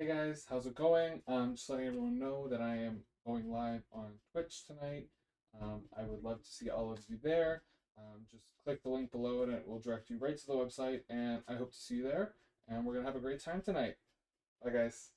Hey guys, how's it going? Just letting everyone know that I am going live on Twitch tonight. I would love to see all of you there. Just click the link below and it will direct you right to the website, and I hope to see you there. And we're gonna have a great time tonight. Bye, guys.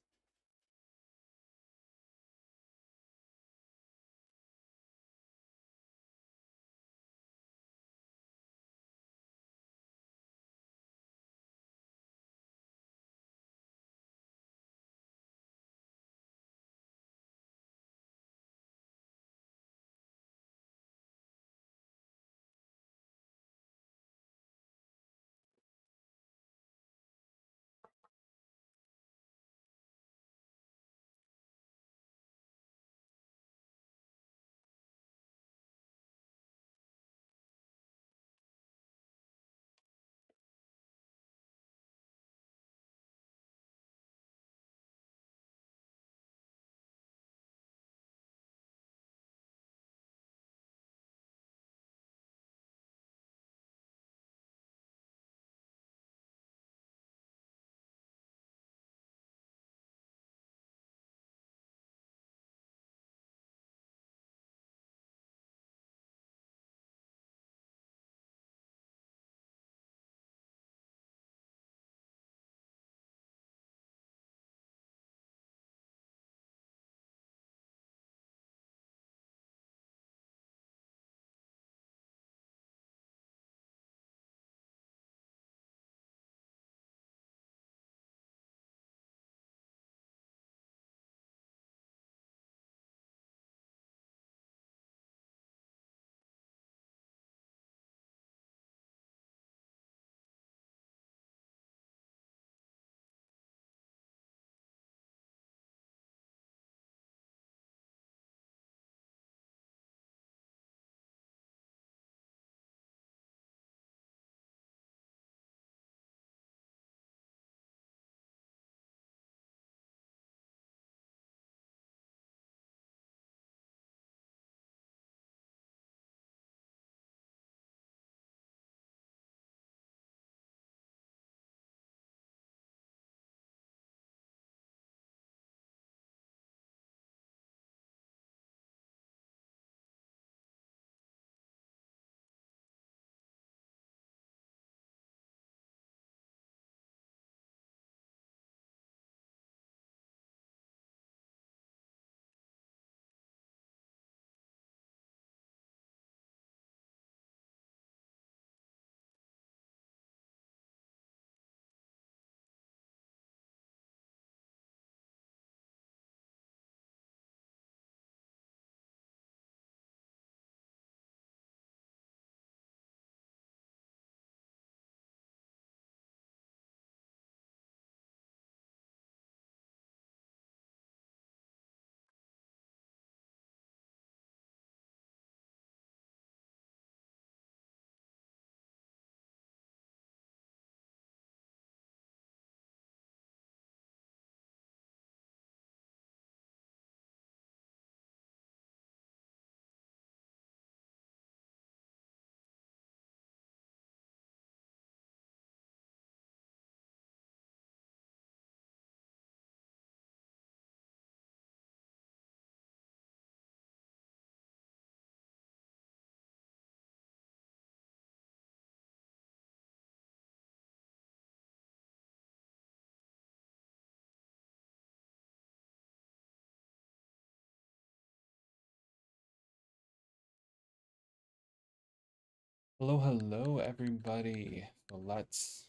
Hello, hello, everybody. So let's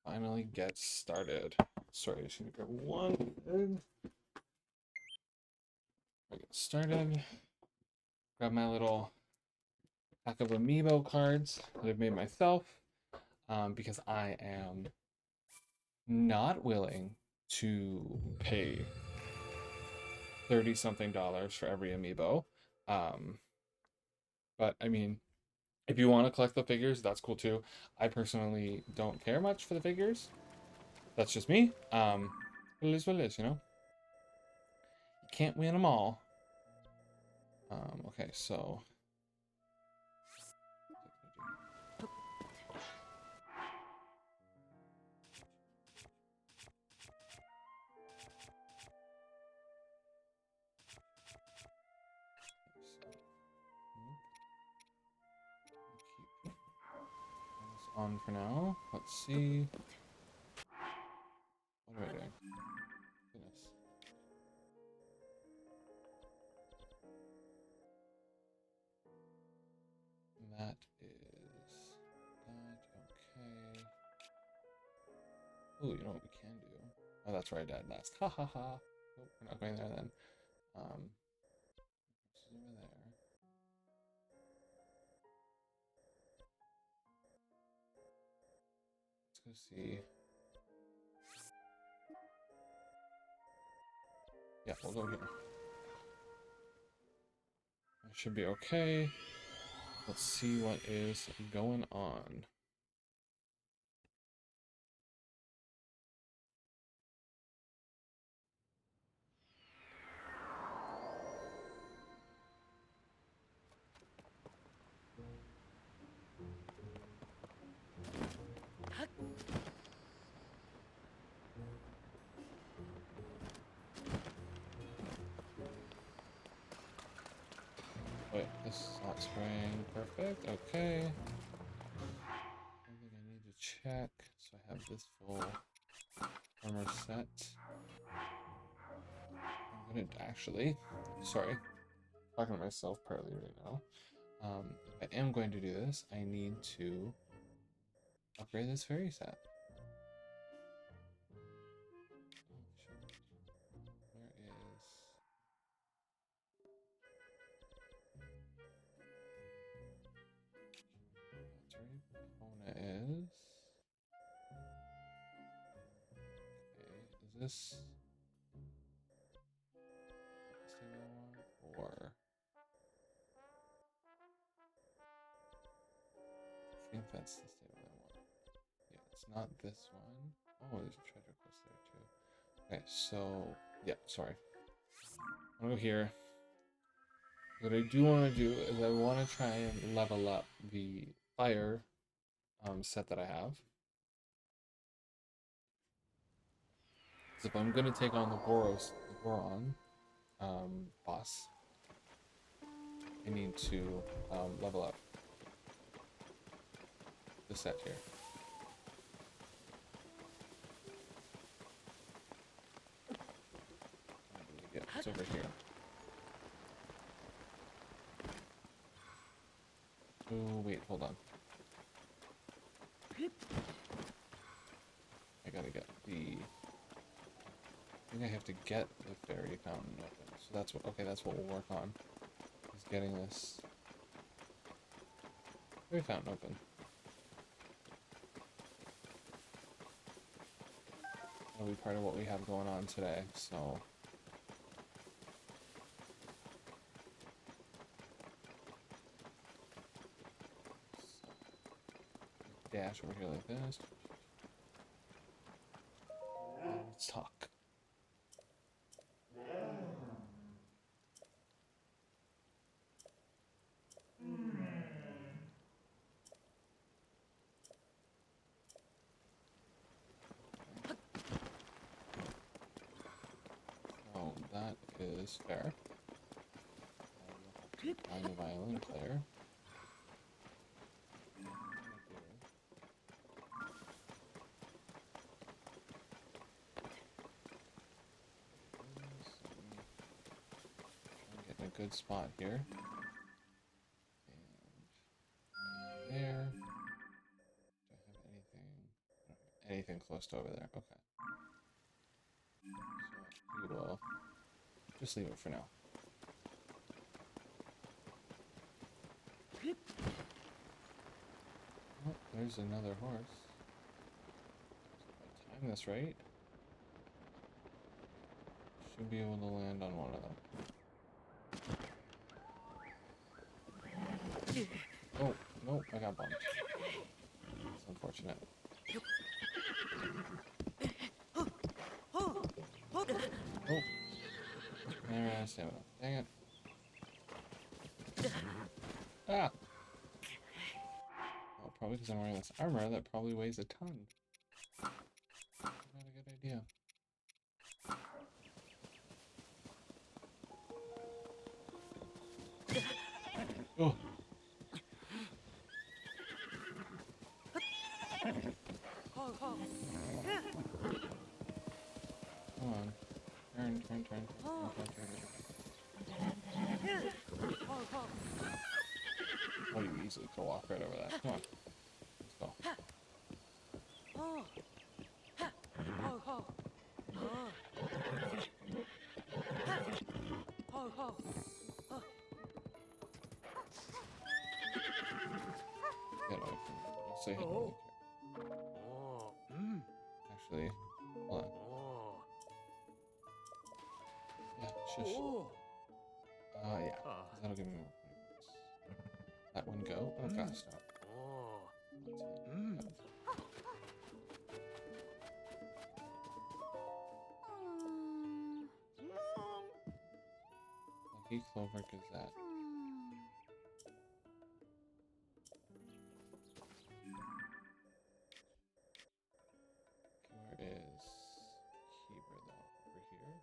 finally get started. Sorry, I just need to grab one thing. I get started. Grab my little pack of amiibo cards that I've made myself, because I am not willing to pay 30 something dollars for every amiibo. Um, but I mean, if you want to collect the figures, that's cool too. I personally don't care much for the figures. That's just me. It is what it is, you know? You can't win them all. Okay, so on for now. Let's see. What am I doing? Goodness. That is that. Okay. Oh, you know what we can do? Oh, that's where I died last. Ha ha ha. Nope, we're not going there then. This is over there. Let's go see. Yeah, we'll go here. That should be okay. Let's see what is going on. Wait, this is not spraying. Perfect. Okay. I think I need to check. So I have this full armor set. I'm gonna actually, sorry, talking to myself partly right now. If I am going to do this, I need to upgrade this fairy set. Where is okay, is this the stable I want? Or I think that's the stable I want. Yeah, it's not this one. Oh, there's a treasure quest there too. Okay, so yeah, sorry. I'm gonna go here. What I do want to do is I want to try and level up the fire set that I have. So if I'm gonna take on the Boron boss, I need to level up the set here. It's over here. Oh wait, hold on. I gotta get the. I think I have to get the fairy fountain open. So that's what. Okay, that's what we'll work on. Is getting this fairy fountain open. That'll be part of what we have going on today. So. Dash over here like this. Let's talk. Oh, that is fair. I'm the violin player. Getting a good spot here. And there. Do I have anything? I don't have anything close to over there. Okay. So we will just leave it for now. Oh, there's another horse. If I time this right, should be able to land on one of them. Oh, no, I got bumped. That's unfortunate. Oh, I ran out of stamina. Dang it. Ah! Oh, probably because I'm wearing this armor that probably weighs a ton. Not a good idea. Oh! Oh, you easily could walk right over that. Come on. Let's go. Get away from me. Don't say hello. Actually, hold on. Yeah, shush. Yeah. That'll give me more points. That one go? Oh gosh, stop. Lucky Clover Gazette. Okay, where is Heber though? Over here?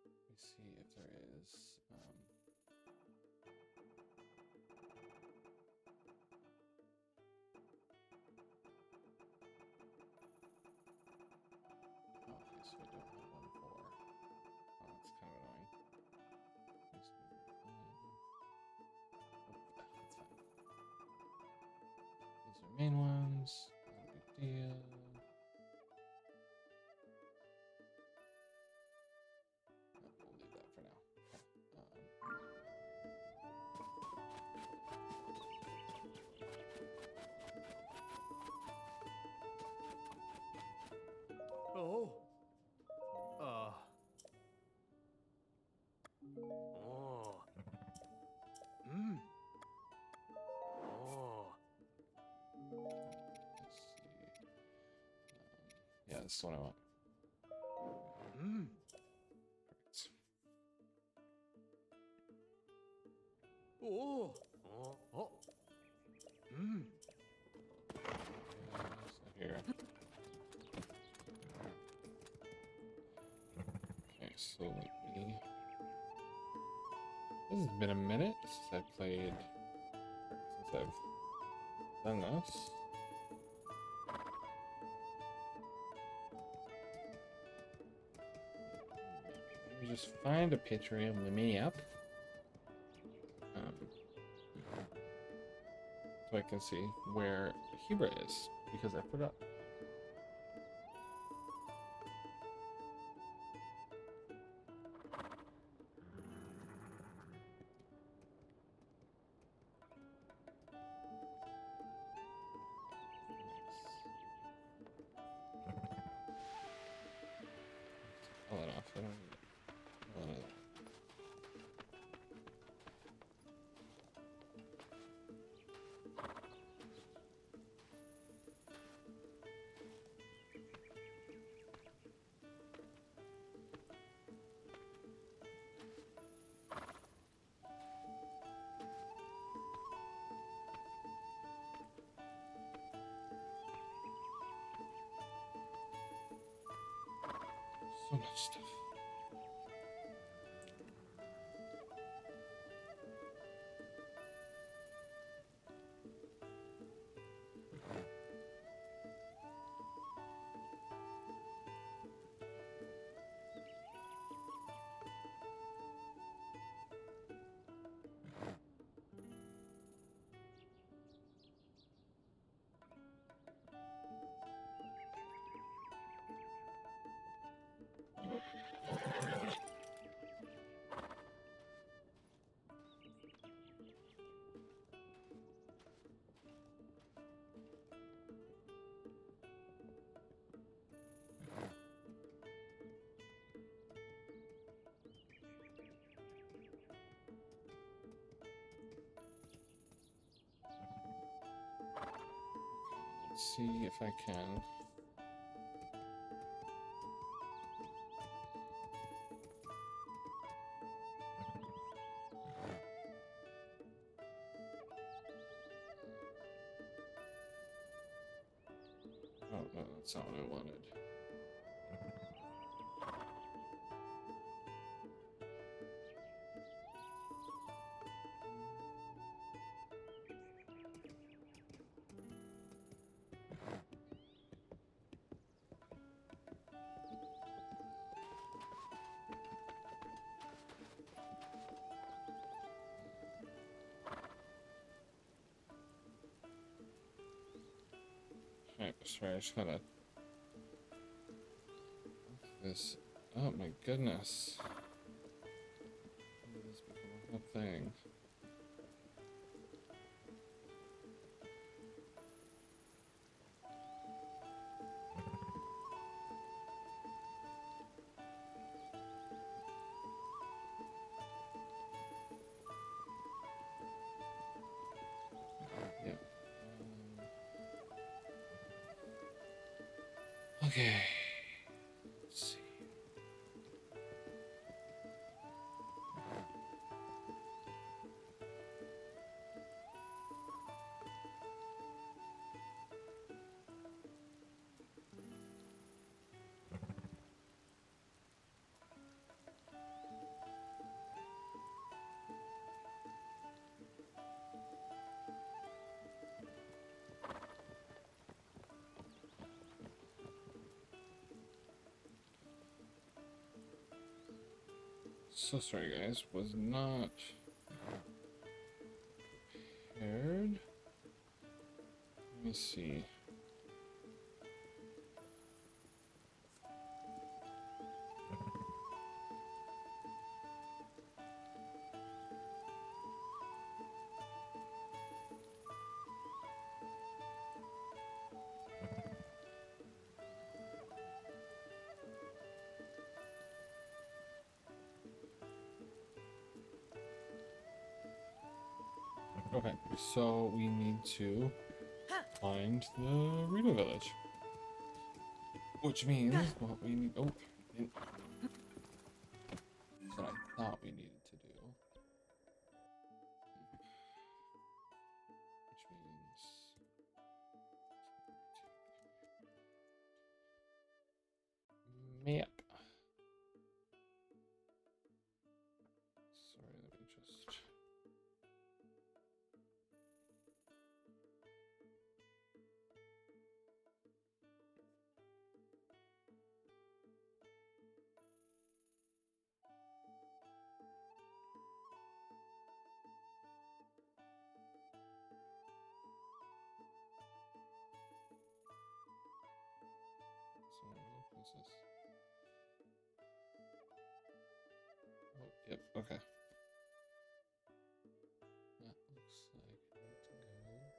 Let me see if there is. Okay, so I don't have one for. Oh, that's kind of annoying. That's fine. These are main ones. Not a big deal. We'll leave that for now. Let's see. Yeah, that's the one I want. Perfect. So here. Okay, so let me. This has been a minute since I've played. Since I've done this. Let me just find a picture of me up. So I can see where Hebra is, because I put up. Pull it off. I don't want to. So much stuff. Let's see if I can. Oh, no, that's not what I wanted. Alright, sorry, I just gotta... This... Oh my goodness. When did this become a whole thing? Yep. Okay. Let's see. So sorry, guys. Was not prepared. Let me see. Okay, so we need to find the Reno village. Which means what we need... Oh, that's what I thought we needed to do. Which means... Map. Sorry, let me just... So, what's this? Oh, yep, okay. That looks like I need to go around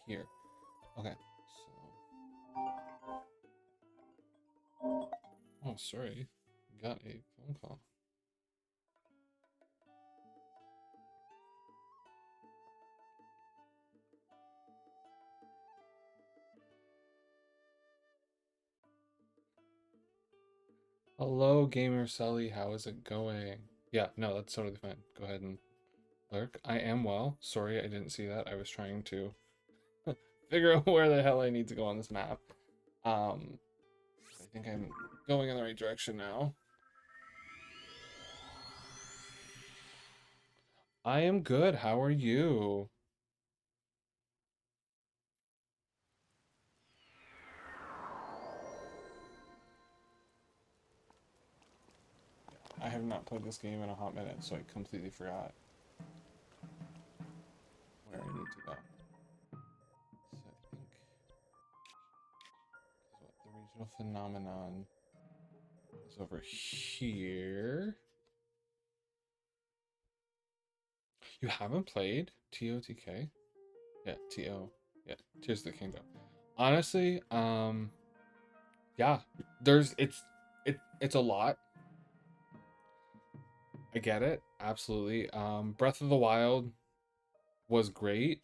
here. Okay, so... Oh, sorry. Got a phone call. Hello, Gamer Sully. How is it going? Yeah, no, that's totally fine. Go ahead and lurk. I am well. Sorry, I didn't see that. I was trying to figure out where the hell I need to go on this map. I think I'm going in the right direction now. I am good. How are you? I have not played this game in a hot minute, so I completely forgot where I need to go. So I think what the regional phenomenon is over here. You haven't played TOTK? Yeah, TO. Yeah, Tears of the Kingdom. Honestly, yeah, it's a lot. I get it, absolutely. Breath of the Wild was great.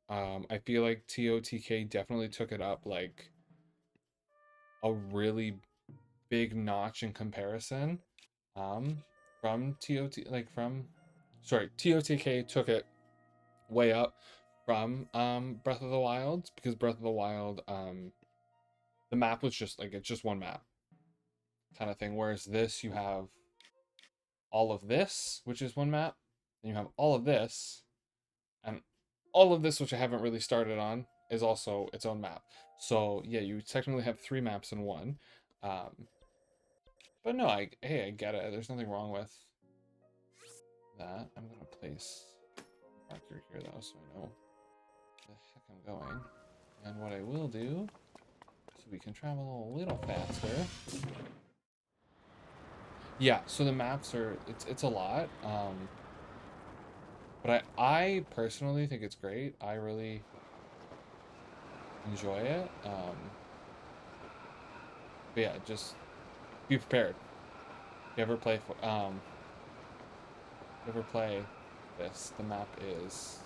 I feel like TOTK definitely took it up like a really big notch in comparison. From TOTK took it way up from Breath of the Wild, because Breath of the Wild the map was just like, it's just one map kind of thing, whereas this you have all of this, which is one map, and you have all of this, and all of this, which I haven't really started on, is also its own map. So yeah, you technically have three maps in one. But no, hey, I get it. There's nothing wrong with that. I'm gonna place marker here though, so I know where the heck I'm going. And what I will do, so we can travel a little faster. Yeah, so the maps are it's a lot. But I personally think it's great. I really enjoy it. But yeah, just be prepared. If you ever play this, the map is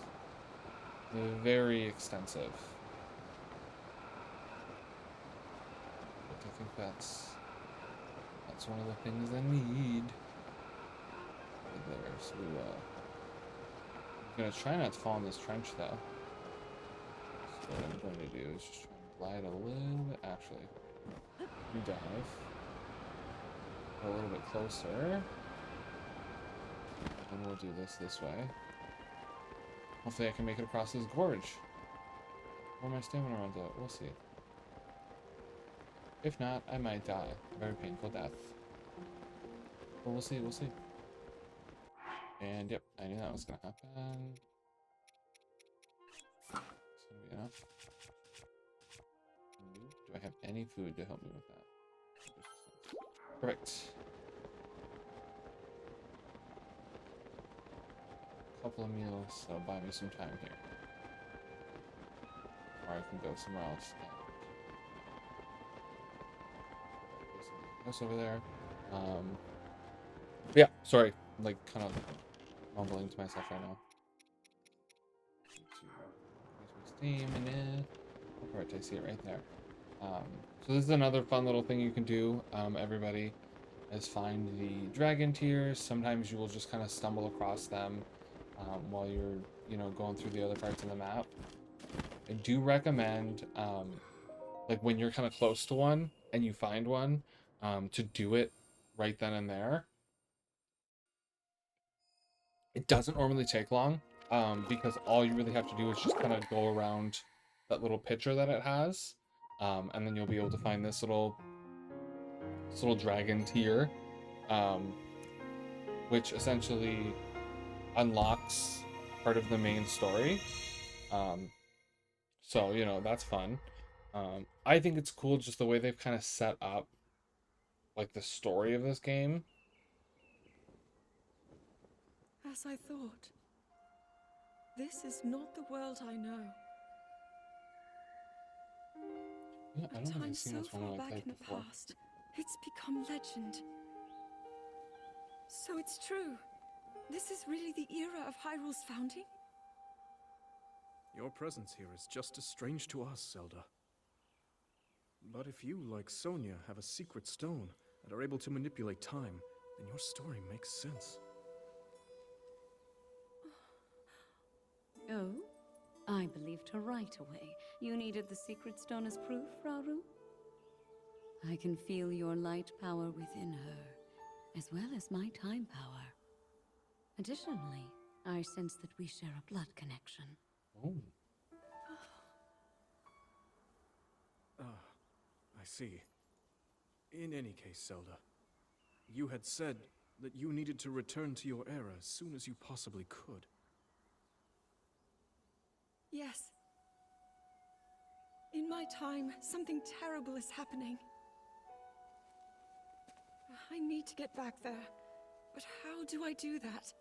very extensive. But I think that's one of the things I need. Right there, so I'm gonna try not to fall in this trench though. So what I'm going to do is just try and glide a little bit. Actually, we dive a little bit closer, and we'll do this way. Hopefully, I can make it across this gorge. Or my stamina runs out. We'll see. If not, I might die. A very painful death. But we'll see. We'll see. And yep, I knew that was gonna happen. It's gonna be enough. Do I have any food to help me with that? Perfect. A couple of meals, so buy me some time here. Or I can go somewhere else. House over there. Yeah, sorry. I'm like kind of mumbling to myself right now. Steam in it. Alright, I see it right there. So this is another fun little thing you can do, everybody, is find the dragon tiers. Sometimes you will just kind of stumble across them while you're, you know, going through the other parts of the map. I do recommend, like when you're kind of close to one and you find one, to do it right then and there. It doesn't normally take long, because all you really have to do is just kind of go around that little picture that it has, and then you'll be able to find this little dragon tier, which essentially unlocks part of the main story. So you know, that's fun. I think it's cool just the way they've kind of set up like the story of this game. As I thought. This is not the world I know. Yeah, I A don't think time I've seen so this one far like back that in the before. past, it's become legend. So it's true. This is really the era of Hyrule's founding? Your presence here is just as strange to us, Zelda. But if you, like Sonia, have a secret stone and are able to manipulate time, then your story makes sense. Oh? I believed her right away. You needed the secret stone as proof, Rauru? I can feel your light power within her, as well as my time power. Additionally, I sense that we share a blood connection. Oh. I see. In any case, Zelda, you had said that you needed to return to your era as soon as you possibly could. Yes. In my time, something terrible is happening. I need to get back there. But how do I do that?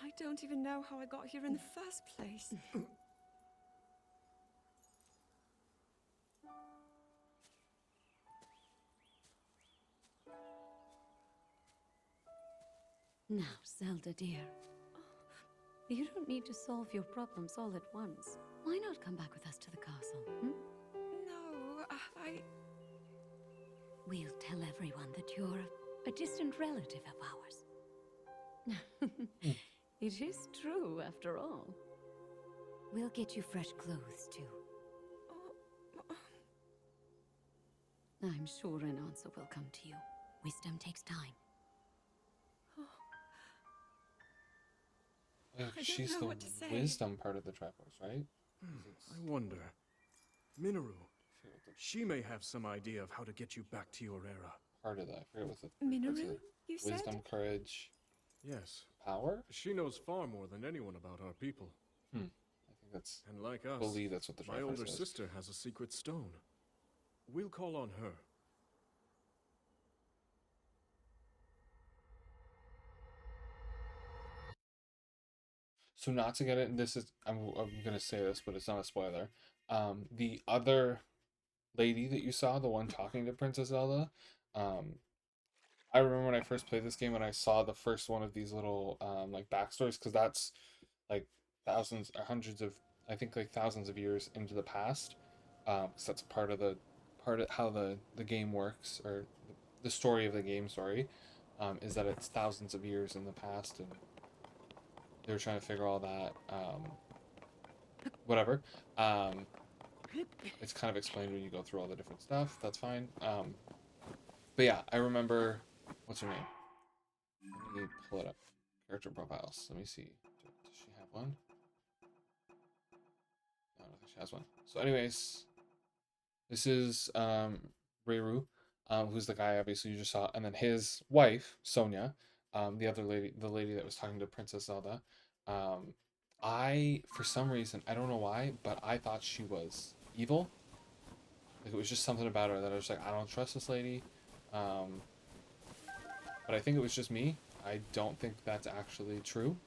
I don't even know how I got here in the first place. Now, Zelda dear, you don't need to solve your problems all at once. Why not come back with us to the castle, hmm? No, We'll tell everyone that you're a distant relative of ours. It is true, after all. We'll get you fresh clothes, too. I'm sure an answer will come to you. Wisdom takes time. She's know the what to say. wisdom part of the Triforce, right? I wonder. Minoru, she may have some idea of how to get you back to your era. Part of that. I forget what's the Minoru, you said? wisdom, courage, Yes. power? She knows far more than anyone about our people. I think that's... And like us, believe that's what the my Triforce older is. sister has a secret stone. We'll call on her. So not to get it, and this is... I'm gonna say this, but it's not a spoiler. The other lady that you saw, the one talking to Princess Zelda, I remember when I first played this game and I saw the first one of these little like backstories, because that's like thousands or hundreds of, I think like thousands of years into the past, because that's part of how the game works, or the story of the game, sorry, is that it's thousands of years in the past, and they're trying to figure all that, whatever. It's kind of explained when you go through all the different stuff. That's fine. But yeah, I remember. What's her name? Let me pull it up. Character profiles. Let me see. Does she have one? No, I don't think she has one. So, anyways, this is Reiru, who's the guy obviously you just saw, and then his wife Sonia, the other lady, the lady that was talking to Princess Zelda. I, for some reason, I don't know why, but I thought she was evil. Like, it was just something about her that I was like, I don't trust this lady. But I think it was just me. I don't think that's actually true.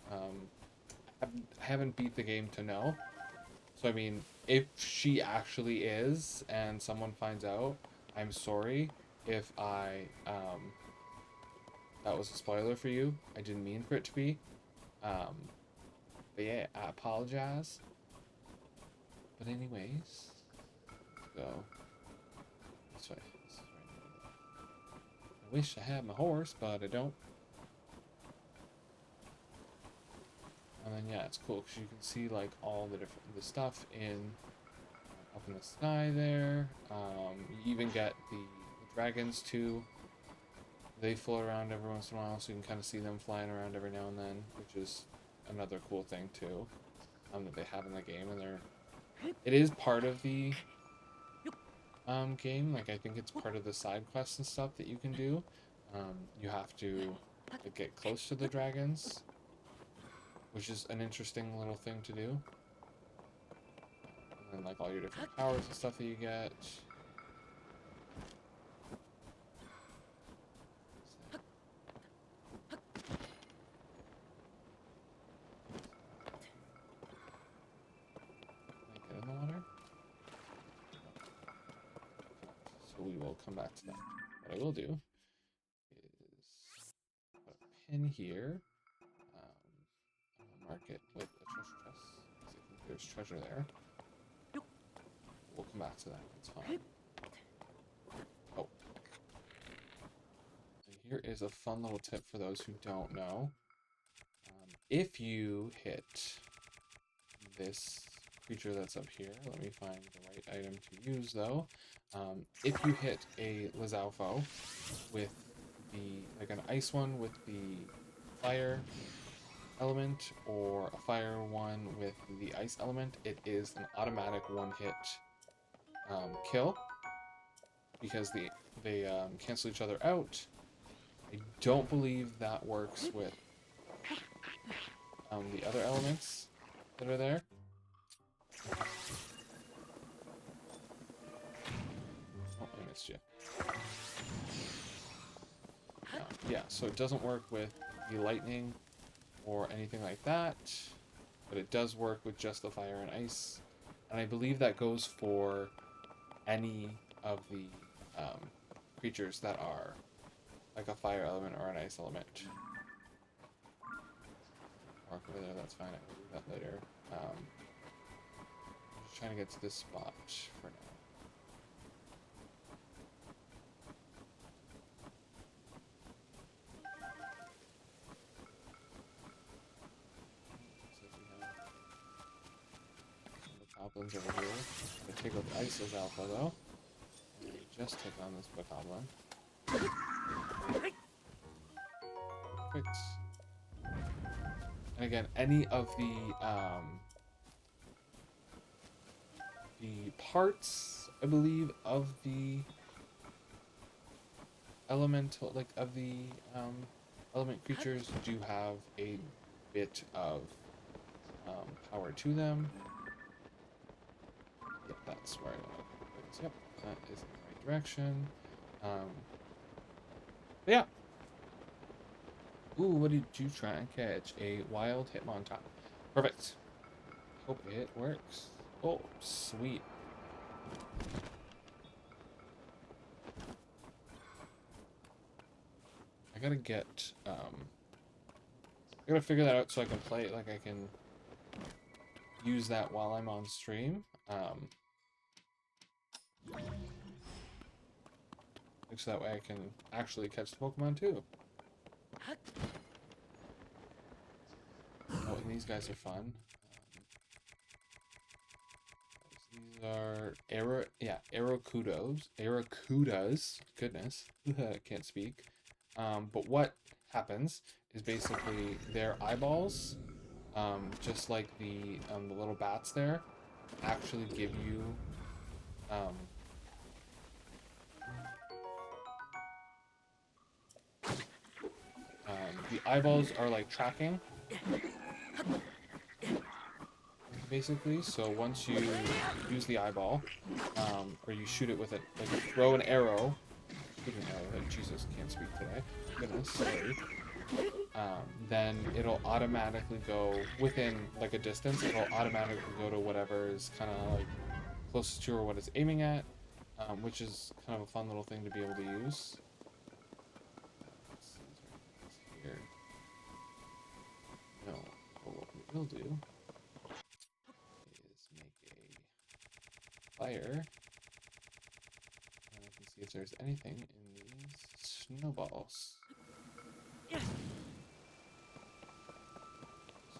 I haven't beat the game to know. So, I mean, if she actually is and someone finds out, I'm sorry if that was a spoiler for you. I didn't mean for it to be. But yeah, I apologize. But anyways, let's go this way. This is right. I wish I had my horse, but I don't. And then yeah, it's cool because you can see like all the stuff in up in the sky there. You even get the dragons too. They float around every once in a while, so you can kind of see them flying around every now and then, which is another cool thing too, that they have in the game. And it is part of the game. Like, I think it's part of the side quests and stuff that you can do. You have to like, get close to the dragons, which is an interesting little thing to do. And then like all your different powers and stuff that you get. Can I get in the water? So we will come back to that. What I will do is put a pin here. I'll mark it with a treasure chest, because I think there's treasure there. We'll come back to that. It's fine. Oh. And here is a fun little tip for those who don't know. If you hit this creature that's up here, let me find the right item to use though. If you hit a Lizalfo with like an ice one with the fire element, or a fire one with the ice element, it is an automatic one-hit kill, because they cancel each other out. I don't believe that works with the other elements that are there. Oh, I missed you. Yeah, so it doesn't work with the lightning or anything like that, but it does work with just the fire and ice. And I believe that goes for any of the creatures that are like a fire element or an ice element. Mark over there, that's fine, I can do that later. I'm just trying to get to this spot for now. Goblins over here. I'm gonna take out the ice as alpha though. And just take on this bokoblin. Perfect. And again, any of the parts, I believe, of the elemental, like of the element creatures do have a bit of power to them. Yep, that's where I want to put things. Yep, that is in the right direction. But yeah. Ooh, what did you try and catch? A wild Hitmontop. Perfect. Hope it works. Oh, sweet. I gotta get, I gotta figure that out so I can play it, like I can use that while I'm on stream. So that way I can actually catch the Pokemon too. Oh, and these guys are fun. These are Aracudas. Goodness, I can't speak. But what happens is basically their eyeballs, just like the little bats there, actually give you the eyeballs are like tracking, basically. So once you use the eyeball, or you shoot it with it, like throw an arrow. Jesus, can't speak today. Goodness, sorry. Then it'll automatically go within like a distance. It'll automatically go to whatever is kind of like closest to or what it's aiming at, which is kind of a fun little thing to be able to use. Let's see, is there anything else here? No. But what we will do is make a fire. And I can see if there's anything in these snowballs. So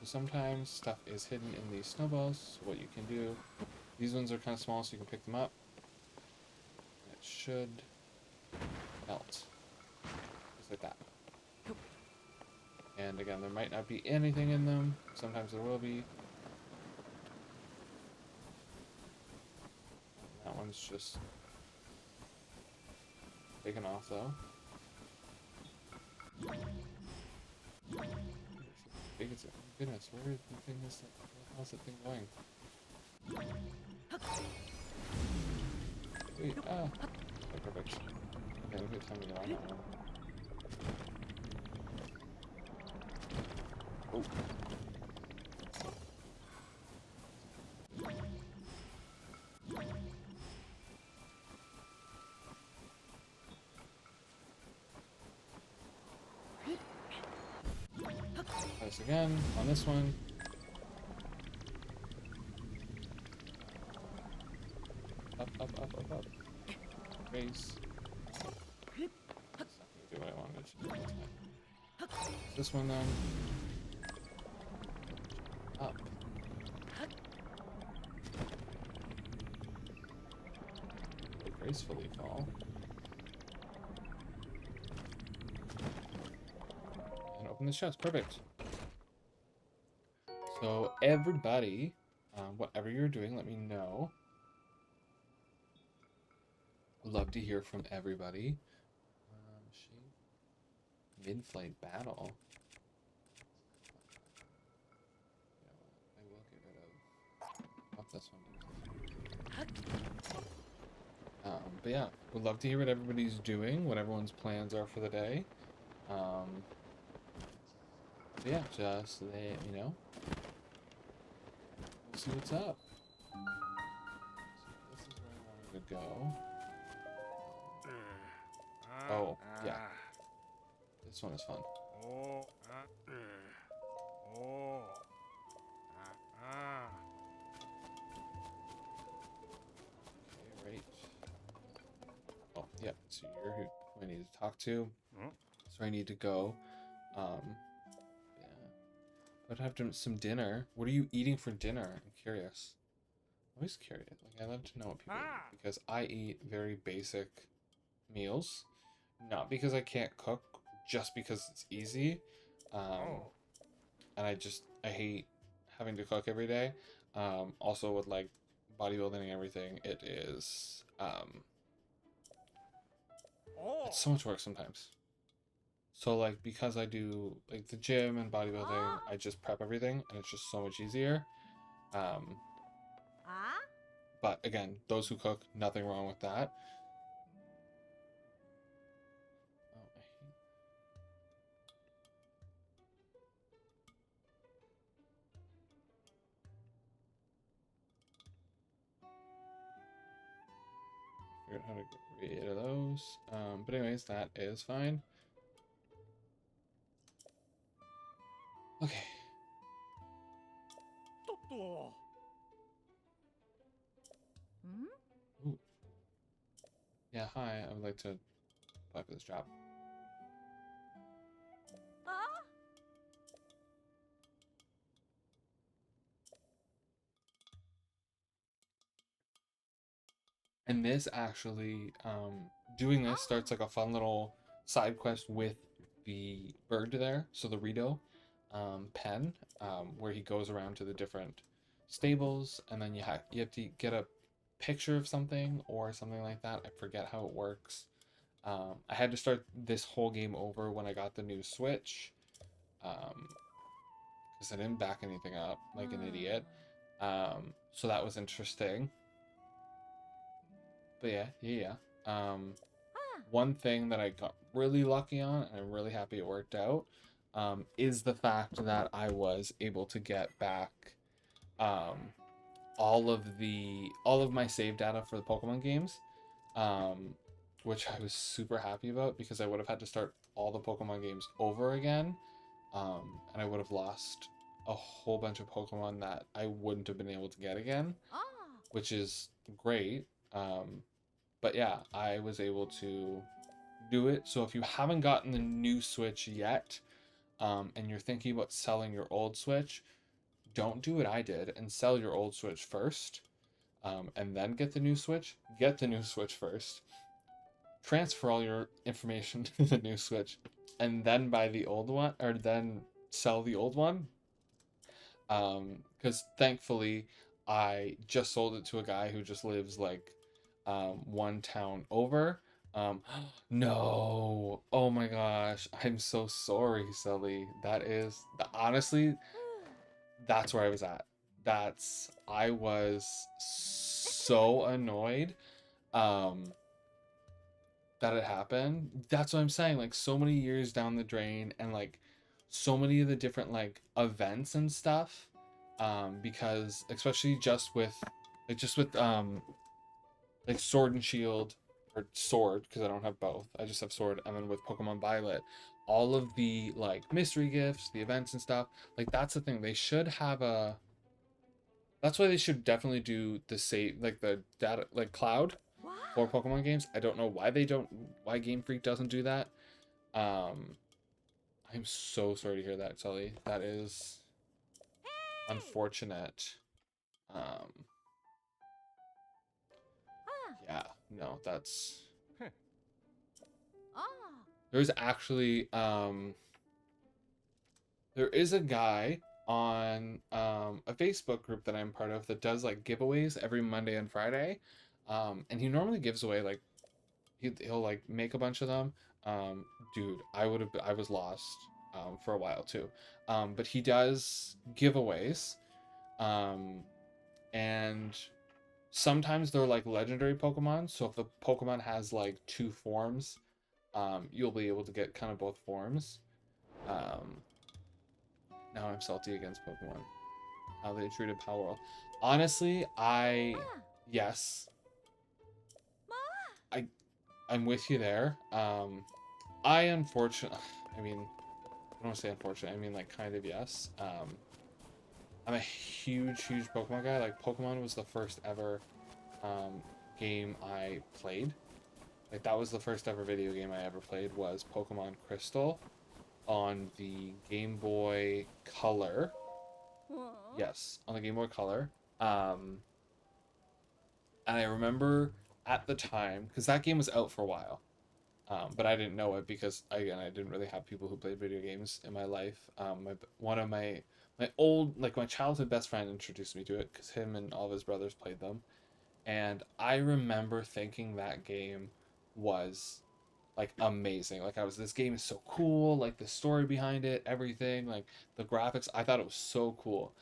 sometimes stuff is hidden in these snowballs. So what you can do, these ones are kind of small, so you can pick them up. It should melt, just like that. And again, there might not be anything in them. Sometimes there will be. That one's just taken off though. Big is it? Oh goodness, where is the thing? How's that thing going? Wait, okay, perfect. Okay, we got time to get on that one. Oh. Try this again on this one. Up. Raise. That's not gonna do what I wanted to do. That's fine. This one then. Up. Gracefully fall. And open the chest. Perfect. So everybody, whatever you're doing, let me know. Love to hear from everybody. Mid-flight battle. I will get rid of this one. But yeah, would love to hear what everybody's doing, what everyone's plans are for the day. But yeah, just let me know. We'll see what's up. So this is where I wanted to go. Oh, yeah. This one is fun. Okay, right. Oh, yeah. So you're who I need to talk to. So I need to go. Yeah. I'd have some dinner. What are you eating for dinner? I'm curious. I'm always curious. Like, I love to know what people eat because I eat very basic meals. Not because I can't cook, just because it's easy. And I hate having to cook every day. Also with like bodybuilding and everything, it is it's so much work sometimes. So like because I do like the gym and bodybuilding, I just prep everything and it's just so much easier. Um, but again, those who cook, nothing wrong with that. Oh, I hate... Figured out how to get rid of those. But anyways, that is fine. Okay. Ooh. Yeah, hi. I would like to apply for this job. And this actually, doing this starts like a fun little side quest with the bird there. So the Rito, pen, where he goes around to the different stables, and then you have to get a picture of something or something like that. I forget how it works. I had to start this whole game over when I got the new Switch, because I didn't back anything up like an idiot. So that was interesting. But yeah. One thing that I got really lucky on, and I'm really happy it worked out, is the fact that I was able to get back all of my save data for the Pokemon games, which I was super happy about because I would have had to start all the Pokemon games over again, and I would have lost a whole bunch of Pokemon that I wouldn't have been able to get again, which is great. But yeah, I was able to do it. So if you haven't gotten the new Switch yet, and you're thinking about selling your old Switch, don't do what I did and sell your old Switch first, and then get the new Switch. Get the new Switch first. Transfer all your information to the new Switch, and then buy the old one, or then sell the old one. Because thankfully, I just sold it to a guy who just lives like one town over. No. Oh my gosh. I'm so sorry, Sully. That is honestly, that's where I was at. I was so annoyed that it happened. That's what I'm saying. Like so many years down the drain, and like so many of the different like events and stuff. Because especially just with like Sword and Shield, or Sword, because I don't have both. I just have Sword, and then with Pokemon Violet, all of the like mystery gifts, the events and stuff, like that's the thing. They should have a. That's why they should definitely do the save, like the data, like cloud for Pokemon games. I don't know why they don't, why Game Freak doesn't do that. Um, I'm so sorry to hear that, Sully. That is unfortunate. Um, yeah, no, that's. There's actually there is a guy on a Facebook group that I'm part of that does like giveaways every Monday and Friday. And he normally gives away like he'll like make a bunch of them. Dude, I was lost for a while too. But he does giveaways. And sometimes they're like legendary Pokemon. So if the Pokemon has like two forms, you'll be able to get kind of both forms. Now I'm salty against Pokemon. How they treated Power World. Honestly, yes. I'm with you there. I unfortunately, I mean, I don't want to say unfortunate. I mean like kind of yes. I'm a huge Pokemon guy. Like Pokemon was the first ever game I played. Like that was the first ever video game I ever played, was Pokemon Crystal on the Game Boy Color. Yes, on the Game Boy Color. And I remember at the time, because that game was out for a while, but I didn't know it because again I didn't really have people who played video games in my life. One of my old, like my childhood best friend introduced me to it because him and all of his brothers played them, and I remember thinking that game was like amazing. Like I was, this game is so cool, like the story behind it, everything, like the graphics, I thought it was so cool.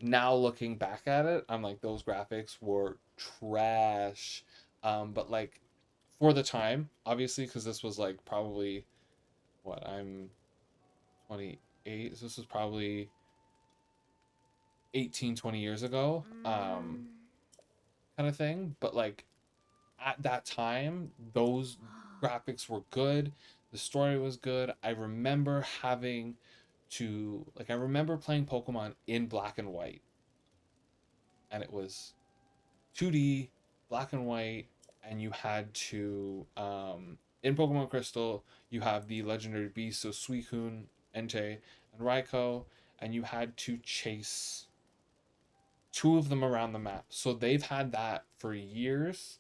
Now looking back at it, I'm like, those graphics were trash. But like for the time, obviously, because this was like probably what, I'm 28, so this was probably 18, 20 years ago, kind of thing. But like at that time, those graphics were good. The story was good. I remember having to, like, I remember playing Pokemon in black and white, and it was 2D, black and white, and you had to, in Pokemon Crystal, you have the legendary beasts, so Suicune, Entei, and Raikou, and you had to chase two of them around the map. So they've had that for years.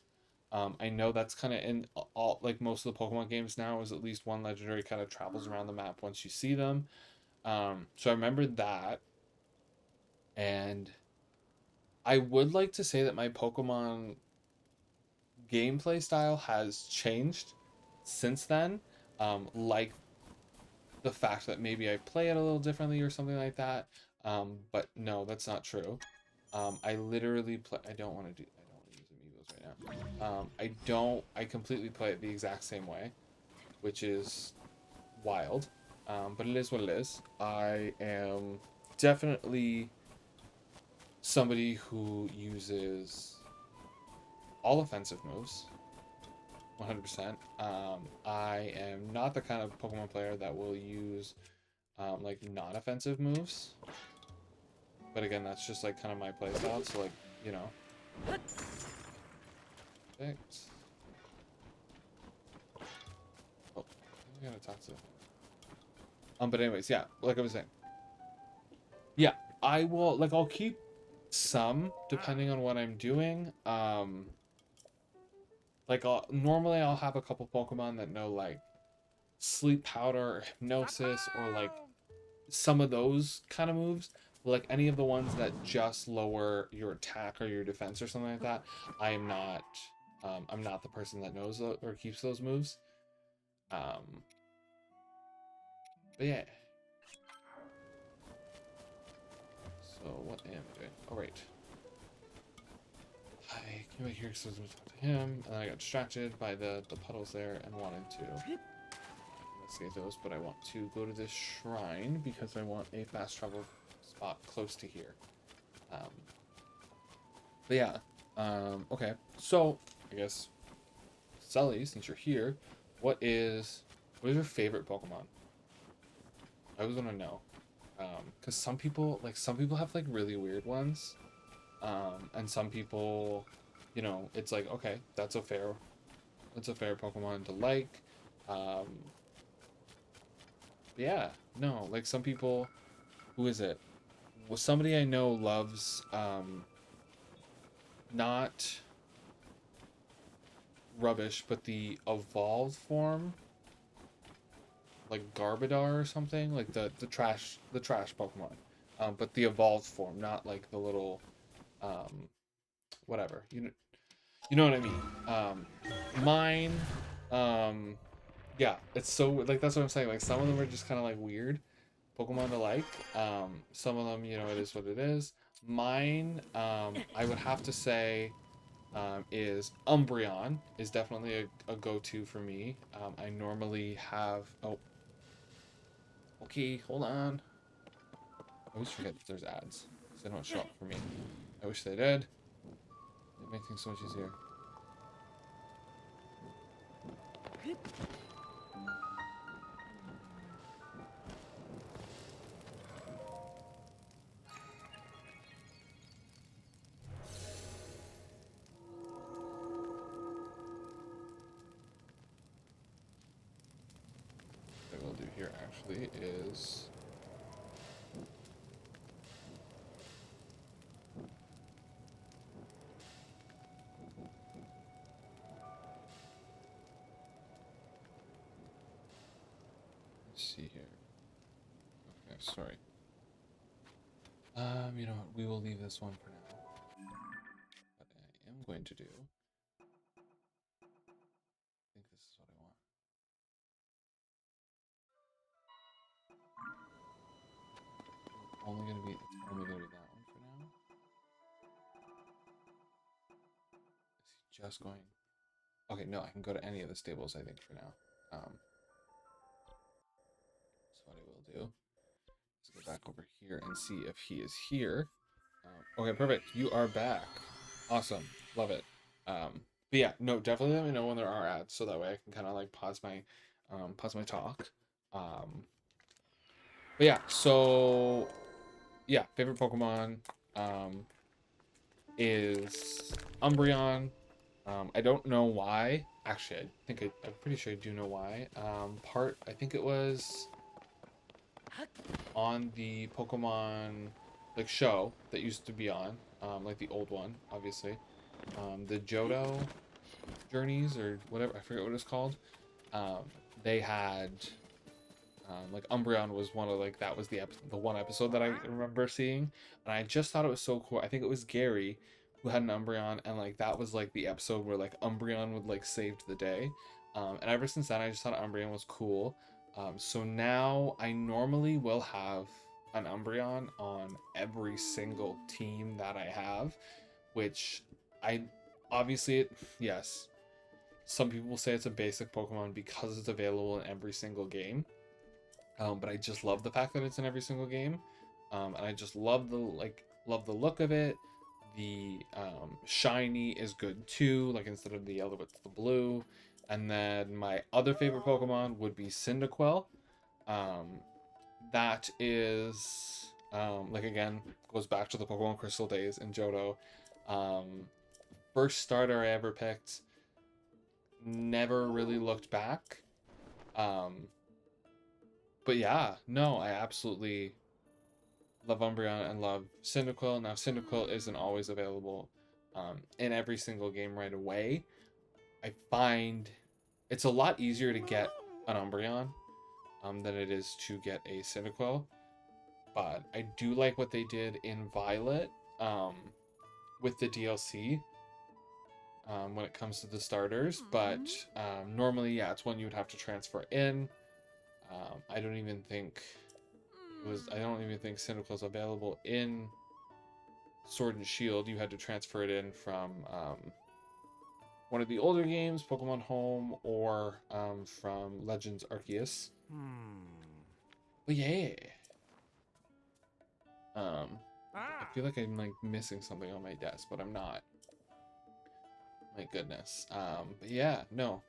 I know that's kind of in all, like most of the Pokemon games now, is at least one legendary kind of travels around the map once you see them. So I remember that, and I would like to say that my Pokemon gameplay style has changed since then. Like the fact that maybe I play it a little differently or something like that. But no, that's not true. I literally play. I don't want to use amiibos right now. I completely play it the exact same way, which is wild. But it is what it is. I am definitely somebody who uses all offensive moves, 100%. I am not the kind of Pokemon player that will use like non-offensive moves. But again, that's just like kind of my play style. So like, you know. Perfect. Oh, I gotta talk to. But anyways, yeah, like I was saying. Yeah, I will, like, I'll keep some depending on what I'm doing. Like normally I'll have a couple Pokemon that know like sleep powder or hypnosis or like some of those kind of moves. Like any of the ones that just lower your attack or your defense or something like that, I am not I'm not the person that knows or keeps those moves. But yeah. So what am I doing? Oh right. I came back here because I was going to talk to him, and then I got distracted by the puddles there and wanted to investigate those, but I want to go to this shrine because I want a fast travel spot close to here. But yeah, okay. So I guess Sully, since you're here, what is your favorite Pokemon? I was gonna know, because some people have like really weird ones, and some people, you know, it's like, okay, that's a fair Pokemon to like. Yeah, no, like some people, who is it? Well, somebody I know loves not Rubbish, but the evolved form, like Garbodor or something, like the trash Pokemon. But the evolved form, not like the little whatever. You know what I mean. Mine, yeah, it's so like that's what I'm saying. Like some of them are just kind of like weird Pokemon to like. Some of them, you know, it is what it is. Mine, I would have to say, is Umbreon is definitely a go-to for me. I normally have. Oh, okay, hold on. I always forget that there's ads. They don't show up for me. I wish they did. It'd make things so much easier. What I will do here actually is let's see here. Okay, sorry. You know what? We will leave this one for now. What I am going to do, I think this is what I want. only gonna be that one for now. Is he just going? Okay, no, I can go to any of the stables, I think, for now. So what I will do is go back over here and see if he is here. Okay, perfect. You are back. Awesome. Love it. But yeah, no, definitely let me know when there are ads so that way I can kind of like pause my talk. But yeah, so yeah, favorite Pokemon is Umbreon. I don't know why. Actually, I'm pretty sure I do know why. I think it was on the Pokemon like show that used to be on, like the old one, obviously. The Johto Journeys or whatever, I forget what it's called. They had like Umbreon was one of like that was the one episode that I remember seeing, and I just thought it was so cool. I think it was Gary who had an Umbreon, and like that was like the episode where like Umbreon would like saved the day. And ever since then, I just thought Umbreon was cool. So now I normally will have an Umbreon on every single team that I have, which I obviously yes. Some people will say it's a basic Pokemon because it's available in every single game. But I just love the fact that it's in every single game. And I just love the look of it. The shiny is good too, like instead of the yellow it's the blue. And then my other favorite Pokemon would be Cyndaquil. That is like again goes back to the Pokemon Crystal days in Johto. First starter I ever picked. Never really looked back. But yeah, no, I absolutely love Umbreon and love Cyndaquil. Now, Cyndaquil isn't always available in every single game right away. I find it's a lot easier to get an Umbreon than it is to get a Cyndaquil. But I do like what they did in Violet with the DLC when it comes to the starters. But normally, yeah, it's one you would have to transfer in. I don't even think Cyndaquil is available in Sword and Shield. You had to transfer it in from one of the older games, Pokemon Home, or from Legends Arceus. But yeah. I feel like I'm like missing something on my desk, but I'm not. My goodness. But yeah, no.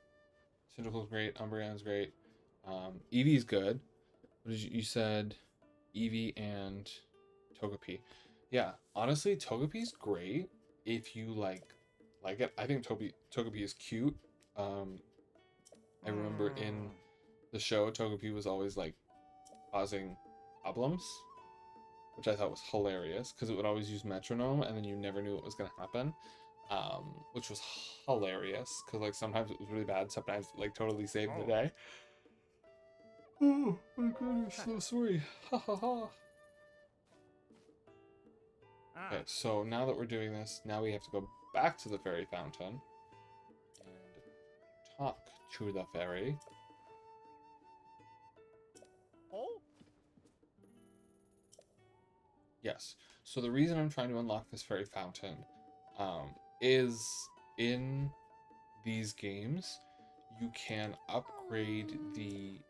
Cyndaquil's great, Umbreon's great. Eevee's good. What did you said? Eevee and Togepi. Yeah, honestly, Togepi's great if you like it. I think Togepi is cute. I remember in the show, Togepi was always like causing problems, which I thought was hilarious because it would always use metronome and then you never knew what was gonna happen. Which was hilarious because like sometimes it was really bad, sometimes like totally saved the day. Oh my goodness, so sorry. Ha ha ha. Okay, so now that we're doing this, now we have to go back to the fairy fountain and talk to the fairy. Yes, so the reason I'm trying to unlock this fairy fountain is in these games, you can upgrade the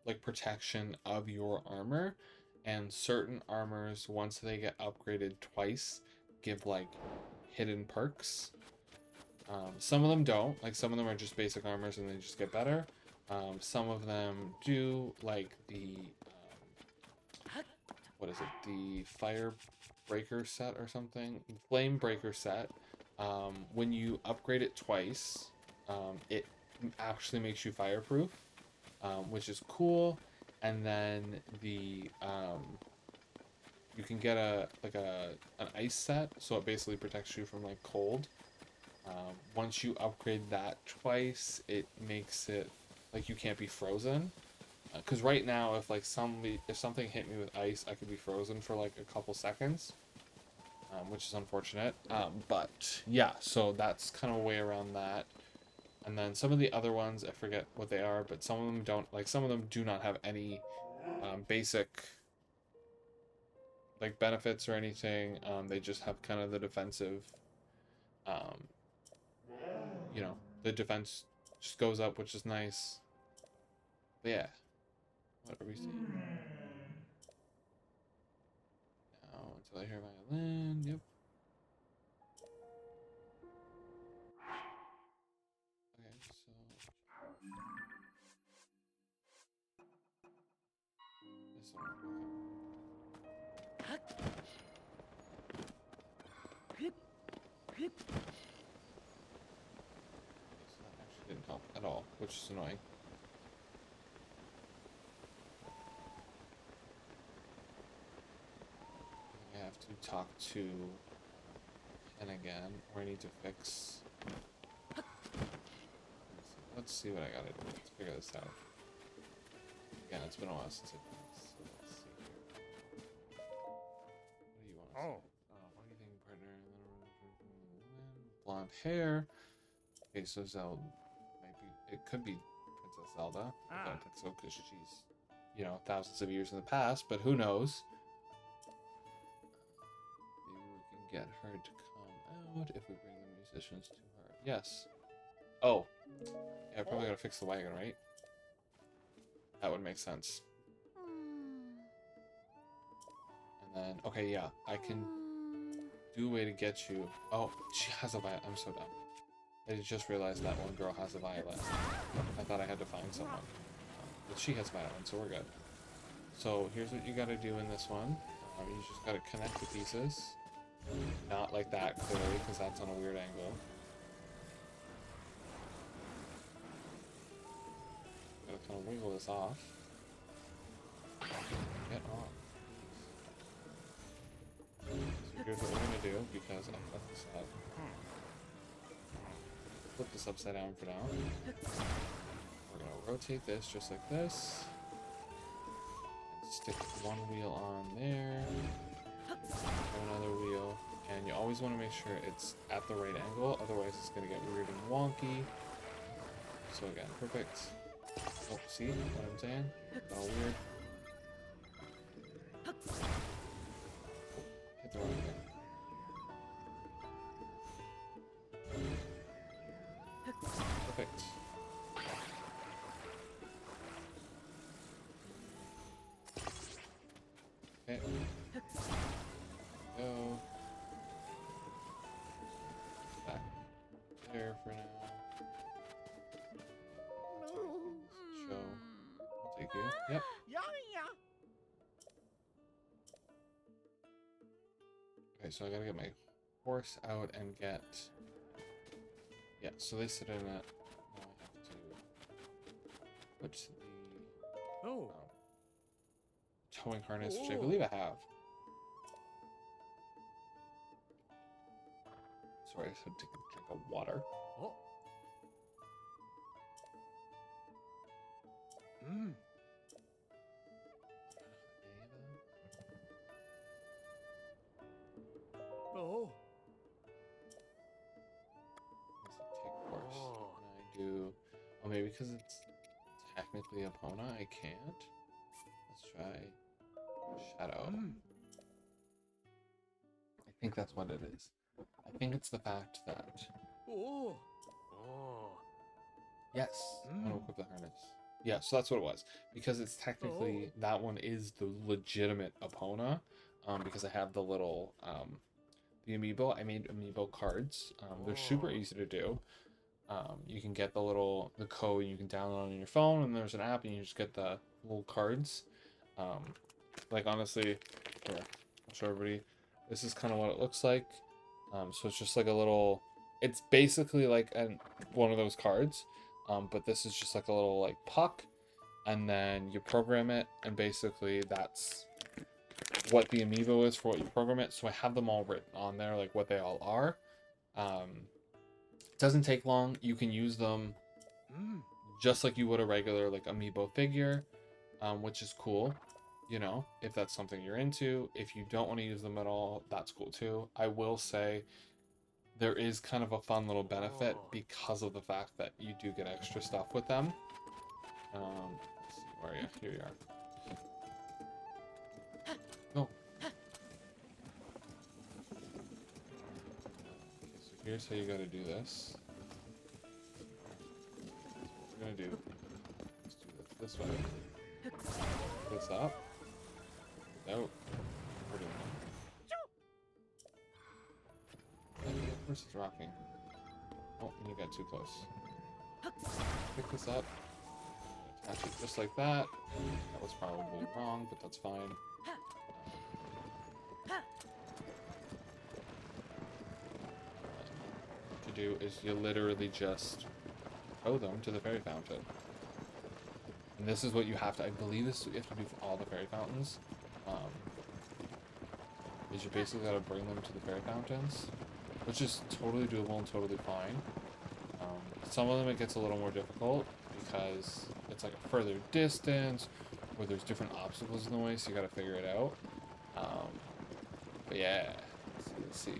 like protection of your armor, and certain armors once they get upgraded twice give like hidden perks. Some of them don't, like some of them are just basic armors and they just get better. Some of them do, like the what is it, the fire breaker set or something, flame breaker set. When you upgrade it twice, it actually makes you fireproof, which is cool. And then the you can get an ice set, so it basically protects you from like cold. Once you upgrade that twice, it makes it like you can't be frozen. Because right now, if something hit me with ice, I could be frozen for like a couple seconds, which is unfortunate. But yeah, so that's kind of a way around that. And then some of the other ones, I forget what they are, but some of them don't. Like some of them do not have any basic like benefits or anything. They just have kind of the defensive, um, you know, the defense just goes up, which is nice. But yeah, what are we seeing? Now until I hear violin. Yep. Okay, so this one. Okay. So that actually didn't help at all, which is annoying. I have to talk to Ken again, or I need to fix. Let's see what I gotta do. Let's figure this out. Again, it's been a while since I've done this. So let's see here. What do you want to say? What do you think, partner? Blonde hair. Okay, so Zelda. Maybe it could be Princess Zelda. I don't think so because she's, you know, thousands of years in the past. But who knows? Maybe we can get her to come out if we bring the musicians to her. Yes. Oh. Yeah, I probably gotta fix the wagon, right? That would make sense. And then, okay, yeah, I can do a way to get you. Oh, she has a violin. I'm so dumb. I just realized that one girl has a violin. I thought I had to find someone. But she has a violin, so we're good. So here's what you gotta do in this one. You just gotta connect the pieces. Not like that, clearly, because that's on a weird angle. Gotta kind of wiggle this off. Get off. So here's what we're gonna do, because I fucked this up. Flip this upside down for now. We're gonna rotate this just like this. And stick one wheel on there. Another wheel. And you always want to make sure it's at the right angle, otherwise it's gonna get weird and wonky. So again, perfect. Oh, see what I'm saying? All weird. Oh, hit the wrong thing. Perfect. Okay. Go. Back there for now. Show. I'll take you. Yep. Okay, so I gotta get my horse out and get. Yeah, so they sit in it. Now I have to put the towing harness, which I believe I have. Sorry, I just had to take a drink of water. Oh. Oh. Take horse. And I do. Oh, maybe because it's technically Epona, I can't. Let's try Shadow. I think that's what it is. I think it's the fact that. Oh. Yes, I want to equip the harness. Yeah, so that's what it was. Because it's technically that one is the legitimate Epona. Because I have the little the amiibo. I made amiibo cards. They're super easy to do. You can get the code, you can download on your phone, and there's an app, and you just get the little cards. Like honestly, here, I'll show everybody. This is kind of what it looks like. So it's just like a little. It's basically like one of those cards, but this is just like a little like puck, and then you program it, and basically that's what the amiibo is for what you program it. So I have them all written on there, like what they all are. It doesn't take long. You can use them just like you would a regular like amiibo figure, which is cool. You know, if that's something you're into. If you don't want to use them at all, that's cool too. I will say there is kind of a fun little benefit because of the fact that you do get extra stuff with them. Let's see, where are you? Here you are. Oh. here's how you gotta do this. We're gonna do. Let's do this way. This up. Out. We're doing it. Of course it's rocking. Oh, and you got too close. Pick this up. Attach it just like that. That was probably wrong, but that's fine. What you do is you literally just tow them to the fairy fountain. And this is what you have to, I believe this is what you have to do for all the fairy fountains. Is you basically gotta bring them to the fairy fountains, which is totally doable and totally fine. Some of them it gets a little more difficult because it's like a further distance, or there's different obstacles in the way, so you gotta figure it out. But yeah, let's see.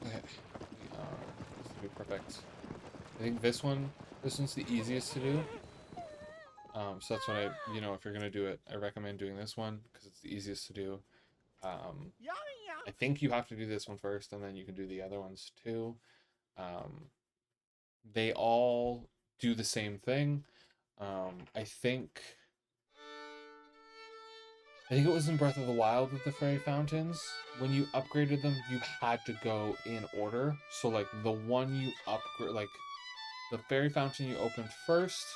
Okay, this will be perfect. I think this one's the easiest to do. So that's what if you're gonna do it, I recommend doing this one because it's the easiest to do. I think you have to do this one first, and then you can do the other ones too. They all do the same thing. I think it was in Breath of the Wild with the fairy fountains. When you upgraded them, you had to go in order. So like the one you upgrade, like the fairy fountain you opened first,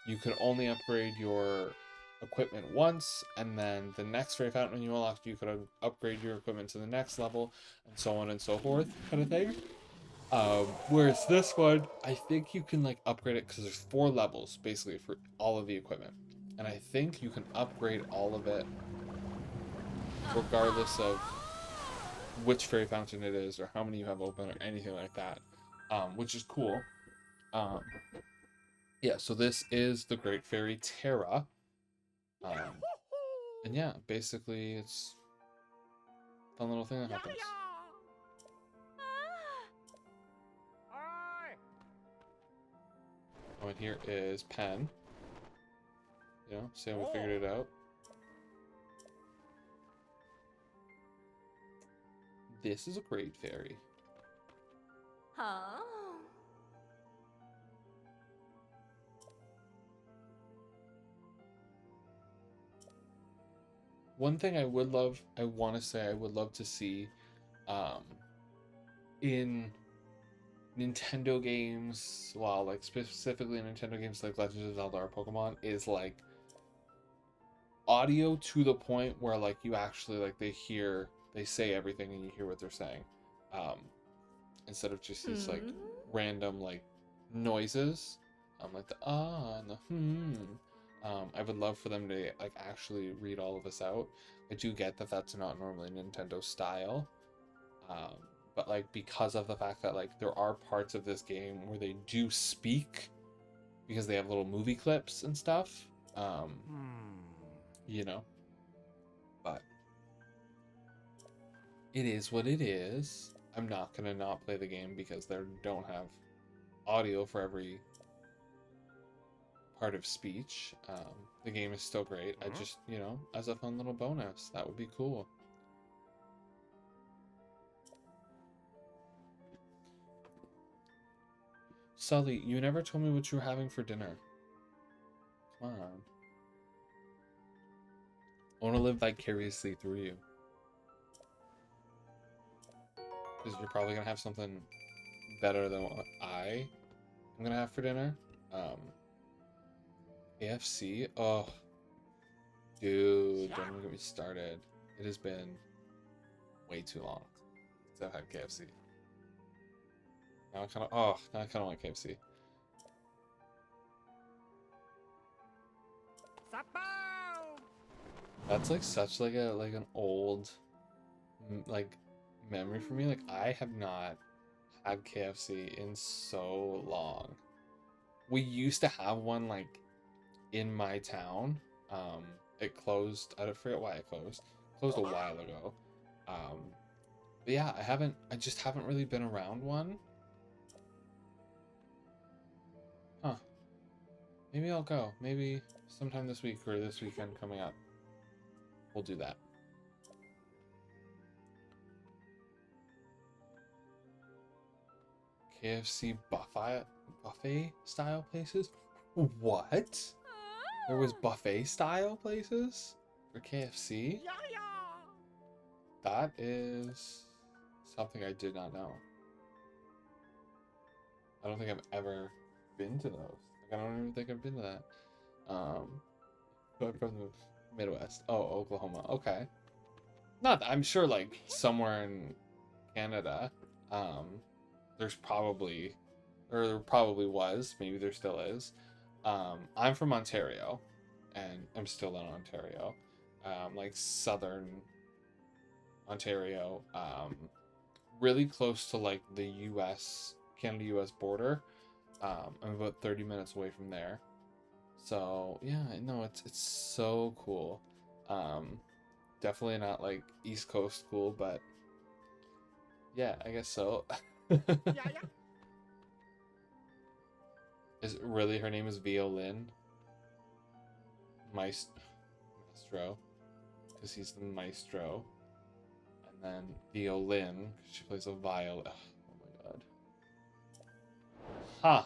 you could only upgrade your equipment once, and then the next fairy fountain you unlocked, you could upgrade your equipment to the next level, and so on and so forth, kind of thing. Whereas this one, I think you can like upgrade it because there's 4 levels basically for all of the equipment, and I think you can upgrade all of it regardless of which fairy fountain it is or how many you have open or anything like that, which is cool. Yeah, so this is the Great Fairy Terra. And yeah, basically it's a fun little thing that happens. Oh, and here is Pen. See how we figured it out. This is a great fairy. Huh? One thing I would love to see in Nintendo games, well, like specifically Nintendo games like Legend of Zelda or Pokemon, is like audio to the point where like you actually like they say everything and you hear what they're saying, instead of just these like random like noises, like the and the I would love for them to like actually read all of this out. I do get that that's not normally Nintendo style, but like because of the fact that like there are parts of this game where they do speak because they have little movie clips and stuff, but it is what it is. I'm not gonna not play the game because they don't have audio for every part of speech. The game is still great. I just, as a fun little bonus, that would be cool. Sully, you never told me what you were having for dinner. Come on. I want to live vicariously through you. Because you're probably going to have something better than what I'm going to have for dinner. KFC? Oh. Dude, don't even get me started. It has been way too long since I've had KFC. Now I kind of want KFC. That's like such like an old like memory for me. Like I have not had KFC in so long. We used to have one like in my town. It closed. I forget why it closed. Closed a while ago. But yeah, I just haven't really been around one. Huh. Maybe I'll go. Maybe sometime this week or this weekend coming up. We'll do that. KFC buffet style places. What? There was buffet style places for KFC? That is something I did not know. I don't think I've ever been to those. Like, I don't even think I've been to that. I'm from the Midwest. Oh, Oklahoma. Okay. Not, I'm sure like somewhere in Canada, there's probably, or there probably was, maybe there still is. I'm from Ontario, and I'm still in Ontario, like southern Ontario, really close to like the U.S. Canada-U.S. border. I'm about 30 minutes away from there. So yeah, no, it's so cool. Definitely not like East Coast cool, but yeah, I guess so. Is it really, her name is Violin? Maestro. Because he's the maestro. And then Violin, she plays a violin. Oh my god. Huh.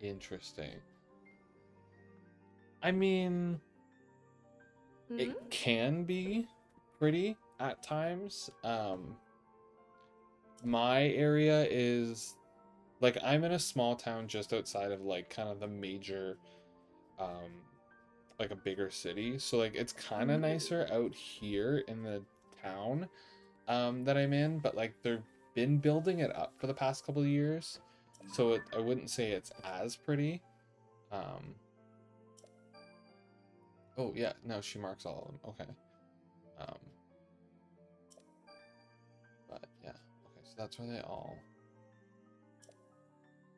Interesting. I mean, it can be pretty at times. My area is like, I'm in a small town just outside of like kind of the major like a bigger city, so like it's kind of nicer out here in the town that I'm in, but like they've been building it up for the past couple of years, so I wouldn't say it's as pretty. Oh yeah, no, she marks all of them. Okay. But yeah, okay, so that's where they all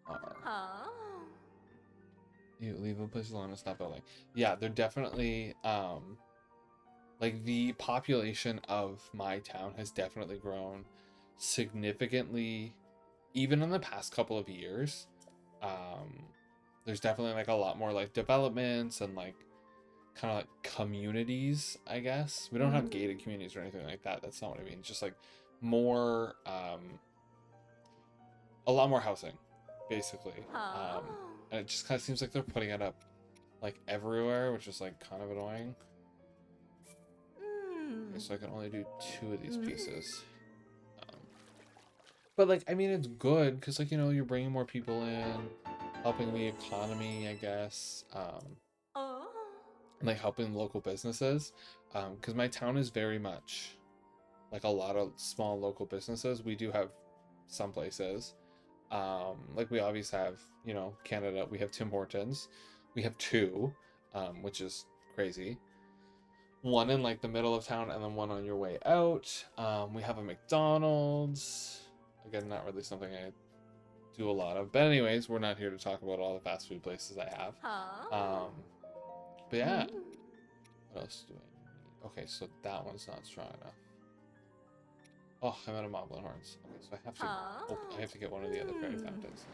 are. You leave a place alone and stop building. Yeah, they're definitely like the population of my town has definitely grown significantly, even in the past couple of years. There's definitely like a lot more like developments and like kind of like communities, I guess. We don't have gated communities or anything like that. That's not what I mean. Just like more a lot more housing, basically. And it just kind of seems like they're putting it up like everywhere, which is like kind of annoying. Okay, so I can only do 2 of these pieces. But like, I mean, it's good because like, you know, you're bringing more people in, helping the economy, I guess, and like helping local businesses, because my town is very much like a lot of small local businesses. We do have some places, like we obviously have, you know, Canada, we have Tim Hortons, we have 2, which is crazy. One in like the middle of town and then one on your way out. We have a McDonald's. Again, not really something I do a lot of, but anyways, we're not here to talk about all the fast food places I have. But yeah, what else do I need? Okay, so that one's not strong enough. Oh, I'm out of Moblin horns. Okay, so I have to get one of the other fairy fountains.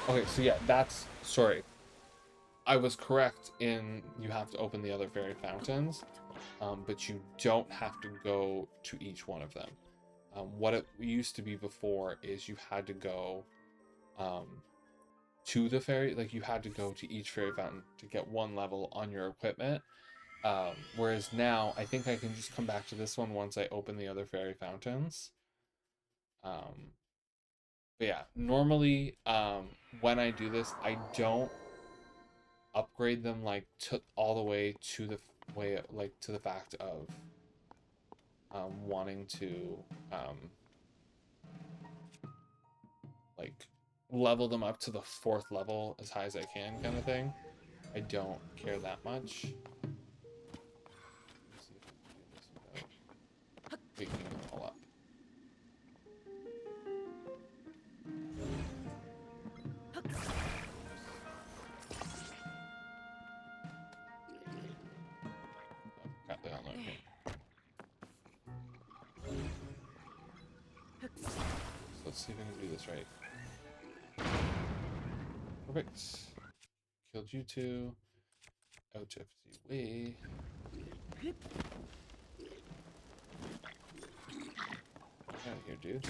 Okay, so yeah, that's, sorry, I was correct in you have to open the other fairy fountains, but you don't have to go to each one of them. What it used to be before is you had to go to the fairy, like you had to go to each fairy fountain to get one level on your equipment. Whereas now I think I can just come back to this one once I open the other fairy fountains. But yeah, normally when I do this, I don't upgrade them like to all the way to the way, like to the fact of wanting to like level them up to the 4th level as high as I can, kind of thing. I don't care that much. Let's see if I can do this without picking them all up. Oh, got the unlock here. So let's see if I can do this right. Perfect. Killed you 2. Out to way. Get out of here, dude.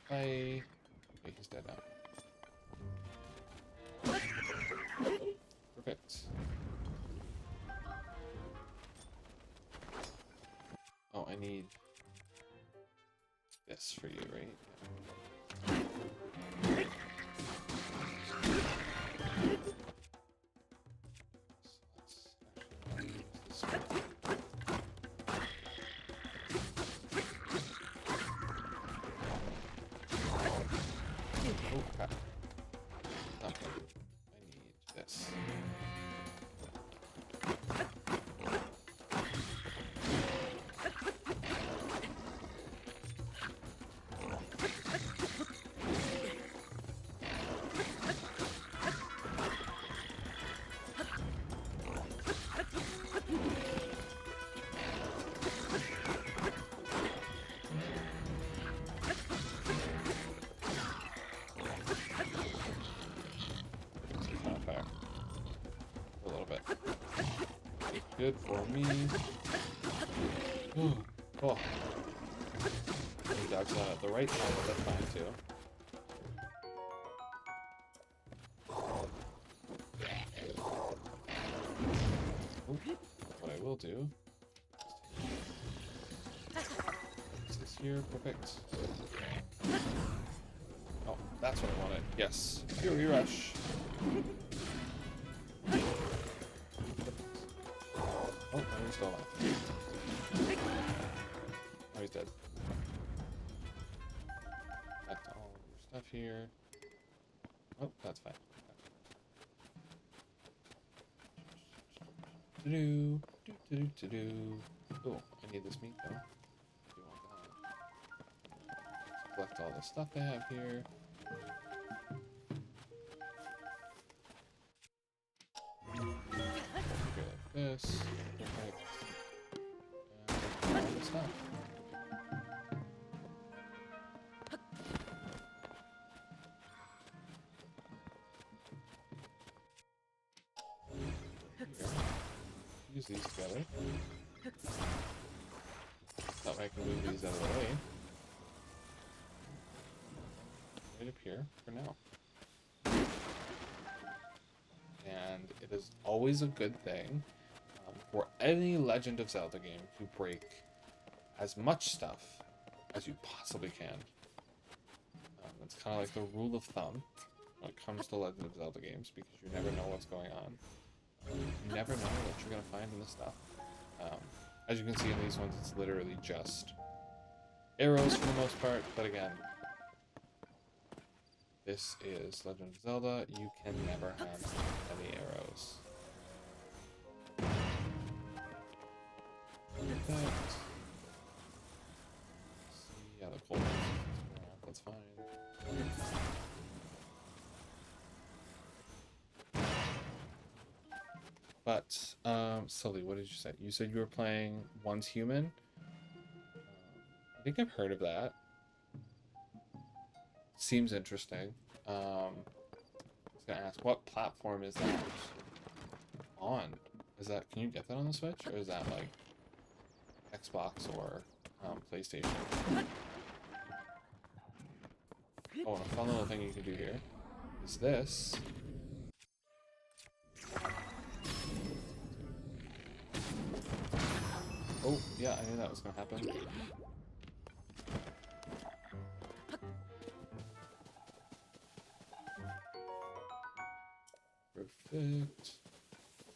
Bye. Okay, he's dead now. Perfect. Oh, I need this for you, right? So let's actually use this one. Oh crap. Not good. I need this. Fire. A little bit. Good for me. Ooh. Oh. He dodged that at the right time, but that's fine too. Ooh. What I will do is this here, perfect. Oh, that's what I wanted. Yes. Fury Rush. Oh, no, he's still alive. Oh, he's dead. That's all your stuff here. Oh, that's fine. To-do, do-do-do-do. Oh, I need this meat though. Do want that. Let's collect all the stuff I have here. Go like this. Perfect. And all the stuff. Here. Use these together. That way I can move these out of the way. Right up here for now. And it is always a good thing for any Legend of Zelda game to break as much stuff as you possibly can. It's kind of like the rule of thumb when it comes to Legend of Zelda games, because you never know what's going on. You never know what you're going to find in this stuff. As you can see in these ones, it's literally just arrows for the most part, but again, this is Legend of Zelda. You can never have any arrows. Perfect. Yeah, the cold ones. That's fine. But, Sully, what did you say? You said you were playing Once Human? I think I've heard of that. Seems interesting. I was gonna ask, what platform is that on? Is that, can you get that on the Switch? Or is that like Xbox or PlayStation? Oh, and a fun little thing you can do here is this. Oh, yeah, I knew that was gonna happen. Perfect.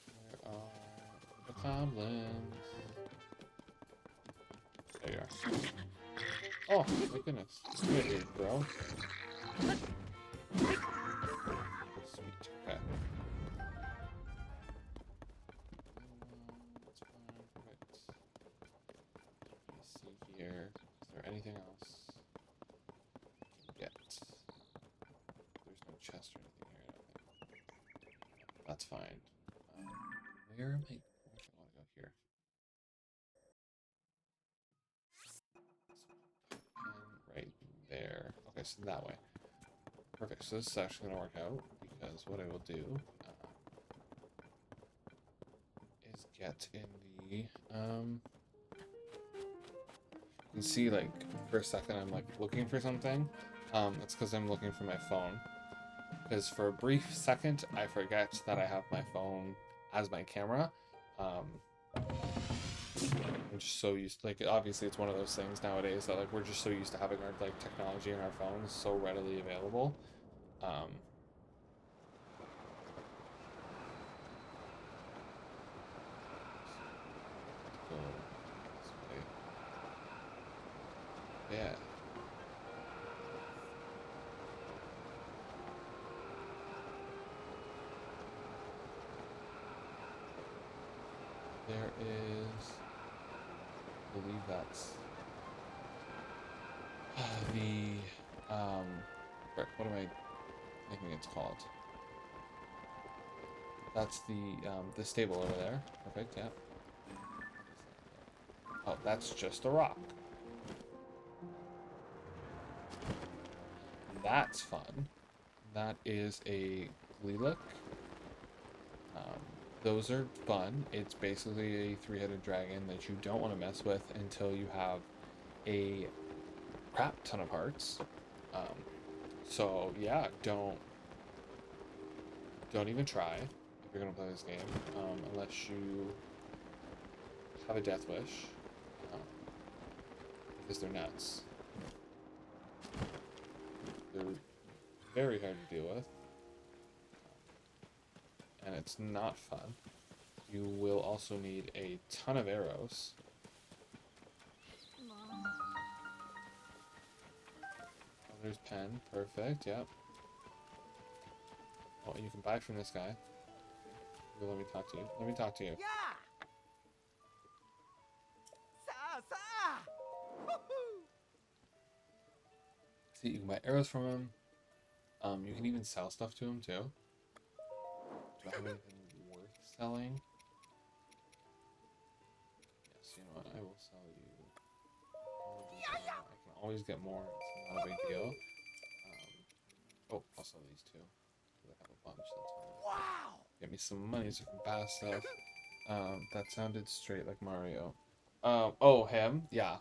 Where are the goblins? There you are. Oh, my goodness. Sweet, dude, bro. Sweet. Okay. That's fine. Perfect. Let me see here. Is there anything else? Yet. There's no chest or anything here, I don't think. That's fine. Where am I? Where do I want to go here? And right there. Okay, so that way. Perfect. So this is actually going to work out, because what I will do is get in the can see like for a second I'm like looking for something. That's because I'm looking for my phone. Because for a brief second I forget that I have my phone as my camera. I'm just so used, like, obviously it's one of those things nowadays that like we're just so used to having our like technology in our phones so readily available. Go this way. Yeah. There is, I believe that's the frick, what am I thinking it's called? That's the stable over there. Perfect, yeah. Oh, that's just a rock. That's fun. That is a Lilac. Those are fun. It's basically a three-headed dragon that you don't want to mess with until you have a crap ton of hearts. So yeah, don't even try if you're gonna play this game, unless you have a death wish, because they're nuts. They're very hard to deal with, and it's not fun. You will also need a ton of arrows. Oh, there's pen. Perfect. Yep. Oh, you can buy from this guy. Here, let me talk to you. Let me talk to you. See, you can buy arrows from him. You can even sell stuff to him too. Do I have anything worth selling? Yes, you know what? I will sell you. I can always get more. It's not a big deal. Oh, I'll sell these two. I have a bunch. That's fine. Wow! Get me some money so I can buy stuff. That sounded straight like Mario. Oh, him? Yeah.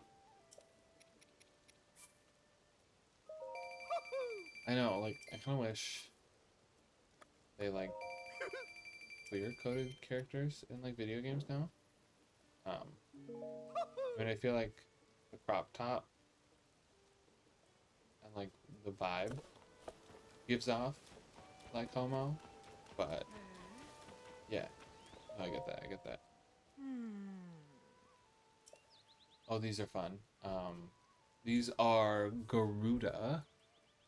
I know, like, I kind of wish they, like, clear-coded characters in, like, video games now. I mean, I feel like the crop top and, like, the vibe gives off, like, homo, but, yeah. No, I get that, I get that. Oh, these are fun. These are Garuda.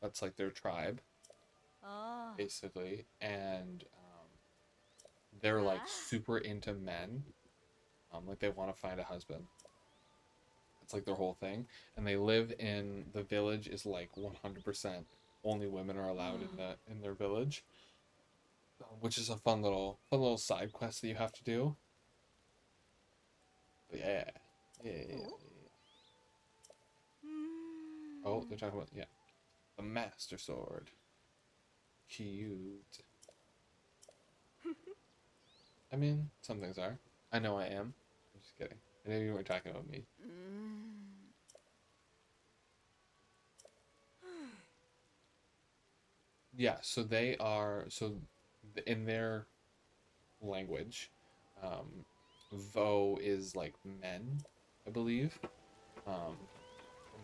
That's like their tribe, basically, and they're like super into men. Like they want to find a husband. That's like their whole thing, and they live in the village. Is like 100% only women are allowed in their village, which is a fun little side quest that you have to do. But yeah. Oh, they're talking about, yeah, the Master Sword. Cute. I mean, some things are. I know I am. I'm just kidding. I know you weren't talking about me. Yeah, so they are, so in their language, Vo is like men, I believe. Um,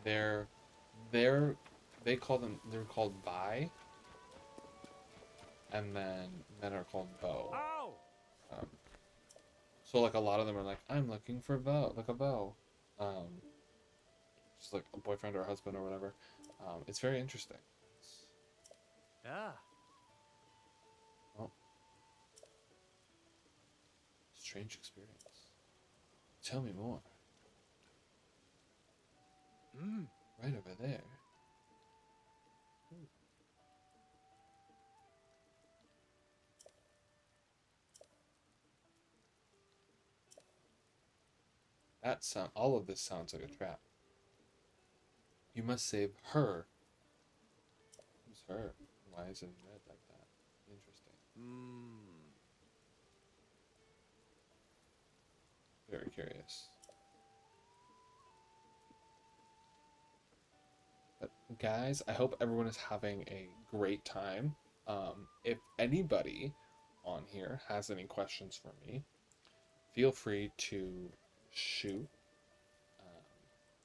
they're, they call them, they're called Vi, and then men are called Vo. So like a lot of them are like, I'm looking for Vo, like a Vo. Just like a boyfriend or a husband or whatever. It's very interesting. Oh. Strange experience. Tell me more. Right over there. Ooh. That sound. All of this sounds like a trap. You must save her. Who's her? Why is it red like that? Interesting. Very curious. guys, I hope everyone is having a great time. If anybody on here has any questions for me, feel free to shoot,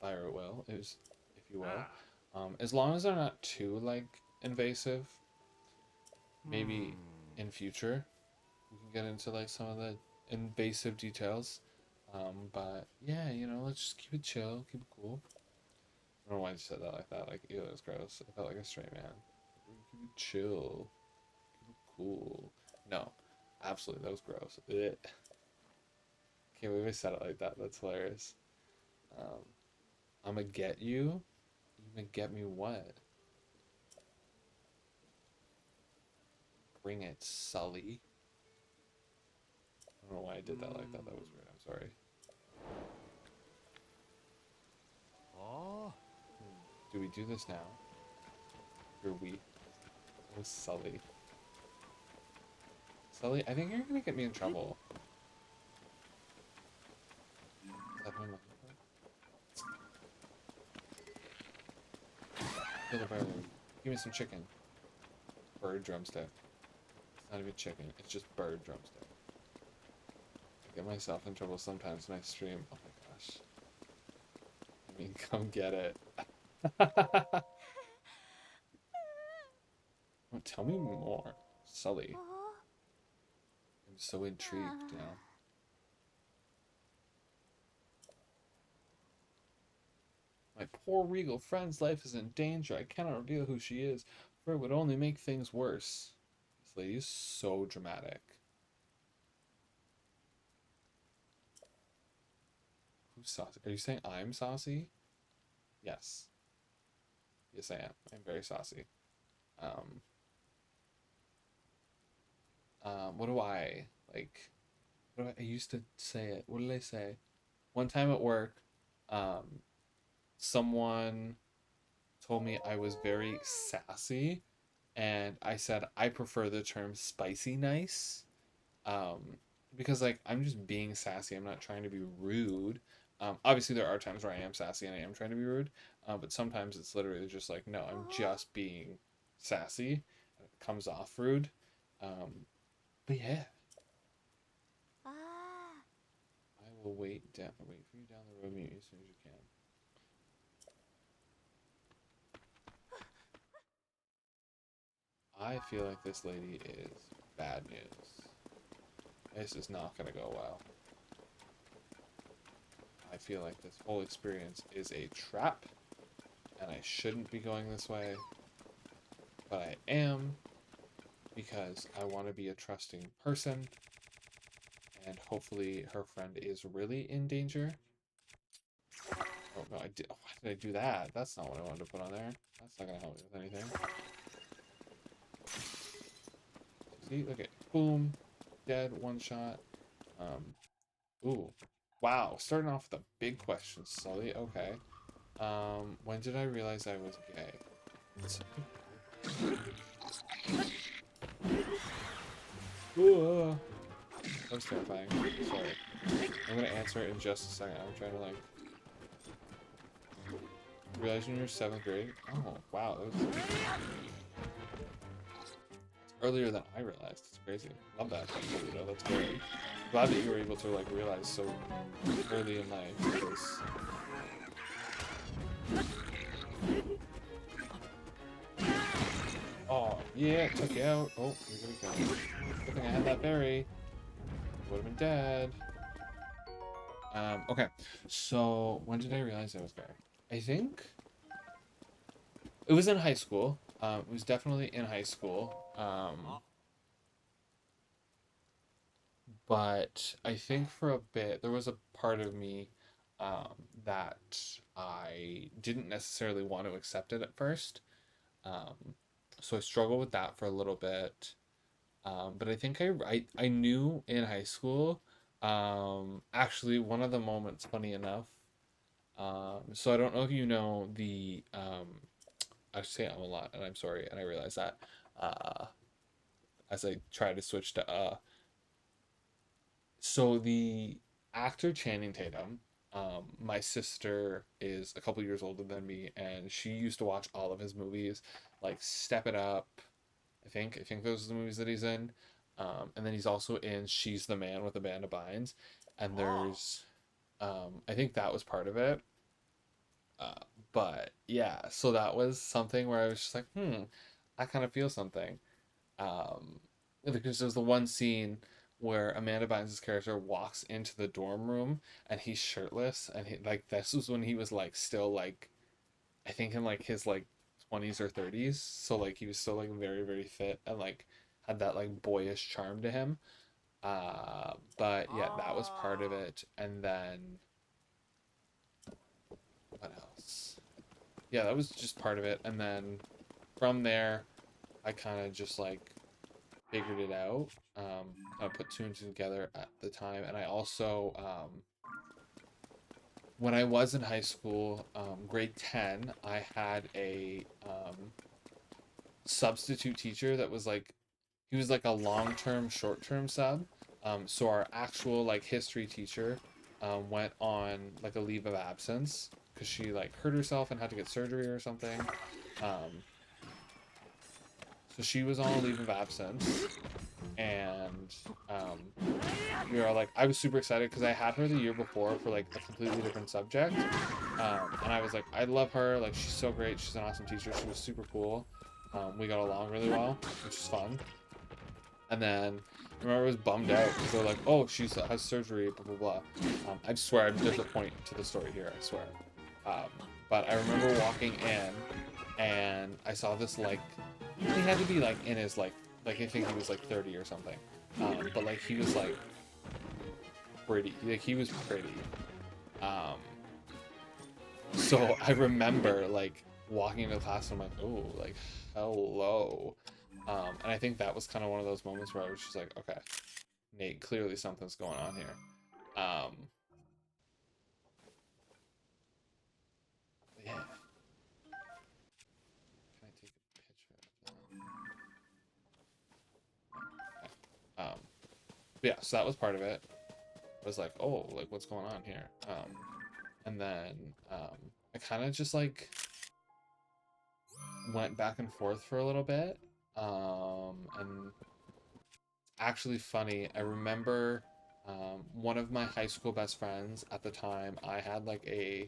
fire at will, if you will. As long as they're not too like invasive, maybe in future we can get into like some of the invasive details. But yeah, let's just keep it chill, keep it cool. I don't know why I said that like that. Like, ew, that was gross. I felt like a straight man. Keep it chill, keep it cool. No, absolutely, that was gross. Ugh. Can't believe I said it like that. That's hilarious. Um, I'm gonna get you. You gonna get me what? Bring it, Sully. I don't know why I did that like that. That was weird. I'm sorry. Oh. Do we do this now? Or we? Oh, Sully. Sully, I think you're gonna get me in trouble. Is that who I'm looking for? Kill the bird. Give me some chicken. Bird drumstick. It's not even chicken. It's just bird drumstick. I get myself in trouble sometimes when I stream. Oh my gosh. I mean, come get it. Oh, tell me more, Sully. I'm so intrigued now. My poor regal friend's life is in danger. I cannot reveal who she is, for it would only make things worse. This lady is so dramatic. Who's saucy? Are you saying I'm saucy? Yes. Yes, I am. I'm very saucy. What do I like? I used to say it. What did I say? One time at work, someone told me I was very sassy, and I said I prefer the term spicy nice. Because like I'm just being sassy. I'm not trying to be rude. Obviously there are times where I am sassy and I am trying to be rude. But sometimes it's literally just like, no, I'm just being sassy. And it comes off rude. But yeah, I will wait for you down the road, meet you as soon as you can. I feel like this lady is bad news. This is not gonna go well. I feel like this whole experience is a trap, and I shouldn't be going this way, but I am, because I want to be a trusting person, and hopefully her friend is really in danger. Oh no, I did. Why did I do that? That's not what I wanted to put on there. That's not gonna help me with anything. See, look at boom, dead, one shot. Ooh, wow. Starting off with a big question, Sully. Okay. When did I realize I was gay? Ooh, that was terrifying. Sorry. I'm gonna answer it in just a second. I'm trying to like realize when you're 7th grade. Oh wow, that was earlier than I realized. It's crazy. Love that. That's great. Glad that you were able to like realize so early in life. Because... Oh yeah, took you out. Oh, you're gonna kill me. Good thing I had that berry. Would have been dead. Okay. So when did I realize I was gay? I think it was in high school. It was definitely in high school. But I think for a bit there was a part of me that I didn't necessarily want to accept it at first. So I struggled with that for a little bit. But I think I knew in high school. Actually, one of the moments, funny enough. So I don't know if you know the. I say I'm a lot, and I'm sorry, and I realize that. As I try to switch to. So the actor Channing Tatum, My sister is a couple years older than me, and she used to watch all of his movies, like Step It Up. I think those are the movies that he's in. And then he's also in She's the Man with Amanda Bynes, and there's, I think that was part of it. Uh, but yeah, so that was something where I was just like, I kind of feel something. Um, because there's the one scene where Amanda Bynes' character walks into the dorm room and he's shirtless, and he like this was when he was like still like I think in like his like 20s or 30s, so like he was still like very very fit and like had that like boyish charm to him. But yeah, that was part of it, and then what else? Yeah, that was just part of it, and then from there, I kind of just like figured it out. I put two and two together at the time, and I also, when I was in high school, grade 10, I had a substitute teacher that was like, he was like a long-term, short-term sub. So our actual like history teacher went on like a leave of absence because she like hurt herself and had to get surgery or something. Um, so she was on a leave of absence, and we were like, I was super excited because I had her the year before for like a completely different subject, and I was like, I love her, like she's so great, she's an awesome teacher, she was super cool. We got along really well, which is fun. And then I remember I was bummed out because they're like, oh, she has surgery, blah blah blah. I swear there's a point to the story here, I swear. But I remember walking in and I saw this like, he had to be like in his like I think he was like 30 or something. But like he was like pretty, like he was pretty. So I remember like walking into class and I'm like, oh, like hello. And I think that was kind of one of those moments where I was just like, okay, Nate, clearly something's going on here. Yeah. Can I take a picture of that? Yeah, so that was part of it. I was like, oh, like what's going on here? And then I kind of just like went back and forth for a little bit. And actually funny, I remember one of my high school best friends at the time, I had like a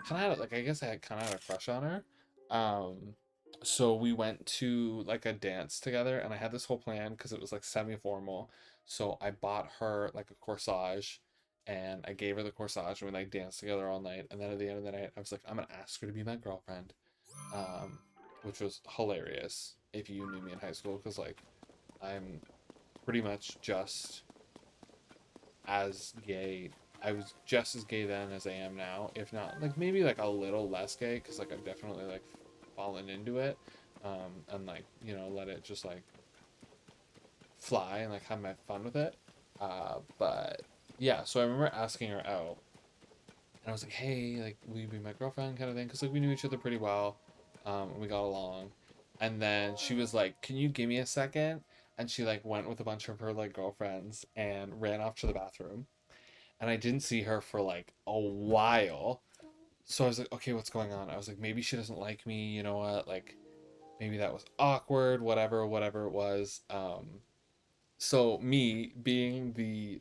kind of had like I guess I had kind of had a crush on her. So we went to like a dance together, and I had this whole plan because it was like semi-formal. So I bought her like a corsage, and I gave her the corsage, and we like danced together all night. And then at the end of the night, I was like, I'm gonna ask her to be my girlfriend, which was hilarious if you knew me in high school, because like I'm pretty much just as gay. I was just as gay then as I am now, if not like maybe like a little less gay, because like I've definitely like fallen into it, and like let it just like fly and like have my fun with it. But yeah, so I remember asking her out, and I was like, hey, like will you be my girlfriend kind of thing, because like we knew each other pretty well, and we got along. And then she was like, can you give me a second? And she like went with a bunch of her like girlfriends and ran off to the bathroom, and I didn't see her for like a while. So I was like, okay, what's going on? I was like, maybe she doesn't like me, you know what? Like maybe that was awkward, whatever it was. So me being the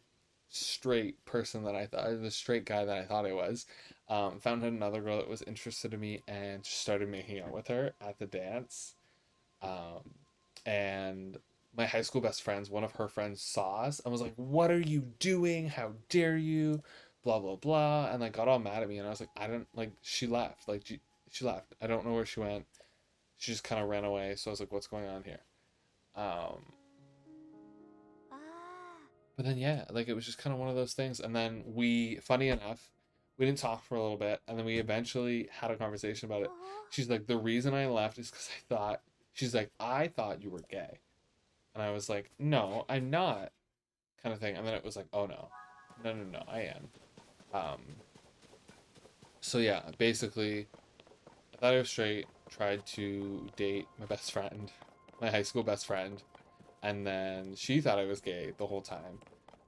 straight person that I thought, the straight guy that I thought I was, found another girl that was interested in me and just started making out with her at the dance. Um, and my high school best friends, one of her friends saw us and was like, what are you doing? How dare you? Blah, blah, blah. And like got all mad at me. And I was like, I don't, like, she left. Like, she left. I don't know where she went. She just kind of ran away. So I was like, what's going on here? Um, but then, yeah, like, it was just kind of one of those things. And then funny enough, we didn't talk for a little bit. And then we eventually had a conversation about it. She's like, the reason I left is because she's like, I thought you were gay. And I was like, no, I'm not, kind of thing. And then it was like, oh no, no, I am. Um, so yeah, basically, I thought I was straight, tried to date my best friend, my high school best friend, and then she thought I was gay the whole time.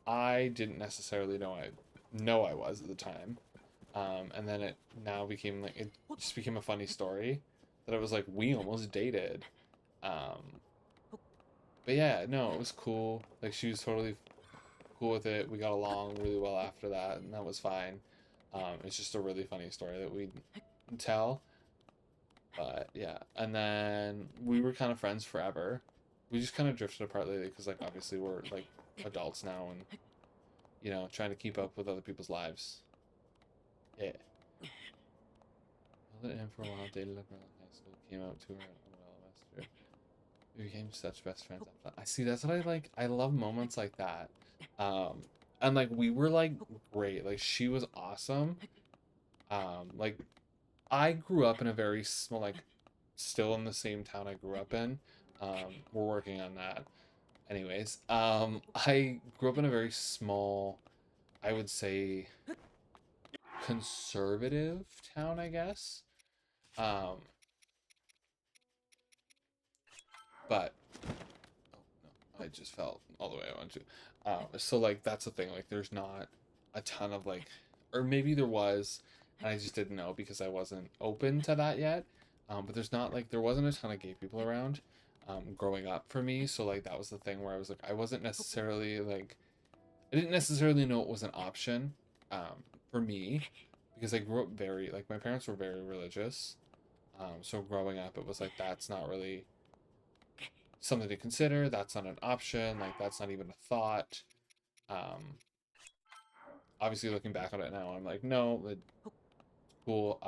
I didn't necessarily know I was at the time. And then it now became like, it just became a funny story that it was like, we almost dated. But yeah, no, it was cool. Like, she was totally cool with it. We got along really well after that, and that was fine. It's just a really funny story that we tell. But yeah, and then we were kind of friends forever. We just kind of drifted apart lately because, like, obviously we're like adults now, and you know, trying to keep up with other people's lives. Yeah. Held it in for a while, dated up around high school, came out to her well last. We became such best friends after that. I see, that's what I like. I love moments like that. And like we were like great. Like she was awesome. Like I grew up in a very small, like still in the same town I grew up in. We're working on that. Anyways, I grew up in a very small, I would say conservative town, I guess. Um, but I just felt all the way I wanted to. So like that's the thing. Like there's not a ton of like, or maybe there was, and I just didn't know because I wasn't open to that yet. But there's not like there wasn't a ton of gay people around, growing up for me. So like that was the thing where I was like I wasn't necessarily like I didn't necessarily know it was an option, for me, because I grew up very like my parents were very religious. So growing up, it was like that's not really something to consider. That's not an option. Like that's not even a thought. Um, Obviously, looking back on it now, I'm like, no, it's cool.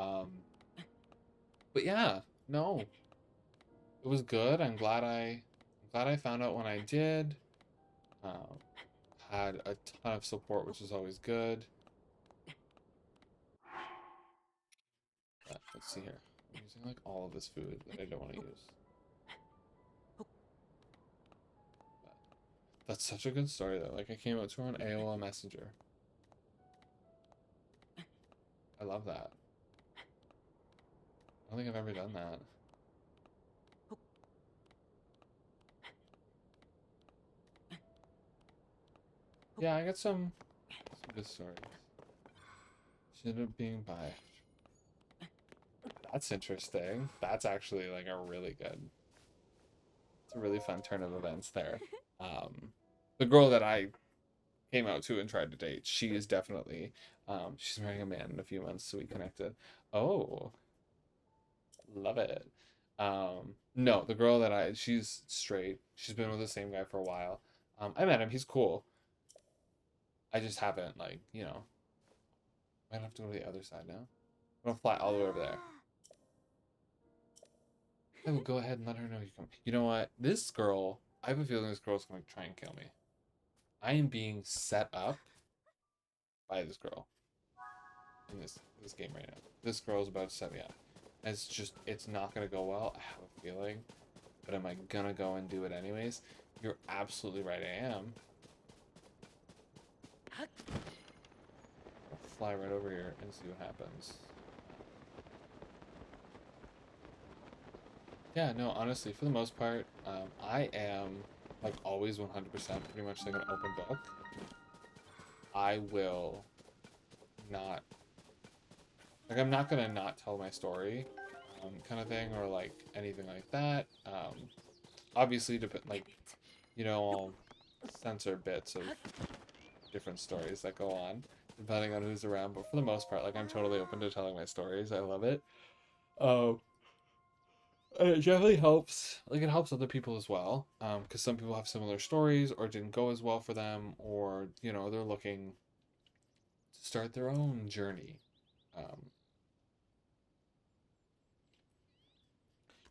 But yeah, no, it was good. I'm glad I found out when I did. Um, had a ton of support, which is always good. But let's see here. I'm using like all of this food that I don't want to use. But that's such a good story though. Like I came out to her on AOL Messenger. I love that. I don't think I've ever done that. Yeah, I got some good stories. She ended up being bi. That's interesting. That's actually like a really good. It's a really fun turn of events there. The girl that I came out to and tried to date, she is definitely. She's marrying a man in a few months, so we connected. Oh, love it. No, the girl that she's straight. She's been with the same guy for a while. I met him. He's cool. I just haven't like, you know. Might have to go to the other side now. I'm gonna fly all the way over there. I will go ahead and let her know you come. You know what? This girl, I have a feeling this girl's gonna try and kill me. I am being set up by this girl in this game right now. This girl's about to set me up. And it's not gonna go well. I have a feeling. But am I gonna go and do it anyways? You're absolutely right, I am. I'll fly right over here and see what happens. Yeah, no, honestly, for the most part, I am, like, always 100% pretty much like an open book. I will not, like, I'm not gonna not tell my story, kind of thing, or, like, anything like that. Obviously, like, you know, I'll censor bits of different stories that go on, depending on who's around, but for the most part, like, I'm totally open to telling my stories. I love it. It definitely helps. Like it helps other people as well, because some people have similar stories, or it didn't go as well for them, or you know they're looking to start their own journey. Um,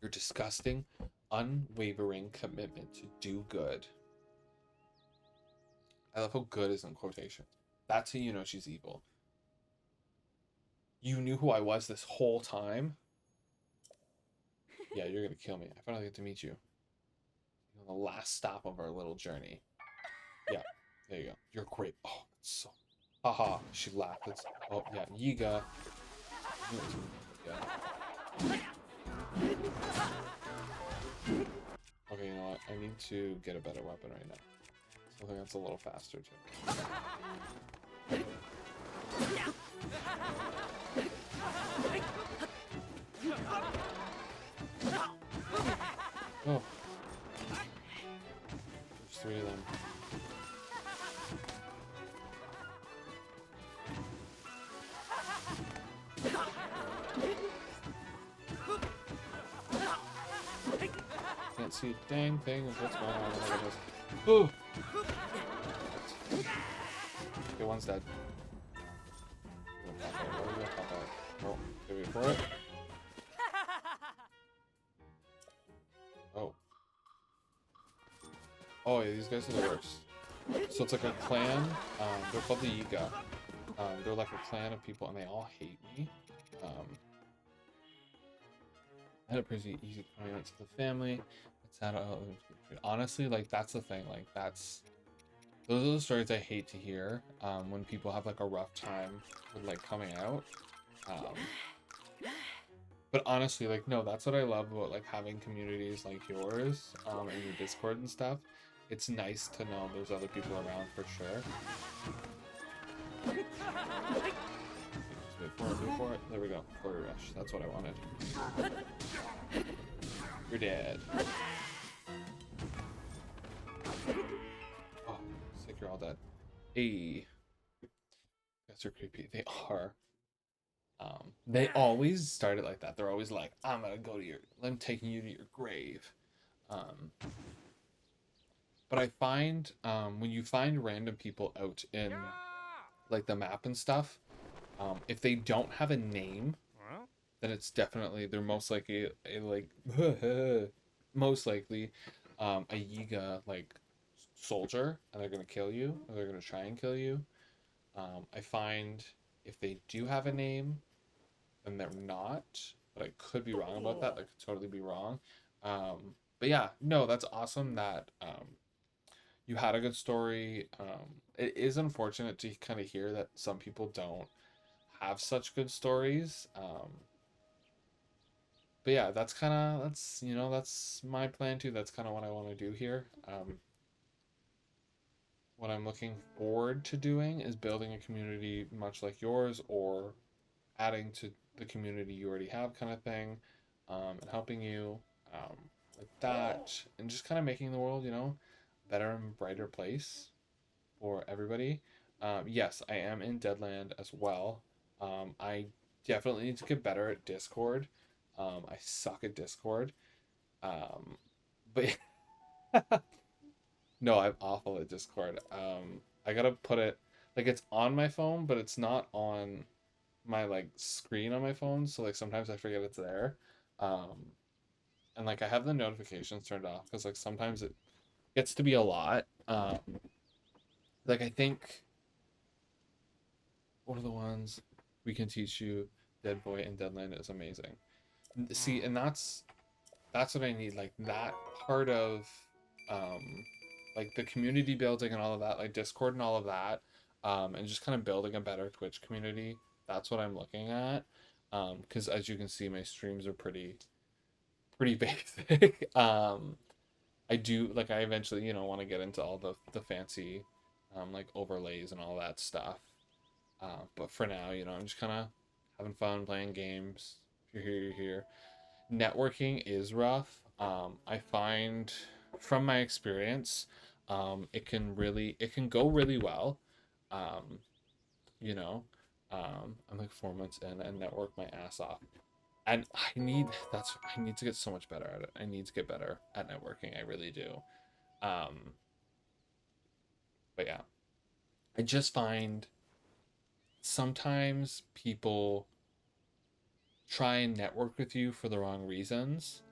your disgusting, unwavering commitment to do good. I love how good is in quotation. That's how you know she's evil. You knew who I was this whole time. Yeah, you're gonna kill me. I finally get to meet you. The last stop of our little journey. Yeah, there you go. You're great. Oh, that's so. Haha, she laughed. It's, oh, yeah, Yiga. Yeah. Okay, you know what? I need to get a better weapon right now. Something that's a little faster, too. Oh. There's 3 of them. Can't see a dang thing of what's going on. Look at this. Ooh! Okay, one's dead. Oh, okay, wait for it. Oh. Oh, yeah, these guys are the worst. So it's like a clan. They're called the Yiga. They're like a clan of people, and they all hate me. I had a pretty easy coming out to the family. It's sad. Honestly, like that's the thing. Like those are the stories I hate to hear. When people have like a rough time with like coming out. But honestly, like no, that's what I love about like having communities like yours, and your Discord and stuff. It's nice to know there's other people around for sure. Wait for it. There we go. Flurry rush. That's what I wanted. You're dead. Oh, sick, you're all dead. Hey. Guys are creepy. They are. They always start it like that. They're always like, I'm taking you to your grave. But I find, when you find random people out in, like, the map and stuff, if they don't have a name, then it's definitely, they're most likely most likely, a Yiga, like, soldier, and they're gonna kill you, or they're gonna try and kill you. I find if they do have a name, then they're not, but I could be wrong about that. I could totally be wrong. But yeah, no, that's awesome that, you had a good story. It is unfortunate to kind of hear that some people don't have such good stories. But yeah, that's my plan too. That's kind of what I want to do here. What I'm looking forward to doing is building a community much like yours, or adding to the community you already have, kind of thing, and helping you, with that, and just kind of making the world, better and brighter place for everybody. Yes, I am in Deadland as well. I definitely need to get better at Discord. I suck at Discord. But no, I'm awful at Discord. I gotta put it, like, it's on my phone, but it's not on my like screen on my phone, so like sometimes I forget it's there. And like I have the notifications turned off because like sometimes it gets to be a lot. Like I think, what are the ones we can teach you? Dead Boy and Deadland is amazing. See, and that's what I need, like that part of, like the community building and all of that, like Discord and all of that, and just kind of building a better Twitch community. That's what I'm looking at, because as you can see, my streams are pretty basic. I do, like, I eventually, want to get into all the fancy, like overlays and all that stuff. But for now, I'm just kind of having fun playing games. If you're here, you're here. Networking is rough. I find from my experience, it can go really well. Um, I'm like 4 months in and network my ass off. And I need to get so much better at it. I need to get better at networking. I really do. But yeah, I just find sometimes people try and network with you for the wrong reasons.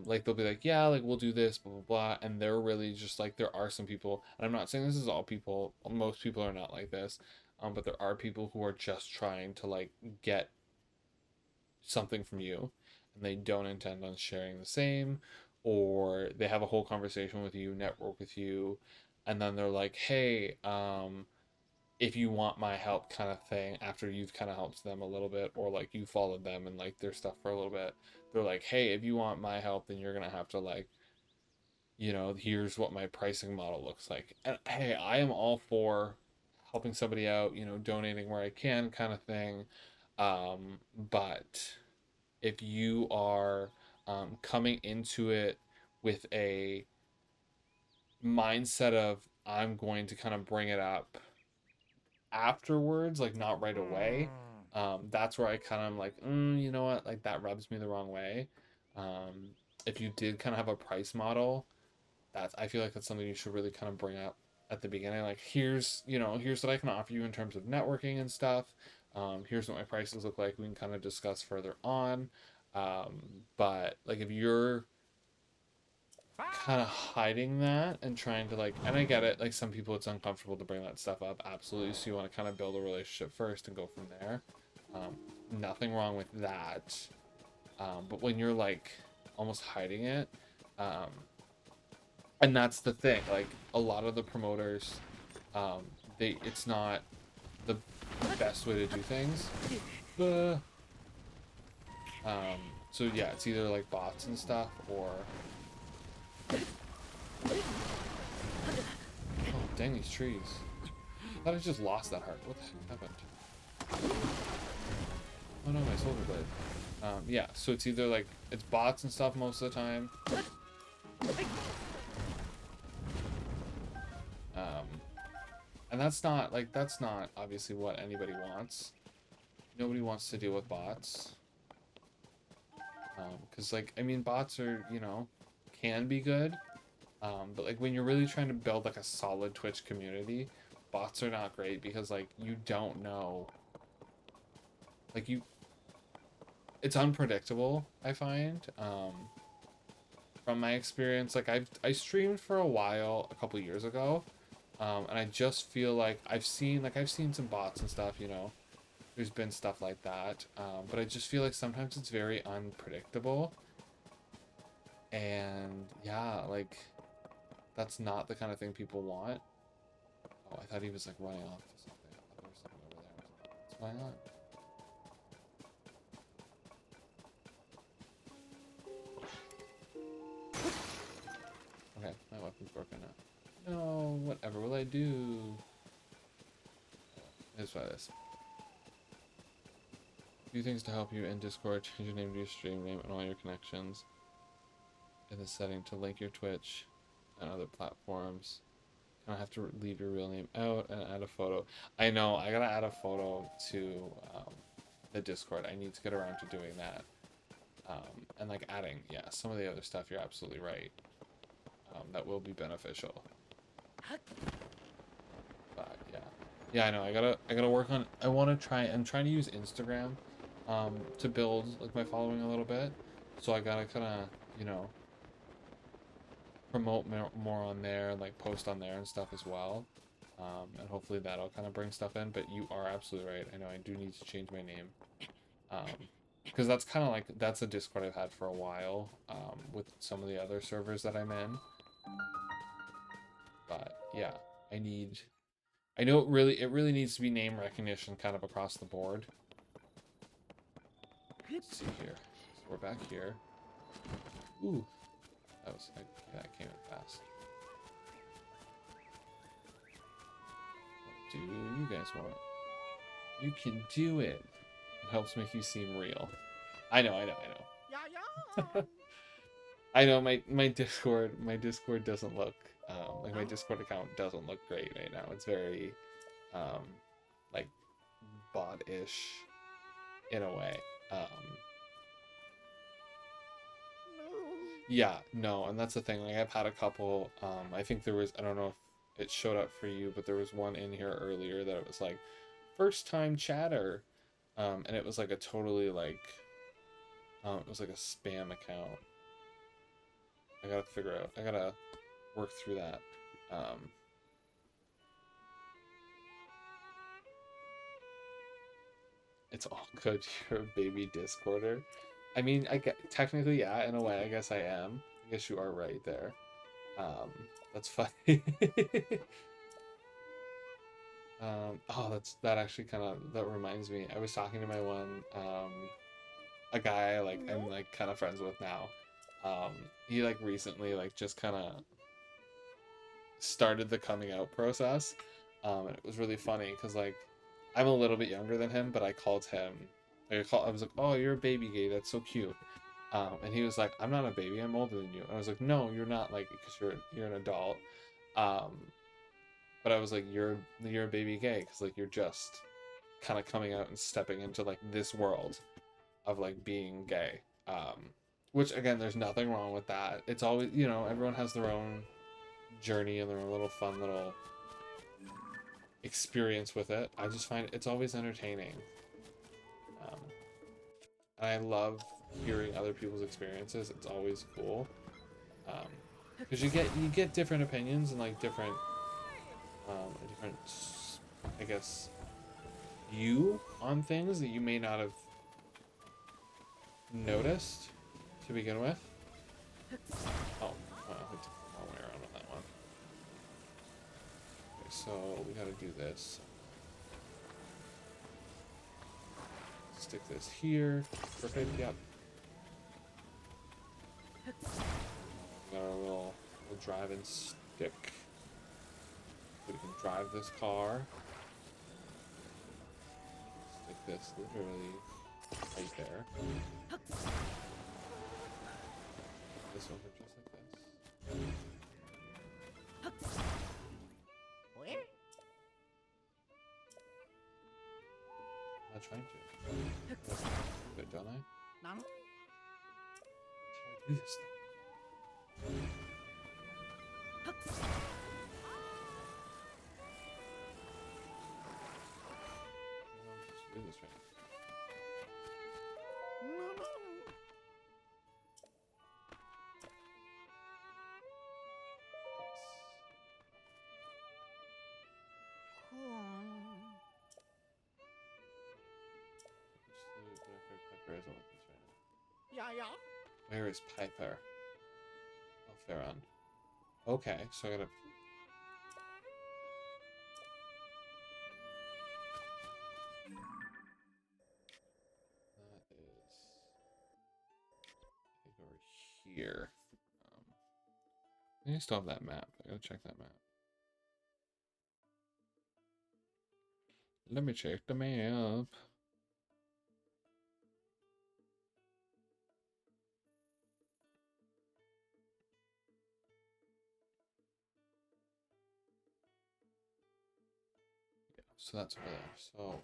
Like they'll be like, yeah, like we'll do this, blah blah blah, and they're really just like, there are some people, and I'm not saying this is all people. Most people are not like this, but there are people who are just trying to like get something from you, and they don't intend on sharing the same, or they have a whole conversation with you, network with you, and then they're like, hey, if you want my help, kind of thing, after you've kind of helped them a little bit, or like you followed them and like their stuff for a little bit, they're like, hey, if you want my help, then you're gonna have to like, here's what my pricing model looks like. And hey, I am all for helping somebody out, you know, donating where I can, kind of thing. But if you are coming into it with a mindset of I'm going to kind of bring it up afterwards, like not right away, that's where I kind of like, you know what, like that rubs me the wrong way. If you did kind of have a price model, that's, I feel like that's something you should really kind of bring up at the beginning. Like, here's, you know, here's what I can offer you in terms of networking and stuff. Here's what my prices look like. We can kind of discuss further on. But like if you're kind of hiding that and trying to like, and I get it, like some people it's uncomfortable to bring that stuff up, absolutely, so you want to kind of build a relationship first and go from there. Nothing wrong with that. But when you're like almost hiding it, and that's the thing, like a lot of the promoters, it's not the best way to do things. So yeah, it's either like bots and stuff, or oh dang, these trees. I thought I just lost that heart. What the heck happened? Oh no, my shoulder blade. Yeah, so it's either like it's bots and stuff most of the time. And that's not obviously what anybody wants. Nobody wants to deal with bots. Because like, I mean, bots are, you know, can be good. But like when you're really trying to build like a solid Twitch community, bots are not great because like you don't know. Like it's unpredictable, I find. From my experience, like I streamed for a while a couple years ago. And I just feel like I've seen some bots and stuff, you know, there's been stuff like that. But I just feel like sometimes it's very unpredictable. And yeah, like that's not the kind of thing people want. Oh, I thought he was like running off to something. I thought there was something over there. What's going on? Okay, my weapon's broken now. No, whatever will I do? Let's try this. Do things to help you in Discord. Change your name to your stream name and all your connections in the setting to link your Twitch and other platforms. Kind of have to leave your real name out and add a photo. I know, I gotta add a photo to the Discord. I need to get around to doing that. And like adding, yeah, some of the other stuff, you're absolutely right. That will be beneficial. But yeah, I know, I gotta work on, I'm trying to use Instagram to build like my following a little bit, so I gotta kind of, you know, promote more on there, like post on there and stuff as well, and hopefully that'll kind of bring stuff in. But you are absolutely right, I know I do need to change my name, because that's kind of like, that's a Discord I've had for a while, with some of the other servers that I'm in. But yeah, I know it really needs to be name recognition kind of across the board. Let's see here. So we're back here. Ooh, that came in fast. What do you guys want? You can do it. It helps make you seem real. I know. I know my Discord doesn't look like, my Discord account doesn't look great right now. It's very like bot-ish in a way. Yeah, no, and that's the thing. Like I've had a couple. I think there was, I don't know if it showed up for you, but there was one in here earlier that it was like first time chatter, and it was like a totally like, it was like a spam account. I gotta figure out. I gotta work through that. It's all good. You're a baby Discorder. I mean, technically, yeah, in a way, I guess I am. I guess you are right there. That's funny. Oh, that actually that reminds me. I was talking to my one, a guy I'm like kind of friends with now. He like recently like just kind of started the coming out process. And it was really funny because like I'm a little bit younger than him, but I called him. I was like, "Oh, you're a baby gay. That's so cute." And he was like, "I'm not a baby. I'm older than you." And I was like, "No, you're not. Like, because you're an adult." Um, but I was like, "You're a baby gay because like you're just kind of coming out and stepping into like this world of like being gay." Which again, there's nothing wrong with that. It's always, you know, everyone has their own journey and their own little fun little experience with it. I just find it's always entertaining. And I love hearing other people's experiences. It's always cool. Because you get different opinions and like different I guess view on things that you may not have noticed to begin with. Oh, I took the wrong way around on that one. Okay, so we gotta do this. Stick this here. Perfect, yep. Got our little driving stick. We can drive this car. Stick this literally right there. This over just like this. Where? I'm not trying to. Good, don't I? Nano? That's how I do this thing. Just do this right. No, no. Piper isn't with us right now. Yeah, yeah. Where is Piper? Oh, Farron. Okay, so I gotta. That is. I think over here. I still have that map. I gotta check that map. Let me check the map. Yeah, so that's over there. So where am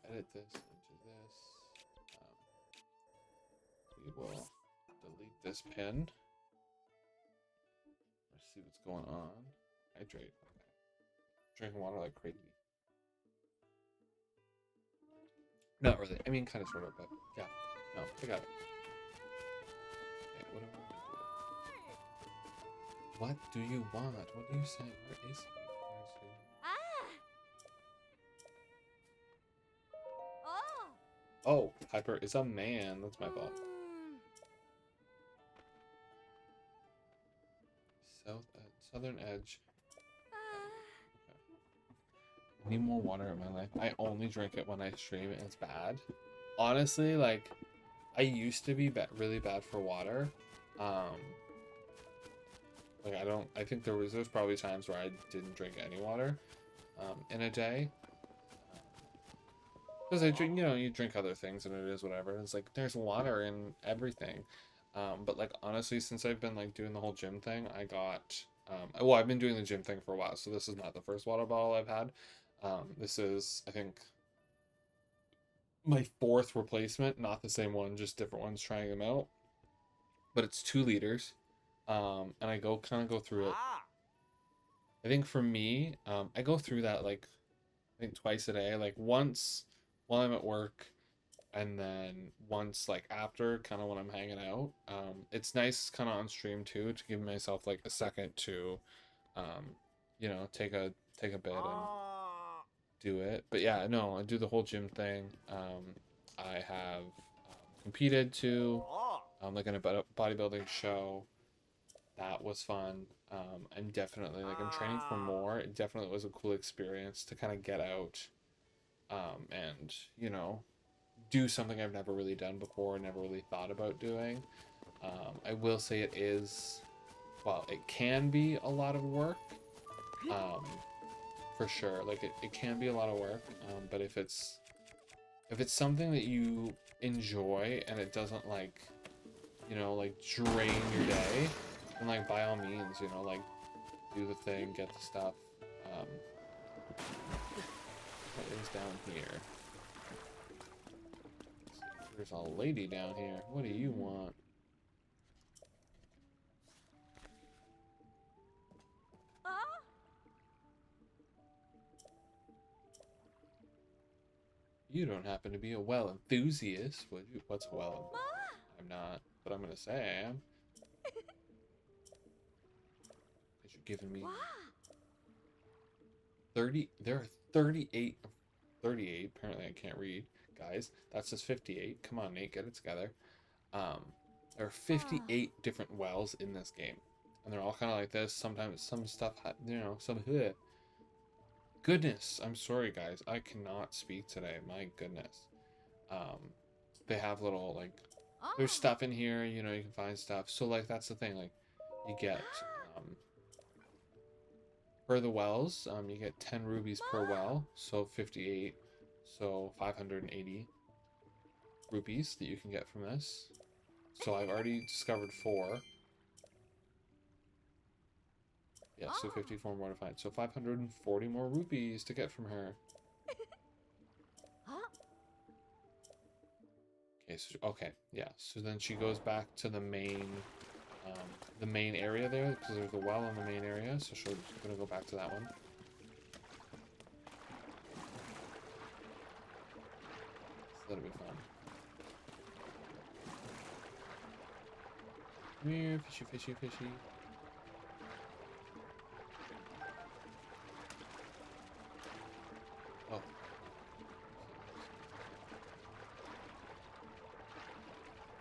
I? Edit this into this. We will delete this pin. Let's see what's going on. Hydrate. Okay. Drinking water like crazy. Not really. I mean, kind of, sort of, but yeah. No, I got it. Okay, what do I want to do? What do you want? What do you say? Where is he? Where is he? Ah! Oh! Oh, Piper is a man. That's my fault. Southern edge. Okay. I need more water in my life. I only drink it when I stream and it's bad. Honestly, like, I used to be really bad for water. Like I think there's probably times where I didn't drink any water in a day. Because I drink, you know, you drink other things and it is whatever. It's like there's water in everything. But like honestly, since I've been like doing the whole gym thing, I got well, I've been doing the gym thing for a while, so this is not the first water bottle I've had. This is, I think, my fourth replacement, not the same one, just different ones, trying them out. But it's 2 liters. And I kind of go through it. I think for me, I go through that like I think twice a day, like once while I'm at work and then once like after, kind of when I'm hanging out. It's nice kind of on stream too to give myself like a second to you know, take a bit and do it. But yeah, no, I do the whole gym thing. I have competed too, like in a bodybuilding show. That was fun. And definitely like I'm training for more. It definitely was a cool experience to kind of get out and, you know, do something I've never really done before, never really thought about doing. I will say it is well, it can be a lot of work, for sure. Like it can be a lot of work, but if it's something that you enjoy and it doesn't like, you know, like drain your day, then like by all means, you know, like do the thing, get the stuff. What is down here? There's a lady down here. What do you want? You don't happen to be a well enthusiast. What's a well? I'm not, but I'm gonna say I am. Because you're giving me 30. There are 38. 38. Apparently, I can't read, guys. That says 58. Come on, Nate, get it together. There are 58 different wells in this game, and they're all kind of like this. Sometimes some stuff, you know, some hood. Goodness, I'm sorry, guys. I cannot speak today. My goodness. They have little like, there's stuff in here. You know, you can find stuff. So like that's the thing. Like, you get for the wells, you get 10 rubies per well. So 58. So 580 rupees that you can get from this. So I've already discovered 4. Yeah, so 54 more to find. So 540 more rupees to get from her. Okay, so okay, yeah. So then she goes back to the main area there, because there's a well in the main area. So she's gonna go back to that one. So that'll be fun. Come here, fishy, fishy, fishy. Oh.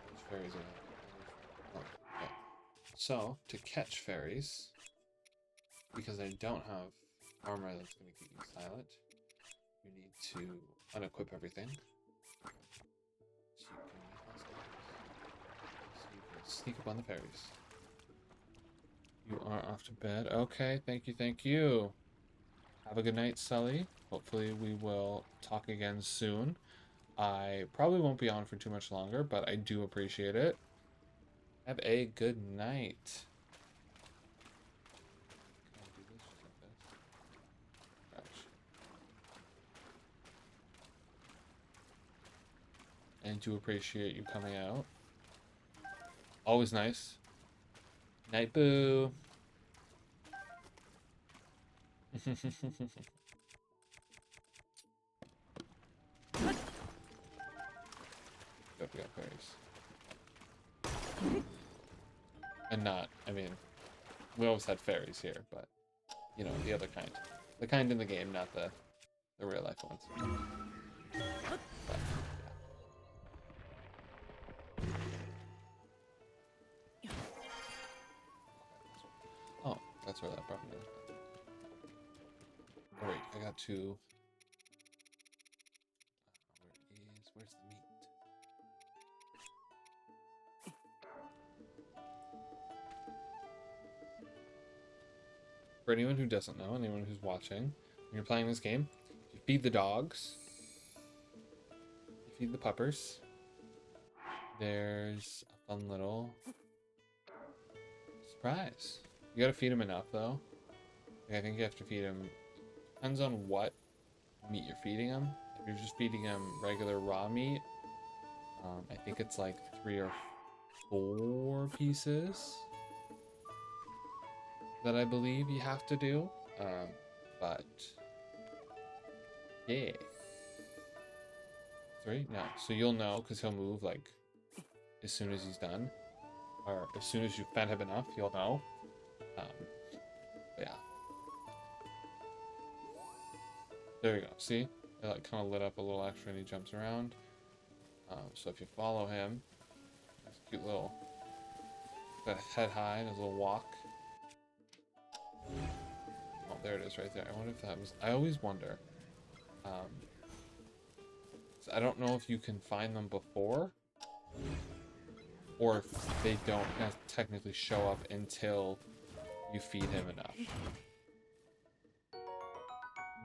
There's fairies in it. Oh, okay. So, to catch fairies, because I don't have armor that's going to keep me silent, you need to unequip everything. So you can sneak up on the fairies. You are off to bed. Okay, thank you, thank you. Have a good night, Sully. Hopefully we will talk again soon. I probably won't be on for too much longer, but I do appreciate it. Have a good night. Can I do this just like this? Crouch. And do appreciate you coming out. Always nice. Night, boo. We got fairies. And not, I mean, we always had fairies here, but, you know, the other kind. The kind in the game, not the real life ones. But, yeah. Oh, that's where that brought me. Oh wait, I got to... where's the meat? For anyone who doesn't know, anyone who's watching, when you're playing this game, you feed the dogs, you feed the puppers. There's a fun little surprise. You gotta feed them enough though. Like, I think you have to feed them, depends on what meat you're feeding them. If you're just feeding them regular raw meat, I think it's like 3 or 4 pieces that I believe you have to do, but yeah. 3? No, so you'll know because he'll move like as soon as he's done, or as soon as you fed him enough, you'll know. Yeah. There you go. See, it like kind of lit up a little extra, and he jumps around. So if you follow him, there's a cute little, got a head high and his little walk. Oh, there it is right there. I wonder if that was... I always wonder. I don't know if you can find them before, or if they don't technically show up until You feed him enough.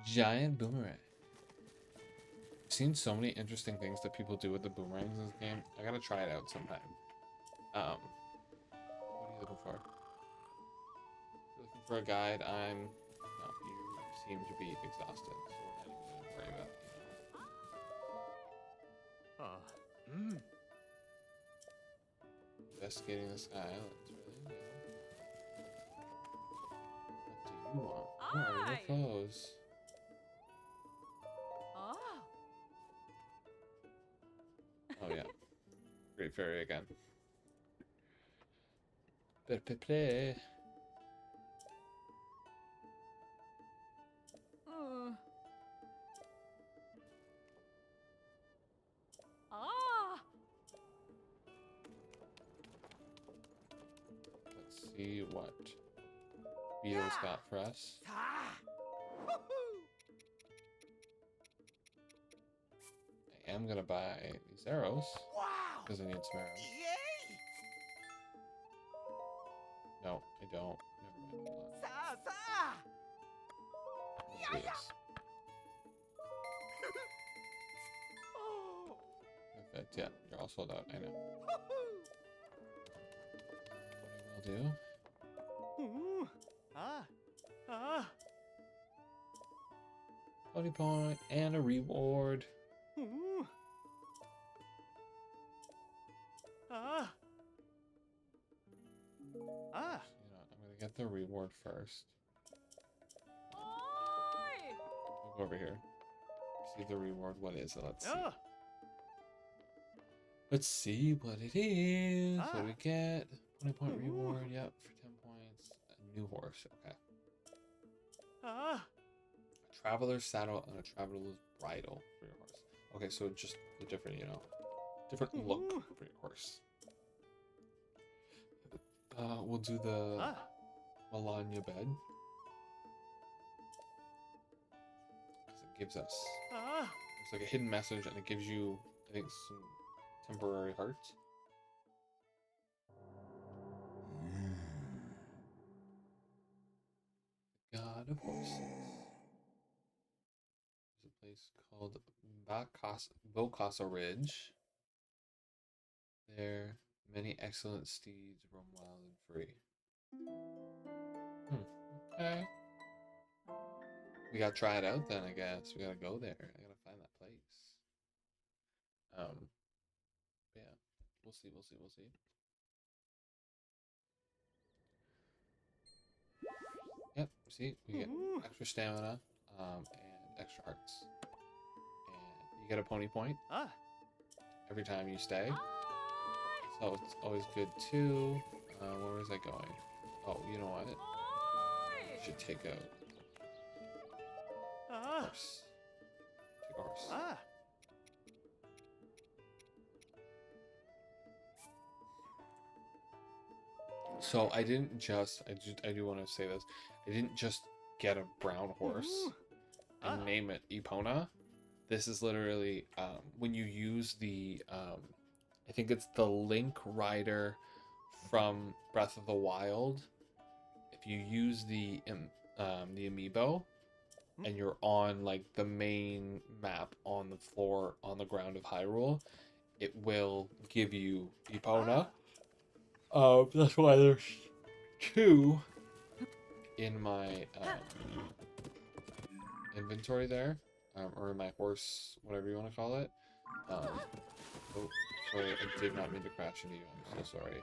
Giant boomerang. I've seen so many interesting things that people do with the boomerangs in this game. I gotta try it out sometime. What are you looking for? You're looking for a guide. No, you seem to be exhausted, so we're not even gonna worry about it. Investigating the sky islands, really? What do you want? Where are your clothes? Oh yeah. Great fairy again. Play. Let's see what Vito's got for us. I am gonna buy these arrows because I need some arrows. No, I don't. Never mind. Hold on. Let's do this. Perfect. Yeah, you're all sold out. I know. What I will do. Pony point and a reward. You know, I'm gonna get the reward first. We'll go over here. See the reward. What is it? Let's see. Let's see what it is. What do we get? 20 point reward. Yep, for 10 points. A new horse. Okay. A traveler's saddle and a traveler's bridle for your horse. Okay, so just a different, different look for your horse. We'll do the Melania bed. Because it gives us, it's like a hidden message, and it gives you, I think, some temporary hearts. God of Horses. There's a place called Bocasa Ridge. There, many excellent steeds roam wild and free. Okay. We gotta try it out then, I guess. We gotta go there. I gotta find that place. Yeah. We'll see. Yep, see, we get extra stamina, and extra hearts. And you get a pony point every time you stay. So it's always good too. Where was I going? Oh, you know what? I should take a horse. Take a horse. So I didn't just, I do want to say this. I didn't just get a brown horse and name it Epona. This is literally, when you use the, I think it's the Link Rider from Breath of the Wild. If you use the amiibo and you're on like the main map on the floor on the ground of Hyrule, it will give you Epona. That's why there's two in my inventory there, or in my horse, whatever you want to call it. Oh, sorry, I did not mean to crash into you. I'm so sorry.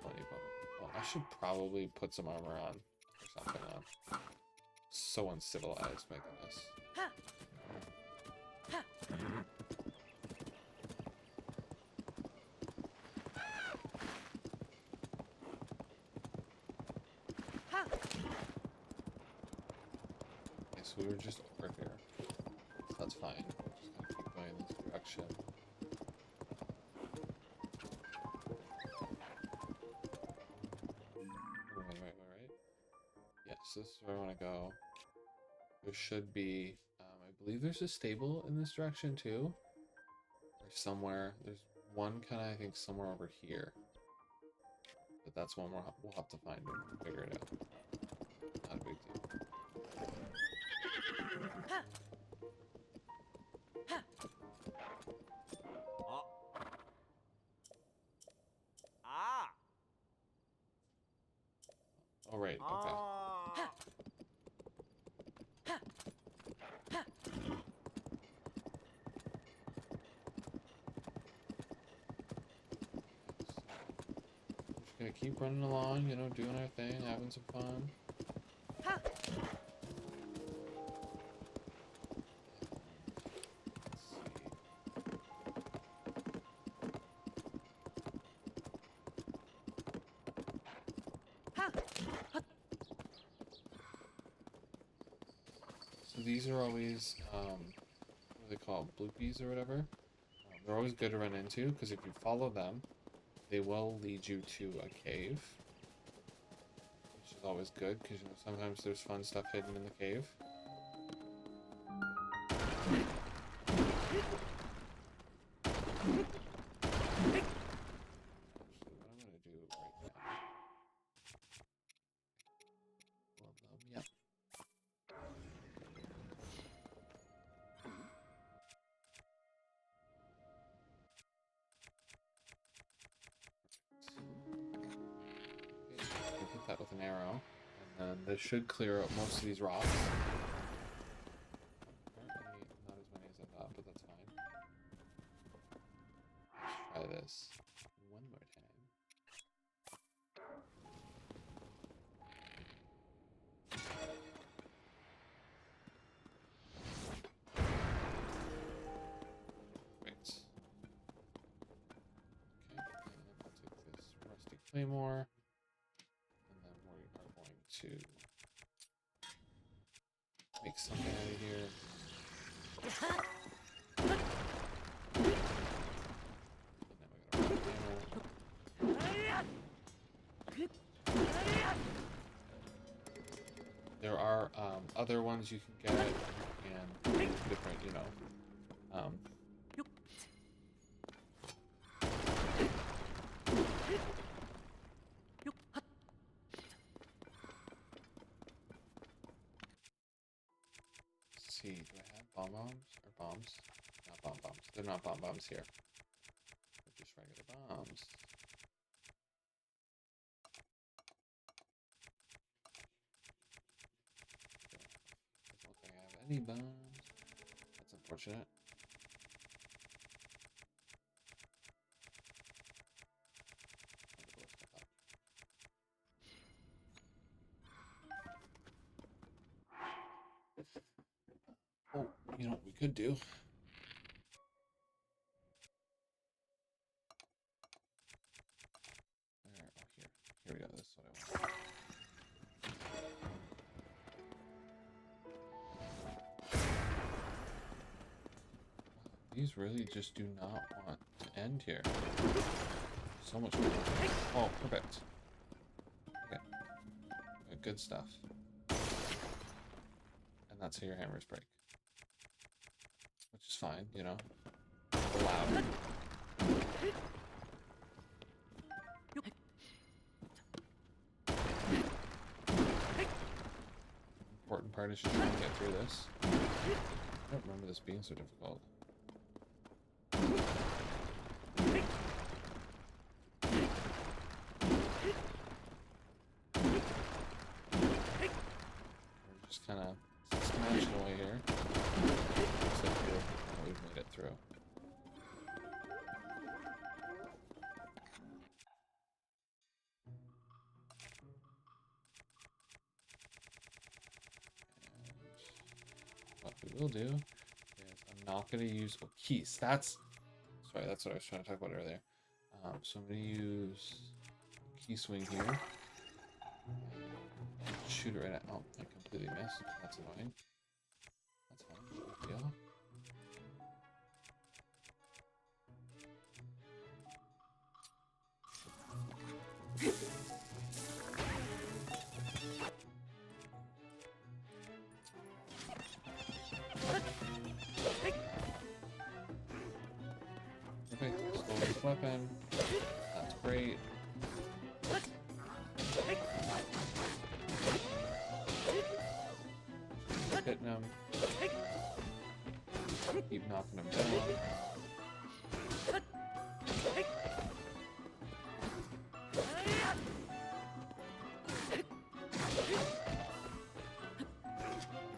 Oh, I should probably put some armor on or something on. So uncivilized, my goodness. So we were just over here. That's fine. We're just gonna keep going in this direction. Right. Yes, this is where I want to go. There should be, I believe there's a stable in this direction too. Or somewhere. There's one kind of, I think, somewhere over here. But that's one we'll have to find and figure it out. Not a big deal. Ah. Oh, right, okay. Just gonna keep running along, you know, doing our thing, having some fun. So these are always, what are they called? Bloopies or whatever? They're always good to run into, because if you follow them, they will lead you to a cave. Which is always good, because you know, sometimes there's fun stuff hidden in the cave. Actually, what I'm going to do right now... Yep. Hit that with an arrow, and then this should clear up most of these rocks. Apparently not as many as I thought, but that's fine. Let's try this one more time. Great. Okay, and I'll take this rusty claymore. And then we are going to make something out of here. And then we got a rock hammer. There are other ones you can get, and different, you know. Let's see, do I have bomb bombs or bombs? Not bomb bombs. They're not bomb bombs here. They're just regular bombs. Doesn't look like I have any bombs. That's unfortunate. Time to blow stuff up. Oh, you know what we could do? Where? Oh, here. Here we go. This is what I want. These really just do not want to end here. So much more. Oh, perfect. Okay. Good stuff. And that's how your hammers break. Which is fine, you know. Allowed. Important part is just trying to get through this. I don't remember this being so difficult. We're just kind of smashing away here. Except for we've made it through. And what we will do is I'm not going to use keys. That's what I was trying to talk about earlier. So I'm going to use key swing here. Shoot it right at. Oh, I completely missed. That's annoying. That's fine. No big deal. Okay, stole this weapon. That's great. hitting him. Keep knocking him down.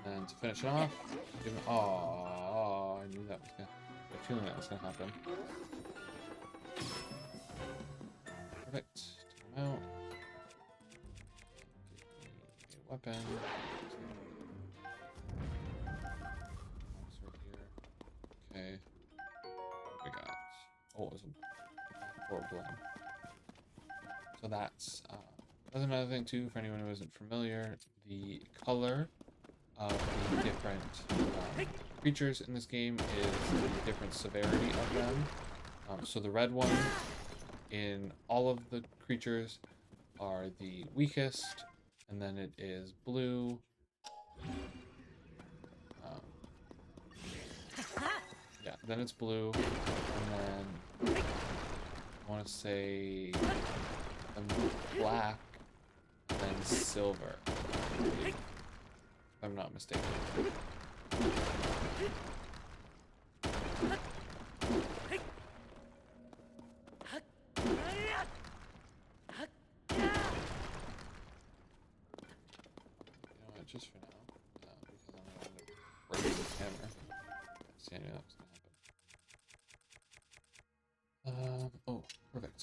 And to finish it off, give him. Oh, I knew that was gonna. I had a feeling that was gonna happen. Perfect. Take him out. Give me a weapon. Right here. Okay. What we got? Oh, it was a poor blend. So that's another thing too for anyone who isn't familiar. The color of the different creatures in this game is the different severity of them. So the red one in all of the creatures are the weakest, and then it is blue. Yeah, then it's blue, and then I want to say black, and then silver, if I'm not mistaken. You know what, just for now, because I'm going to break this hammer. See, I knew that was going to happen. Oh, perfect.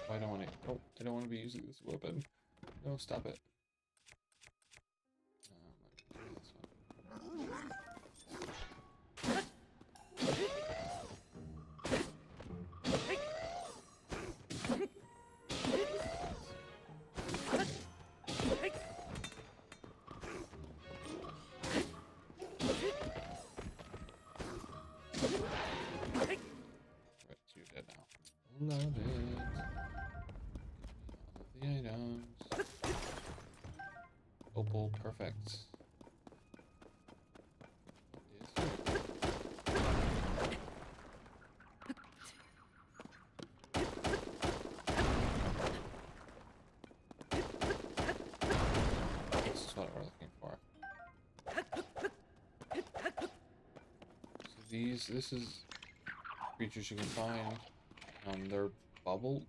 I don't want to. Oh, I don't want to be using this weapon. No, stop it. This one. Right, you're dead now. Love it. All of the items. Opal, perfect. What is here? This is what we're looking for. So this is creatures you can find. They're bubbles.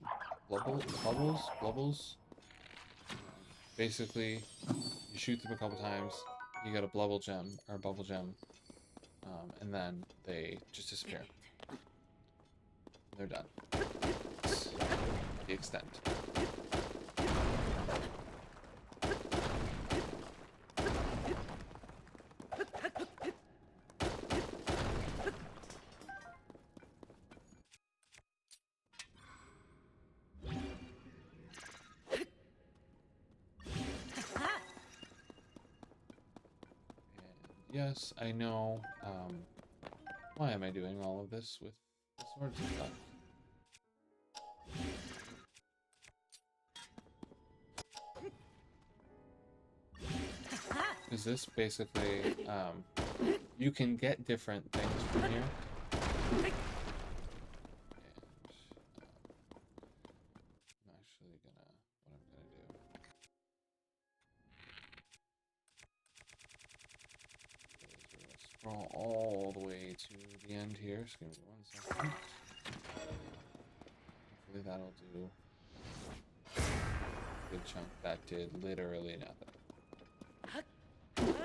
Basically, you shoot them a couple times, you get a bubble gem, and then they just disappear. They're done. That's the extent. Yes, I know. Why am I doing all of this with the swords and stuff? Is this basically, you can get different things from here. And, I'm actually what I'm gonna do. Scroll all the way to the end here. Just give me 1 second. Hopefully that'll do a good chunk. That did literally nothing. Okay,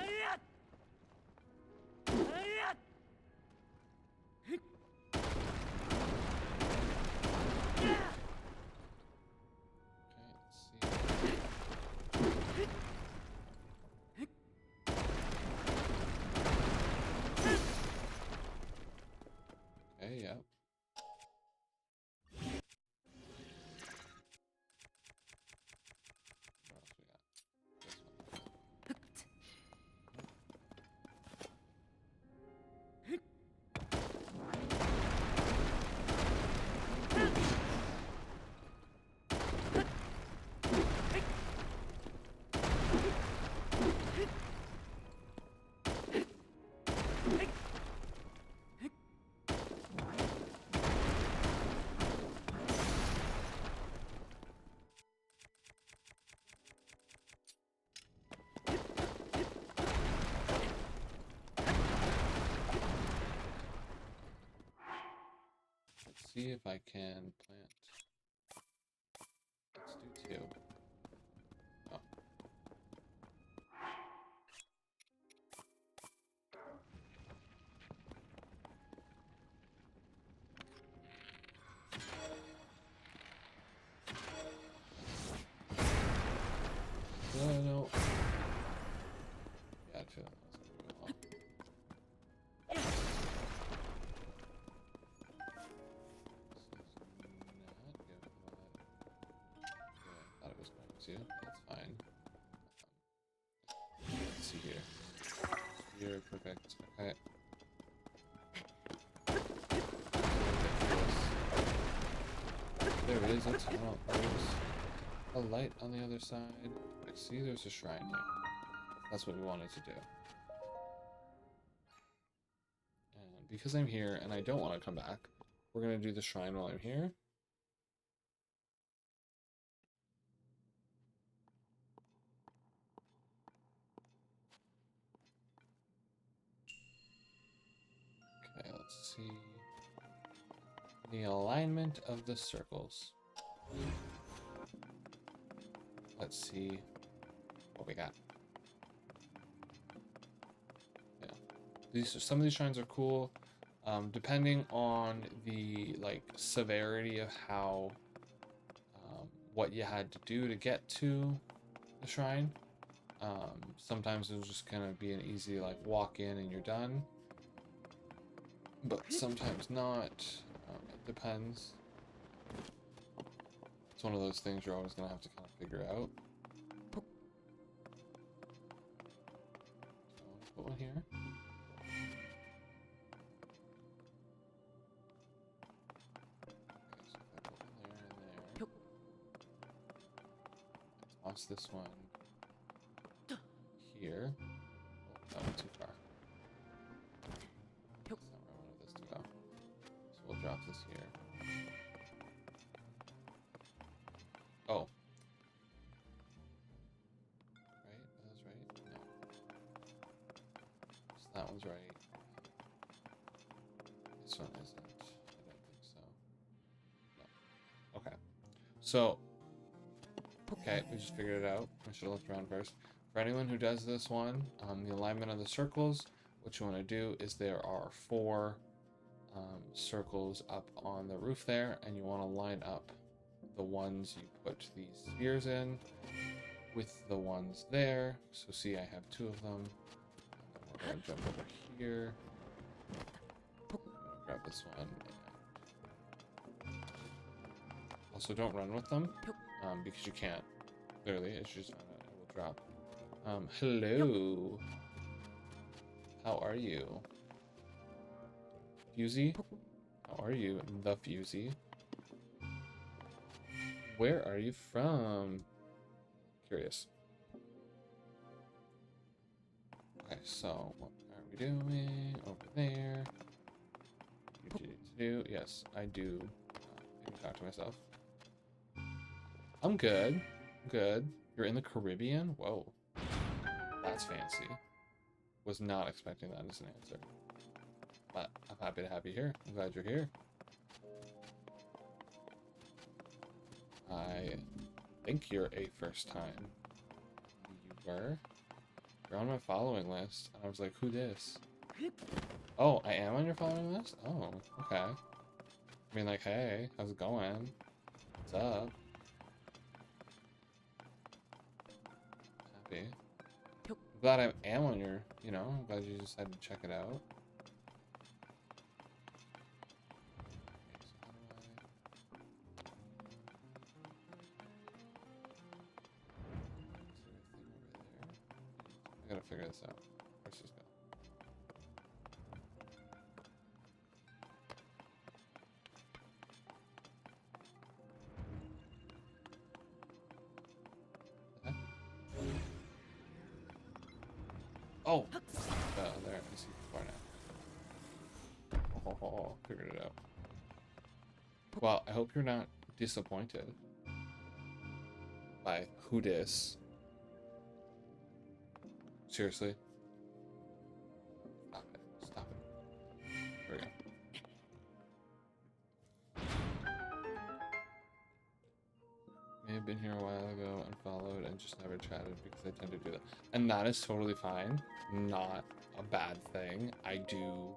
let's see. Okay, yep. What else we got? This see if I can plant. Let's do 2. Oh. No. Yeah, I feel that was gonna be long. I thought it was going to. That's fine. Let's see here. Here, perfect. Okay. There it is. That's tunnel. There's a light on the other side. I see there's a shrine here. That's what we wanted to do. And because I'm here and I don't want to come back, we're going to do the shrine while I'm here. Okay, let's see. The alignment of the circles. Let's see what we got. Yeah, some of these shrines are cool, depending on the severity of how what you had to do to get to the shrine. Sometimes it was just gonna be an easy walk in and you're done, but sometimes not. It depends. It's one of those things you're always gonna have to kind of figure out. So let's put one here. Okay, so if I put one there and there. Toss this one here. Oh, no, too far. That's not where I wanted this to go. So we'll drop this here. Oh. Right? That was right? No. So that one's right. This one isn't. I don't think so. No. Okay. So, okay, we just figured it out. I should have looked around first. For anyone who does this one, the alignment of the circles, what you want to do is there are 4 circles up on the roof there, and you want to line up the ones you put these spheres in with the ones there. So see, I have 2 of them. We're going to jump over here. Grab this one. Also, don't run with them because you can't. Clearly, it's just it will drop. Hello. How are you? Fusey? How are you? The Fusey. Where are you from? Curious. Okay, so what are we doing over there? Do yes, I do. Maybe talk to myself. I'm good. Good. You're in the Caribbean? Whoa. That's fancy. Was not expecting that as an answer. But I'm happy to have you here. I'm glad you're here. I think you're a first time. You were? You're on my following list. And I was like, who this? Oh, I am on your following list? Oh, okay. I mean, hey, how's it going? What's up? Happy. I'm glad I am on your, I'm glad you decided to check it out. I gotta figure this out. Let's just go. Okay. Oh! There, I see far now. Oh, figured it out. Well, I hope you're not disappointed by who dis. Seriously? Stop it. Stop it. There we go. while ago and followed and just never chatted because I tend to do that. And that is totally fine. Not a bad thing. I do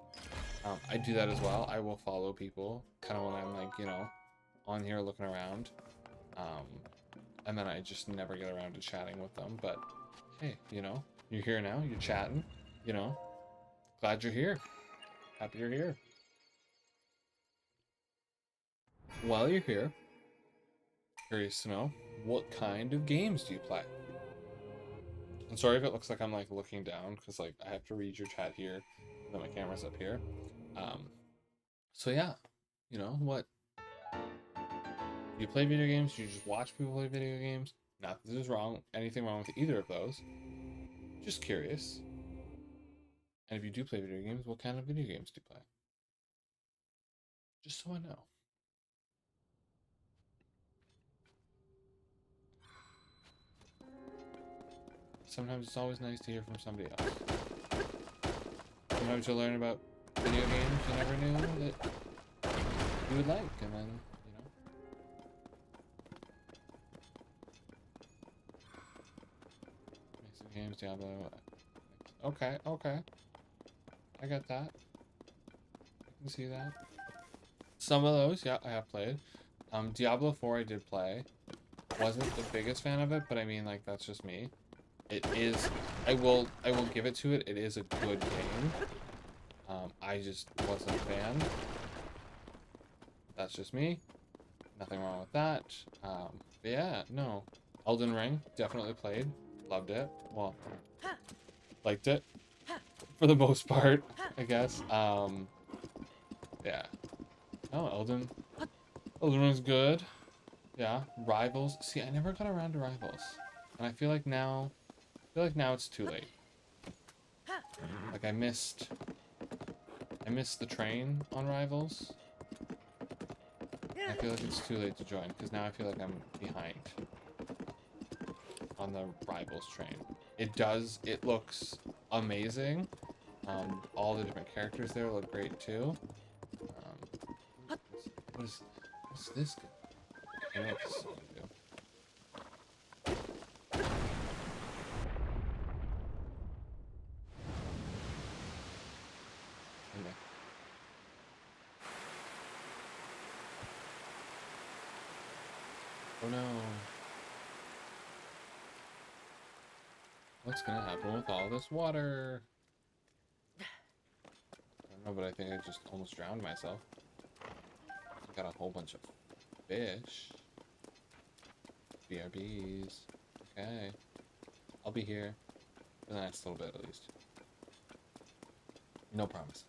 that as well. I will follow people kind of when I'm like, you know, on here looking around. And then I just never get around to chatting with them. But hey, you know, you're here now, you're chatting, you know, glad you're here. Happy you're here. While you're here, curious to know, what kind of games do you play? I'm sorry if it looks like I'm like looking down because like I have to read your chat here and then my camera's up here. So yeah, you know what? You play video games, you just watch people play video games. Not that there's anything wrong with either of those. Just curious. And if you do play video games, what kind of video games do you play? Just so I know. Sometimes it's always nice to hear from somebody else. Sometimes you'll learn about video games you never knew that you would like, and then, you know. Mix of games, Diablo. Okay, okay. I got that. I can see that. Some of those, yeah, I have played. Diablo 4 I did play. Wasn't the biggest fan of it, but I mean, like, that's just me. It is, I will give it to it. It is a good game. I just wasn't a fan. That's just me. Nothing wrong with that. But yeah, no. Elden Ring, definitely played. Loved it. Well, liked it. For the most part, I guess. Yeah. No, Elden Ring's good. Yeah. Rivals. See, I never got around to Rivals. And I feel like now it's too late. Like I missed the train on Rivals. I feel like it's too late to join because now I feel like I'm behind on the Rivals train. It looks amazing. All the different characters there look great too. What's this? I don't know what this is gonna do. Okay. Oh no. What's gonna happen with all this water? I don't know, but I think I just almost drowned myself. Got a whole bunch of fish. BRBs. Okay. I'll be here for the next little bit at least. No promises.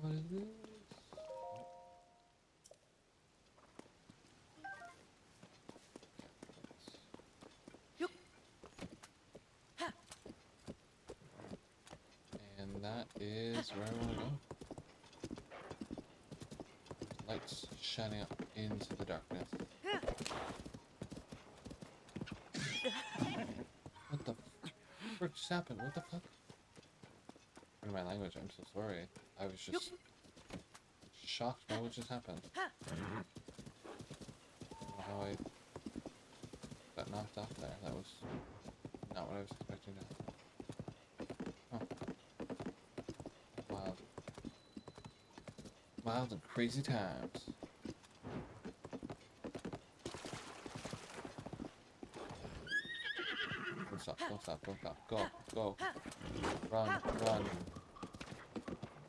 What is this? And that is where I want to go. Lights shining up into the darkness. What the frick just happened? What the fuck? In my language, I'm so sorry. I was just shocked by what just happened. I don't know how I got knocked off there. That was not what I was expecting to happen. Huh. Wild. Wild and crazy times. Don't stop, don't stop, don't stop. Go, go. Run, run.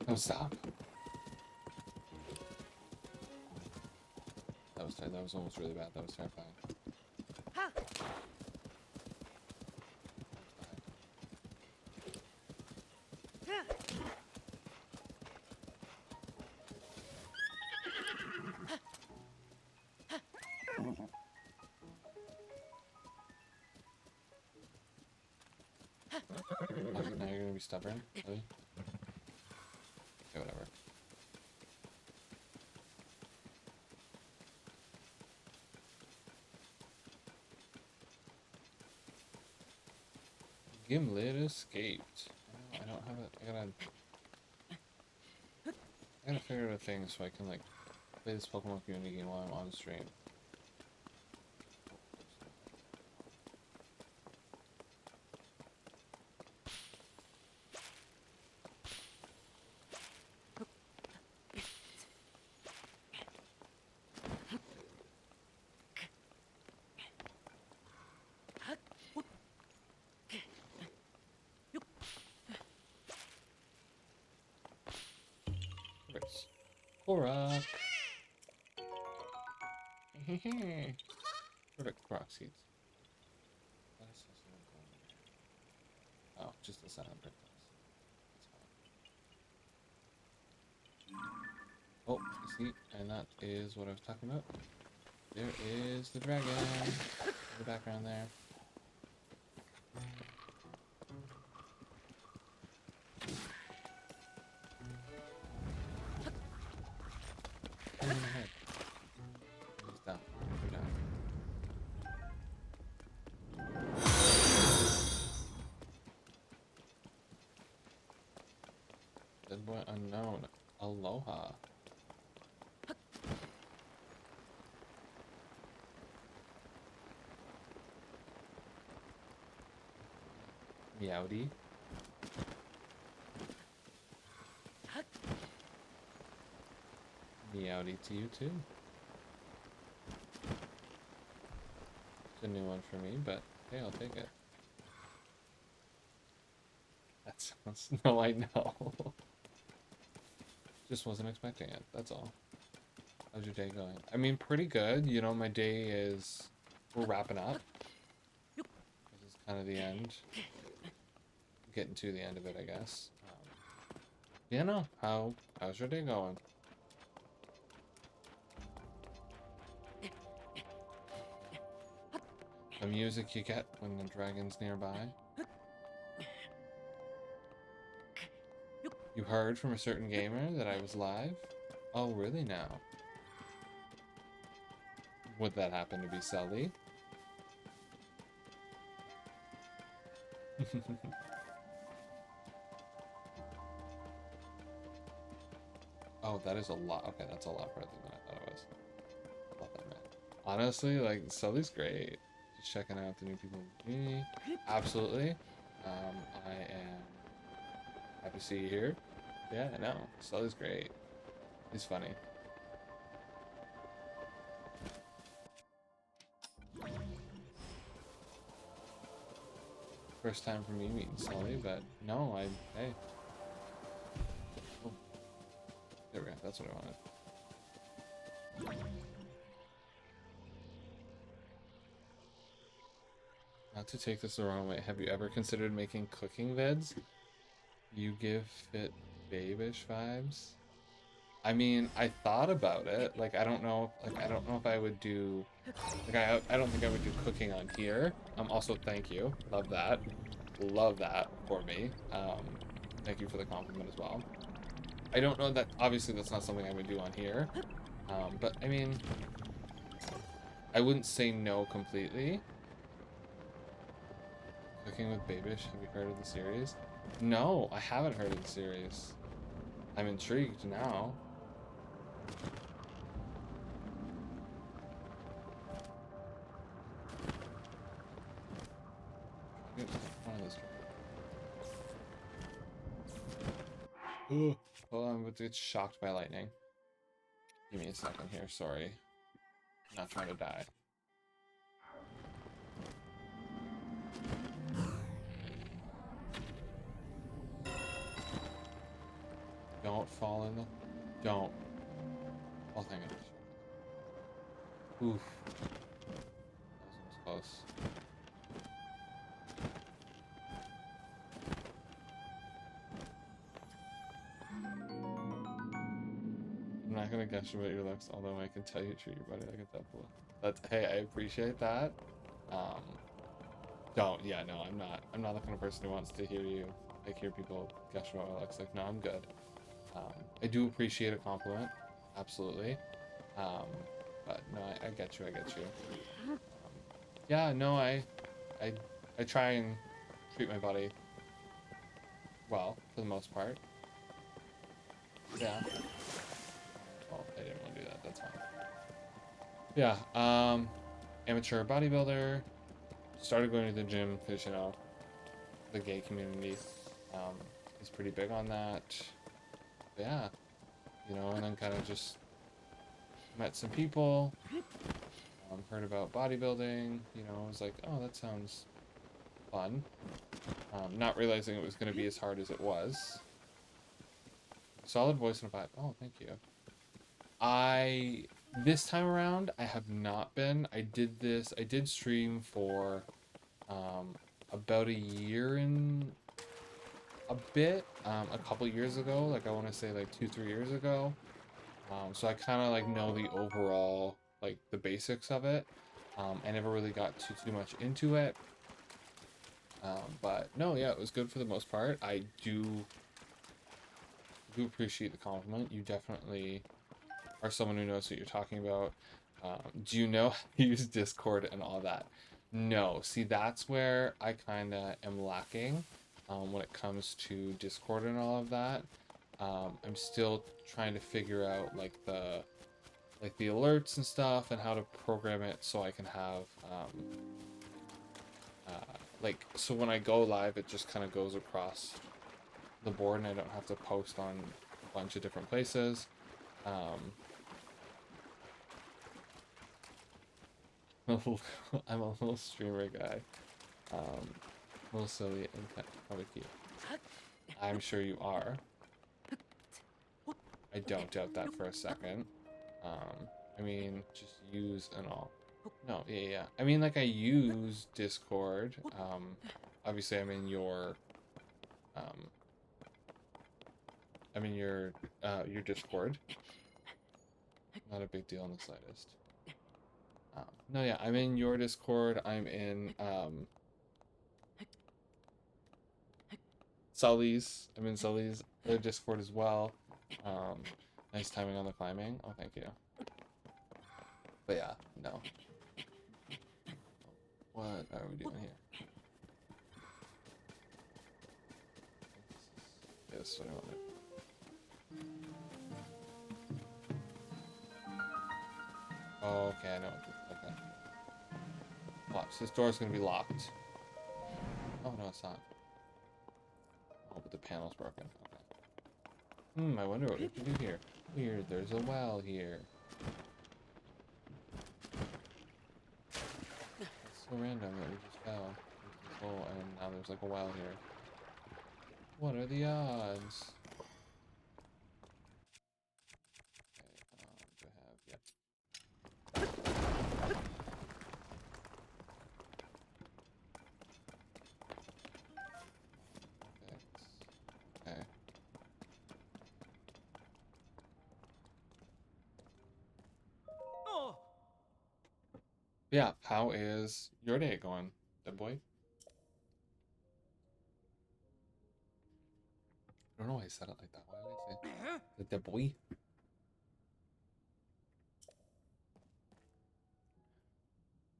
Don't stop. That was almost really bad. That was terrifying. Now you're gonna be stubborn? Really? Okay, whatever. Gimlet escaped. I don't have it. I gotta figure out a thing so I can like play this Pokemon community game while I'm on stream. Perfect. Korok. Perfect. Korok seeds. Oh, just a silent princess. That's fine. Oh, you see, and that is what I was talking about. There is the dragon in the background there. Oh, in the head. He's down. Go down. Dead boy unknown. Aloha. Meowdy. Meowdy to you too. It's a new one for me, but hey, I'll take it. That sounds... No, I know. Just wasn't expecting it, that's all. How's your day going? I mean, pretty good. You know, my day is... We're wrapping up. This is kind of the end. Getting to the end of it, I guess. Yeah, no. How's your day going? The music you get when the dragon's nearby. You heard from a certain gamer that I was live? Oh, really now? Would that happen to be Sully? Oh, that is a lot. Okay, that's a lot further than I thought it was. I thought that meant. Honestly, like, Sully's great. Just checking out the new people in the community. Absolutely. I am happy to see you here. Yeah, I know. Sully's great. He's funny. First time for me meeting Sully, but no, hey. Oh. There we go, that's what I wanted. Not to take this the wrong way, have you ever considered making cooking vids? You give it babish vibes? I mean, I thought about it. Like, I don't know if I would do, like, I don't think I would do cooking on here. Also, thank you. Love that. Love that for me. Thank you for the compliment as well. I don't know that, obviously that's not something I would do on here. But, I mean, I wouldn't say no completely. Cooking with Babish, have you heard of the series? No, I haven't heard of the series. I'm intrigued now. Hold on, I'm about to get shocked by lightning. Give me a second here, sorry. I'm not trying to die. Don't fall in the... Don't. Oh, thank goodness. Oof. That was close. I'm not gonna gush about your looks, although I can tell you treat your body like a temple. That's... Hey, I appreciate that. Don't... Yeah, no, I'm not the kind of person who wants to hear you... Like, hear people gush about my looks. Like, no, I'm good. I do appreciate a compliment, absolutely. But no, I get you. Yeah, no, I try and treat my body well for the most part. Yeah. Oh, I didn't want to do that. That's fine. Yeah. Amateur bodybuilder. Started going to the gym because, you know, the gay community is pretty big on that. But yeah. You know, and then kind of just met some people. Heard about bodybuilding. You know, I was like, oh, that sounds fun. Not realizing it was going to be as hard as it was. Solid voice and a vibe. Oh, thank you. This time around, I have not been. I did stream for about a year and a bit, a couple years ago, like I want to say like 2-3 years ago. So I kind of like know the overall, like the basics of it. I never really got too much into it. But no, yeah, it was good for the most part. I do appreciate the compliment. You definitely are someone who knows what you're talking about. Do you know how to use Discord and all that? No. See, that's where I kind of am lacking when it comes to Discord and all of that. I'm still trying to figure out like the alerts and stuff and how to program it so I can have like, so when I go live, it just kind of goes across the board and I don't have to post on a bunch of different places. I'm a little streamer guy. A little silly and probably cute. I'm sure you are. I don't doubt that for a second. I mean, just use and all. No, yeah. I mean, like, I use Discord. Obviously, I'm in your Discord. Not a big deal in the slightest. No, yeah, I'm in your Discord. I'm in Sully's. I'm in Sully's Discord as well. Nice timing on the climbing. Oh, thank you. But yeah, no. What are we doing here? Yeah, this is what I wanted. Oh, okay, I know. Okay. Locked. This door's gonna be locked. Oh, no, it's not. Oh, but the panel's broken. Okay. I wonder what we can do here. Weird, there's a well here. It's so random that we just fell into this hole and now there's like a well here. What are the odds? Okay, do I have, yep. Okay. Yeah, how is your day going, dead boy? I don't know why I said it like that. Why did I say the dead boy?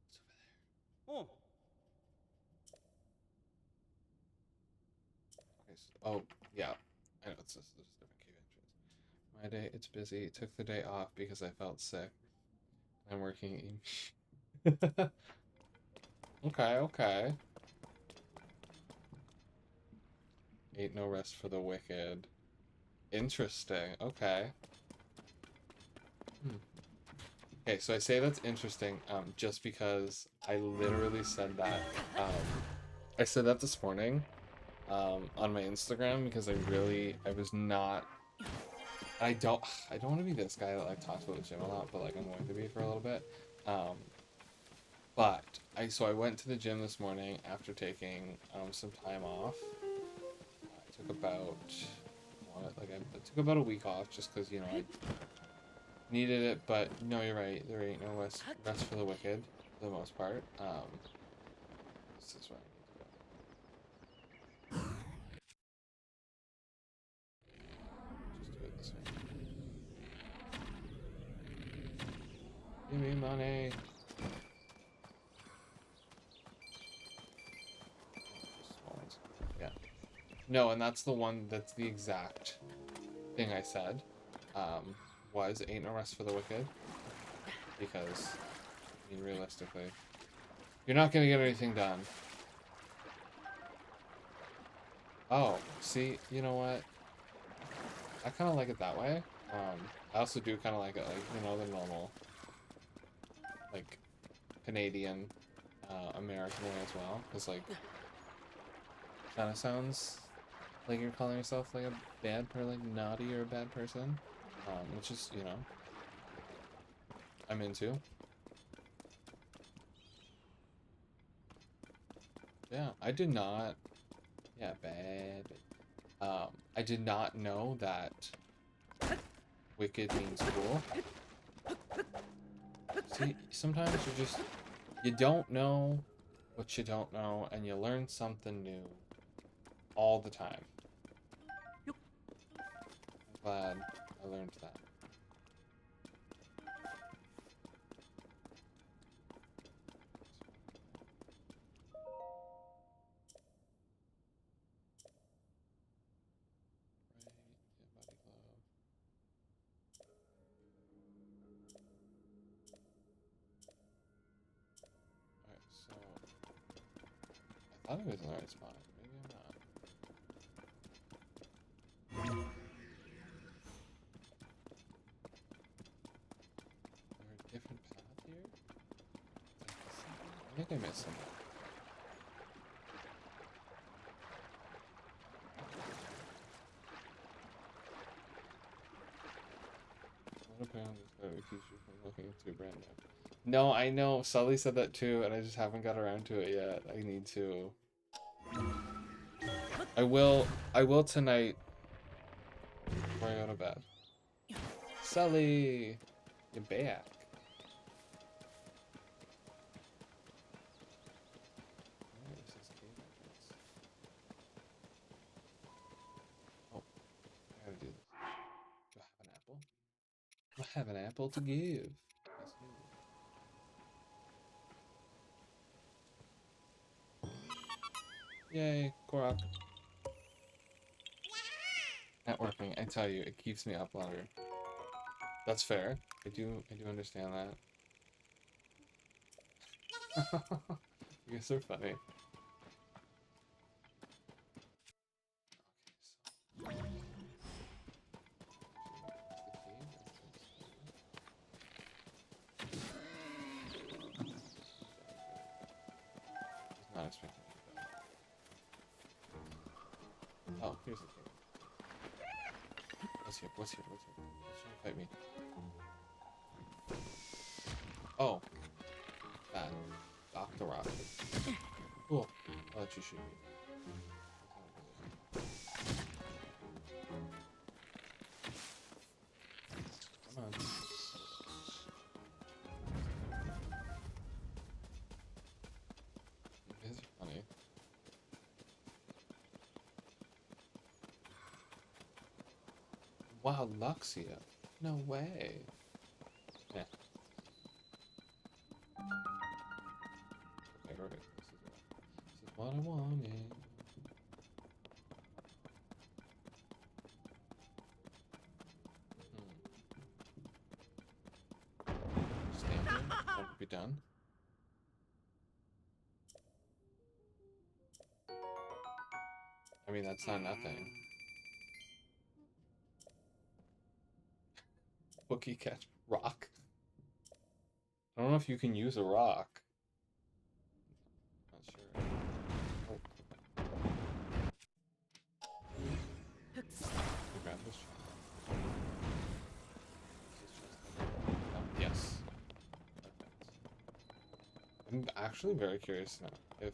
It's over there. Okay, so, oh, yeah. I know it's just there's a different cave entrance. My day, it's busy. Took the day off because I felt sick. I'm working. Okay. Ain't no rest for the wicked. Interesting. Okay. Okay, so I say that's interesting, just because I literally said that. I said that this morning, on my Instagram because I was not. I don't want to be this guy that like talks about the gym a lot, but like I'm going to be for a little bit. But I went to the gym this morning after taking some time off. I took about I took about a week off just because, you know, I needed it, but no, you're right. There ain't no rest for the wicked for the most part. This is where I need to go. Just do it this way. Give me money. Just No, and that's the one that's the exact thing I said. Was ain't no rest for the wicked. Because, I mean, realistically, you're not gonna get anything done. Oh, see, you know what? I kind of like it that way. I also do kind of like it, like, you know, the normal, like, Canadian, American way as well. Because, like, kind of sounds like you're calling yourself, like, a bad person, like, naughty or a bad person. Which is, you know, I'm into. Yeah, I did not, yeah, bad. I did not know that wicked means cool. See, sometimes you don't know what you don't know, and you learn something new all the time. I'm glad I learned that. Alright, so I thought I was in the right spot. Maybe I'm not. Is there a different path here? I think I missed something. What about this better keeps you from looking too brand new? No, I know. Sully said that too, and I just haven't got around to it yet. I need to. I will tonight before I go to bed. Sully! You're back. Where is this GaymerGainz? Oh, I gotta do this. Do I have an apple? I have an apple to give. Yes, I do. Yay, Korok. Networking, I tell you, it keeps me up longer. That's fair. I do understand that. You guys are funny. Not expecting that. Oh, here's the cave. What's here? What's here? What's here? Who's trying to fight me? Oh, that. Dock the rock. Cool. I'll let you shoot me. Come on. You guys are funny. Wow, Luxia. No way. Yeah. Okay, okay. This is what I wanted. Stand here. Want to be done. I mean, that's not nothing. Wookie catch. Rock? I don't know if you can use a rock. Not sure. Oh. Grab this shotgun. Oh, yes. Perfect. I'm actually very curious now if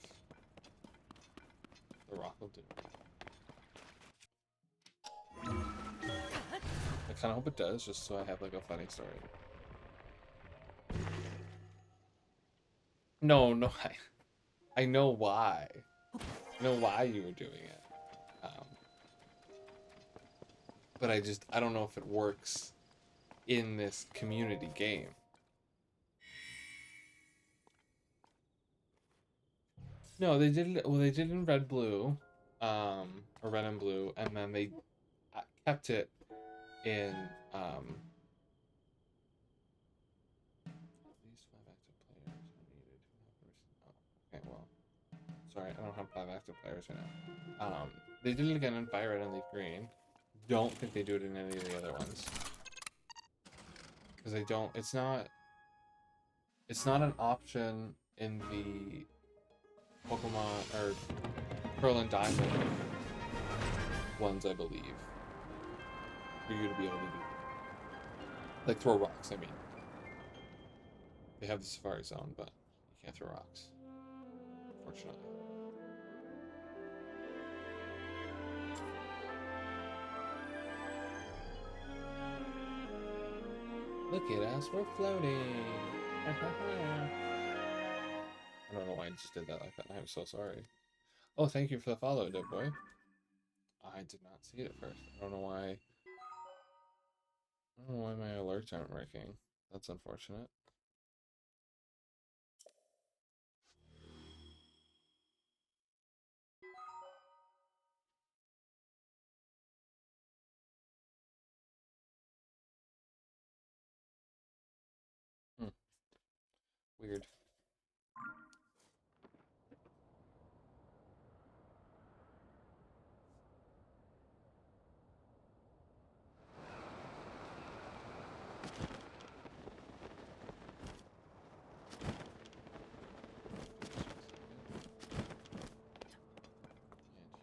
the rock will do. I kind of hope it does, just so I have like a funny story. No, no, I know why. I know why you were doing it. But I don't know if it works in this community game. No, they did it. Well, they did it in Red Blue. or red and blue, and then they kept it in at least 5 active players are needed. Oh, okay, well, sorry, I don't have 5 active players right now. They did it again in Fire Red and Leaf Green. Don't think they do it in any of the other ones, because they don't. It's not an option in the Pokemon or Pearl and Diamond ones, I believe, for you to be able to do, like, throw rocks. I mean, they have the Safari Zone, but you can't throw rocks, unfortunately. Look at us, we're floating. I don't know why I just did that like that. I'm so sorry. Oh, thank you for the follow, Dead Boy. I did not see it at first. I don't know why. I don't know why my alerts aren't working. That's unfortunate. Weird.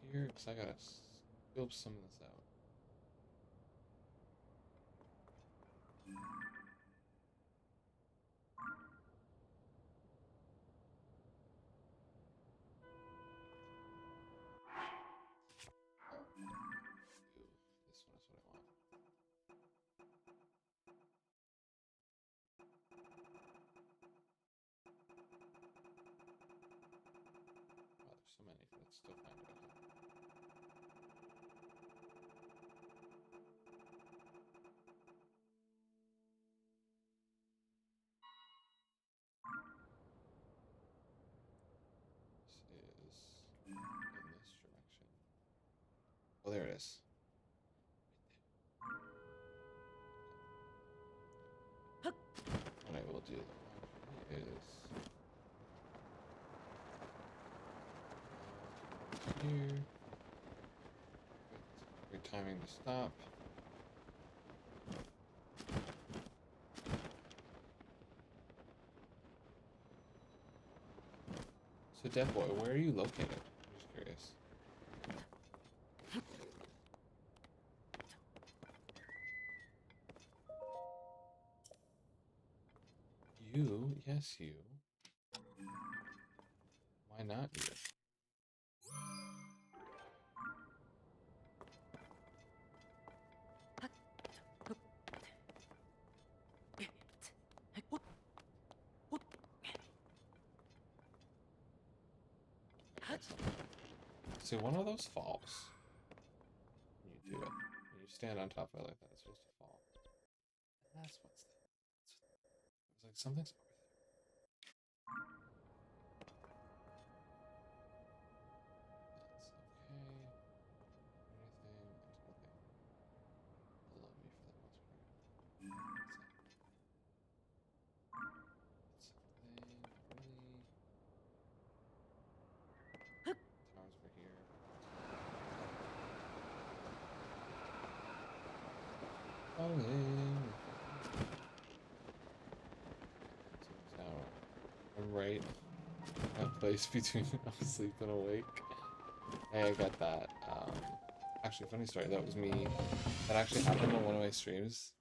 And here, because I gotta scope some of this out. This one is what I want. Wow, there's so many. Let's still find it. This is in this direction. Oh, there it is. What I will do is here. Great timing to stop. So, Dead Boy, where are you located? I'm just curious. You? Yes, you. Why not you? Excellent. See, one of those falls. When you do it. When you stand on top of it like that, it's supposed to fall. And that's what's there. It's like something's over there. That's okay. Anything? There's nothing below me for that most part. Something, not really. Tower's over here. Falling. Tower. I'm right. That place between asleep and awake. Hey, I got that. Actually, funny story. That was me. That actually happened on one of my streams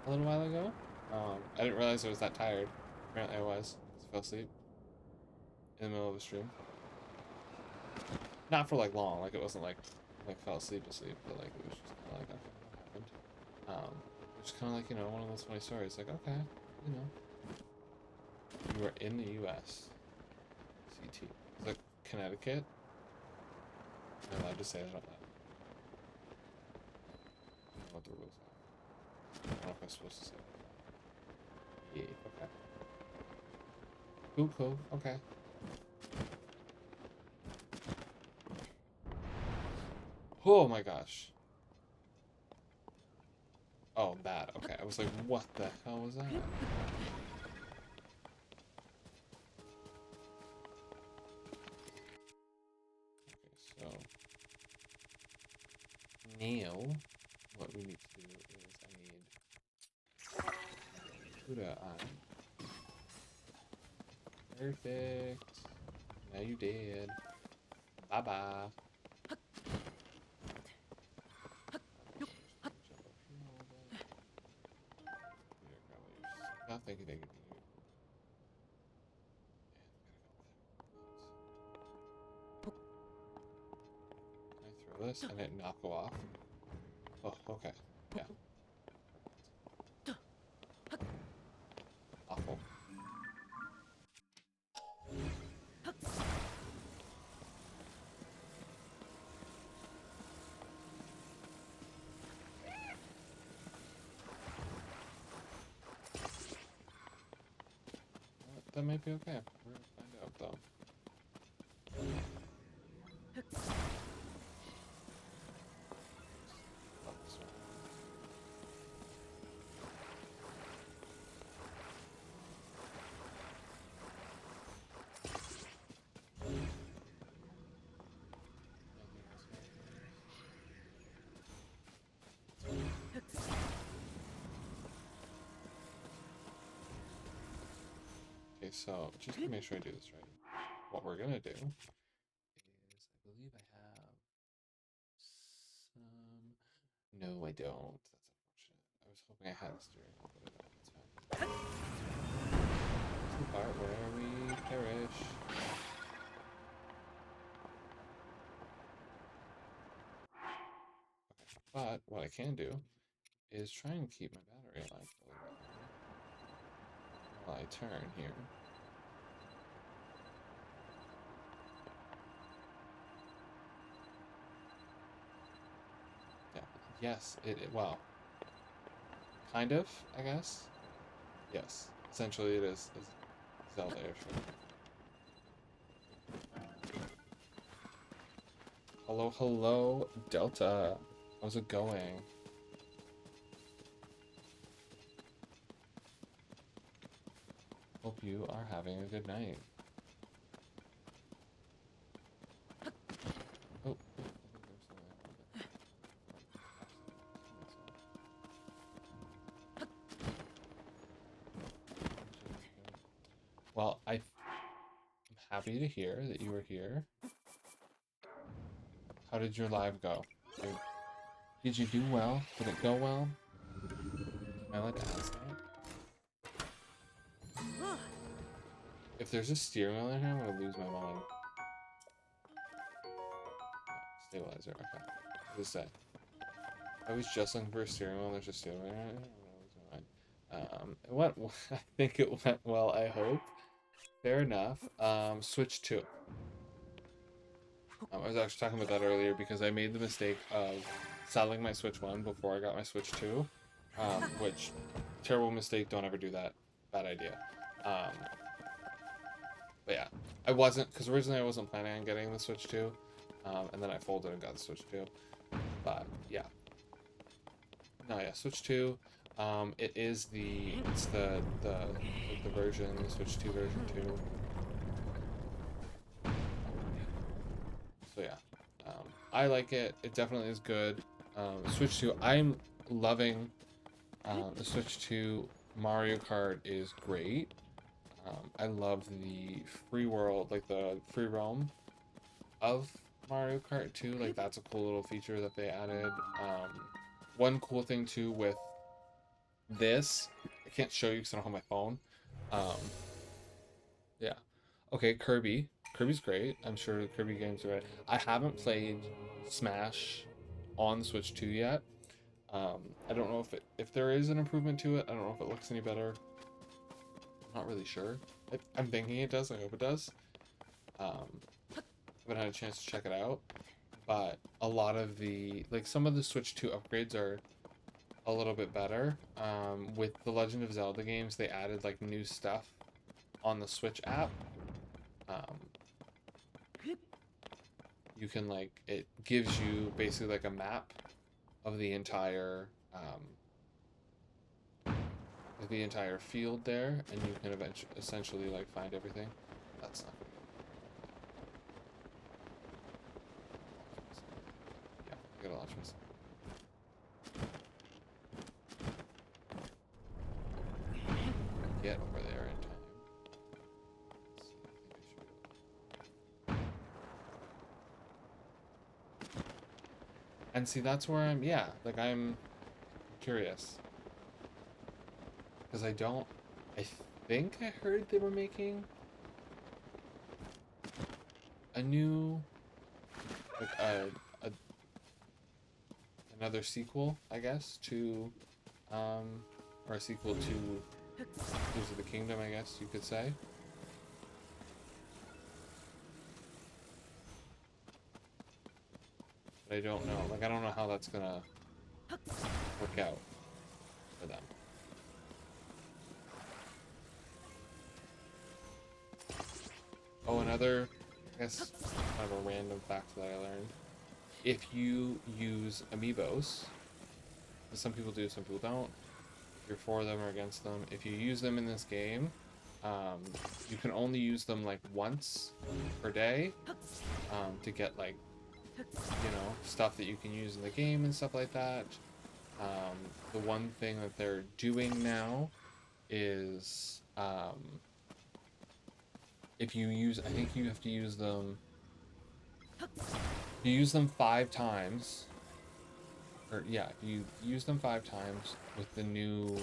a little while ago. I didn't realize I was that tired. Apparently, I was. I fell asleep in the middle of a stream. Not for like long. Like it wasn't like fell asleep, but like it was just kind of like okay, what happened. Which is kind of like one of those funny stories. Like okay, you are in the U.S. CT. Is that Connecticut? Am I allowed to say that out loud? I don't know what the rules are. I don't know if I'm supposed to say that. Yeah, okay. Cool, okay. Oh my gosh. Oh, that. Okay, I was like, what the hell was that? Okay, so now what we need to do is I need Buddha on. Perfect. Now you did. Bye bye. No, thank you, thank you, thank you. Can I throw this and it not go off? Oh, okay. Yeah. Awful. That might be okay. We're gonna find out though. Oh, sorry. Okay, so just to make sure I do this right, what we're gonna do is I believe I have some. No, I don't. That's unfortunate. I was hoping I had a steering wheel, but I don't. It's fine. This is the part where we perish. Okay, but what I can do is try and keep my battery alive a little bit longer while I turn here. Yeah. Yes. Well, kind of. I guess. Yes. Essentially, it is a Zelda airship. Hello, hello, Delta. How's it going? Hope you are having a good night. Oh, well, I'm happy to hear that you were here. How did your live go? Did you do well? Did it go well? Am I allowed to ask that? If there's a steering wheel in here, I'm gonna lose my mind. Stabilizer, okay. What does it say? I was just looking for a steering wheel and there's a steering wheel in here. I'm gonna lose my mind. It went, I think it went well, I hope. Fair enough. Switch 2. I was actually talking about that earlier because I made the mistake of selling my Switch 1 before I got my Switch 2. Which, terrible mistake, don't ever do that. Bad idea. But yeah, I wasn't, because originally I wasn't planning on getting the Switch 2. And then I folded and got the Switch 2. But yeah. No, yeah, Switch 2. It is the version, the Switch 2 version 2. So yeah, I like it. It definitely is good. Switch 2, I'm loving the Switch 2 Mario Kart is great. I love the free world, like the free roam of Mario Kart 2. Like that's a cool little feature that they added. One cool thing too with this, I can't show you because I don't have my phone. Yeah. Okay, Kirby. Kirby's great. I'm sure the Kirby games are right. I haven't played Smash on the Switch 2 yet. I don't know if there is an improvement to it. I don't know if it looks any better. I'm not really sure. I'm thinking it does. I hope it does. Haven't had a chance to check it out. But a lot of some of the Switch 2 upgrades are a little bit better. With the Legend of Zelda games, they added like new stuff on the Switch app. you can like, it gives you basically like a map of the entire field there, and you can essentially like find everything. That's not good. Yeah, I gotta launch this. Get over there in time. Let's see, I think I should be able to. And see, that's where I'm, yeah, like I'm curious. Because I think I heard they were making a new, like another sequel, I guess, to, or a sequel to Tears of the Kingdom, I guess you could say. But I don't know. Like, I don't know how that's gonna work out for them. Oh, another, I guess, kind of a random fact that I learned. If you use amiibos, some people do, some people don't. If you're for them or against them, if you use them in this game, you can only use them like once per day to get like, you know, stuff that you can use in the game and stuff like that. The one thing that they're doing now is if you use, I think you have to use them, you use them 5 times, or yeah, you use them 5 times with the new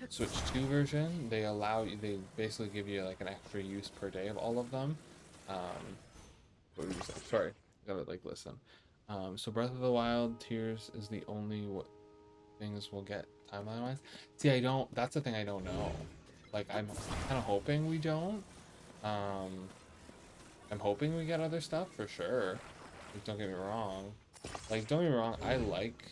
Switch 2 version. They allow you, they basically give you like an extra use per day of all of them. What were you saying? Sorry, gotta like listen. So Breath of the Wild Tears is the only things we'll get timeline wise. See, I don't, that's the thing I don't know. Like, I'm kind of hoping we don't. I'm hoping we get other stuff for sure. Like, don't get me wrong. Like, don't get me wrong, I like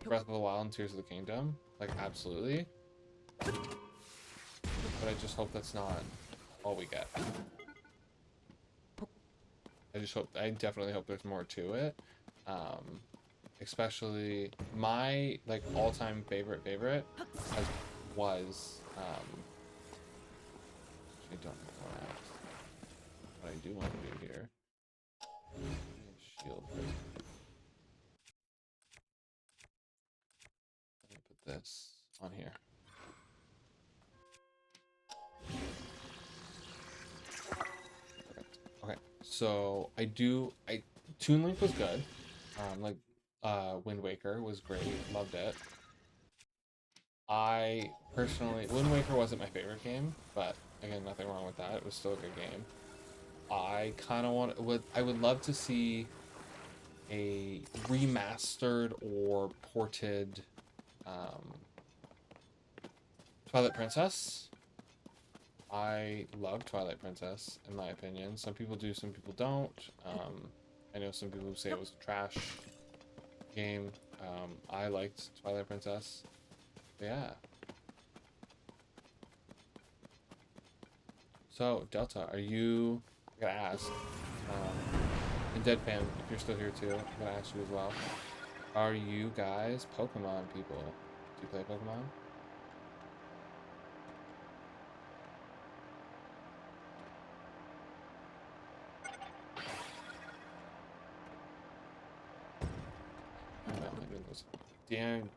Breath of the Wild and Tears of the Kingdom. Like, absolutely. But I just hope that's not all we get. I definitely hope there's more to it. Especially my, like, all-time favorite was, actually don't know what I do want to do here. Shield first. Let me put this on here. Perfect. Okay, so Toon Link was good. Like, Wind Waker was great. Loved it. I personally, Wind Waker wasn't my favorite game, but again, nothing wrong with that. It was still a good game. I kind of I would love to see a remastered or ported Twilight Princess. I love Twilight Princess, in my opinion. Some people do, some people don't. I know some people who say it was a trash game. I liked Twilight Princess. But yeah. So, Delta, are you... I gotta ask. And Deadpan, if you're still here too, I'm gonna ask you as well. Are you guys Pokemon people? Do you play Pokemon?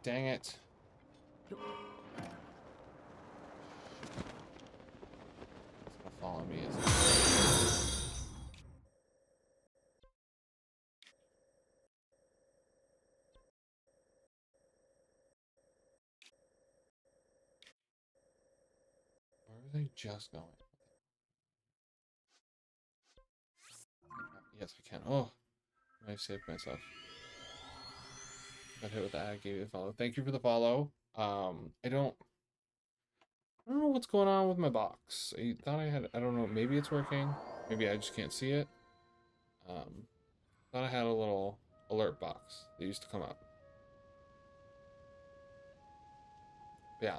Dang it. It's gonna follow me, isn't it? Where was I just going? Yes, I can. Oh, I've saved myself. Got hit with the ad, gave you a follow. Thank you for the follow. I don't know what's going on with my box. I thought I had, I don't know, maybe it's working. Maybe I just can't see it. Thought I had a little alert box that used to come up. But yeah.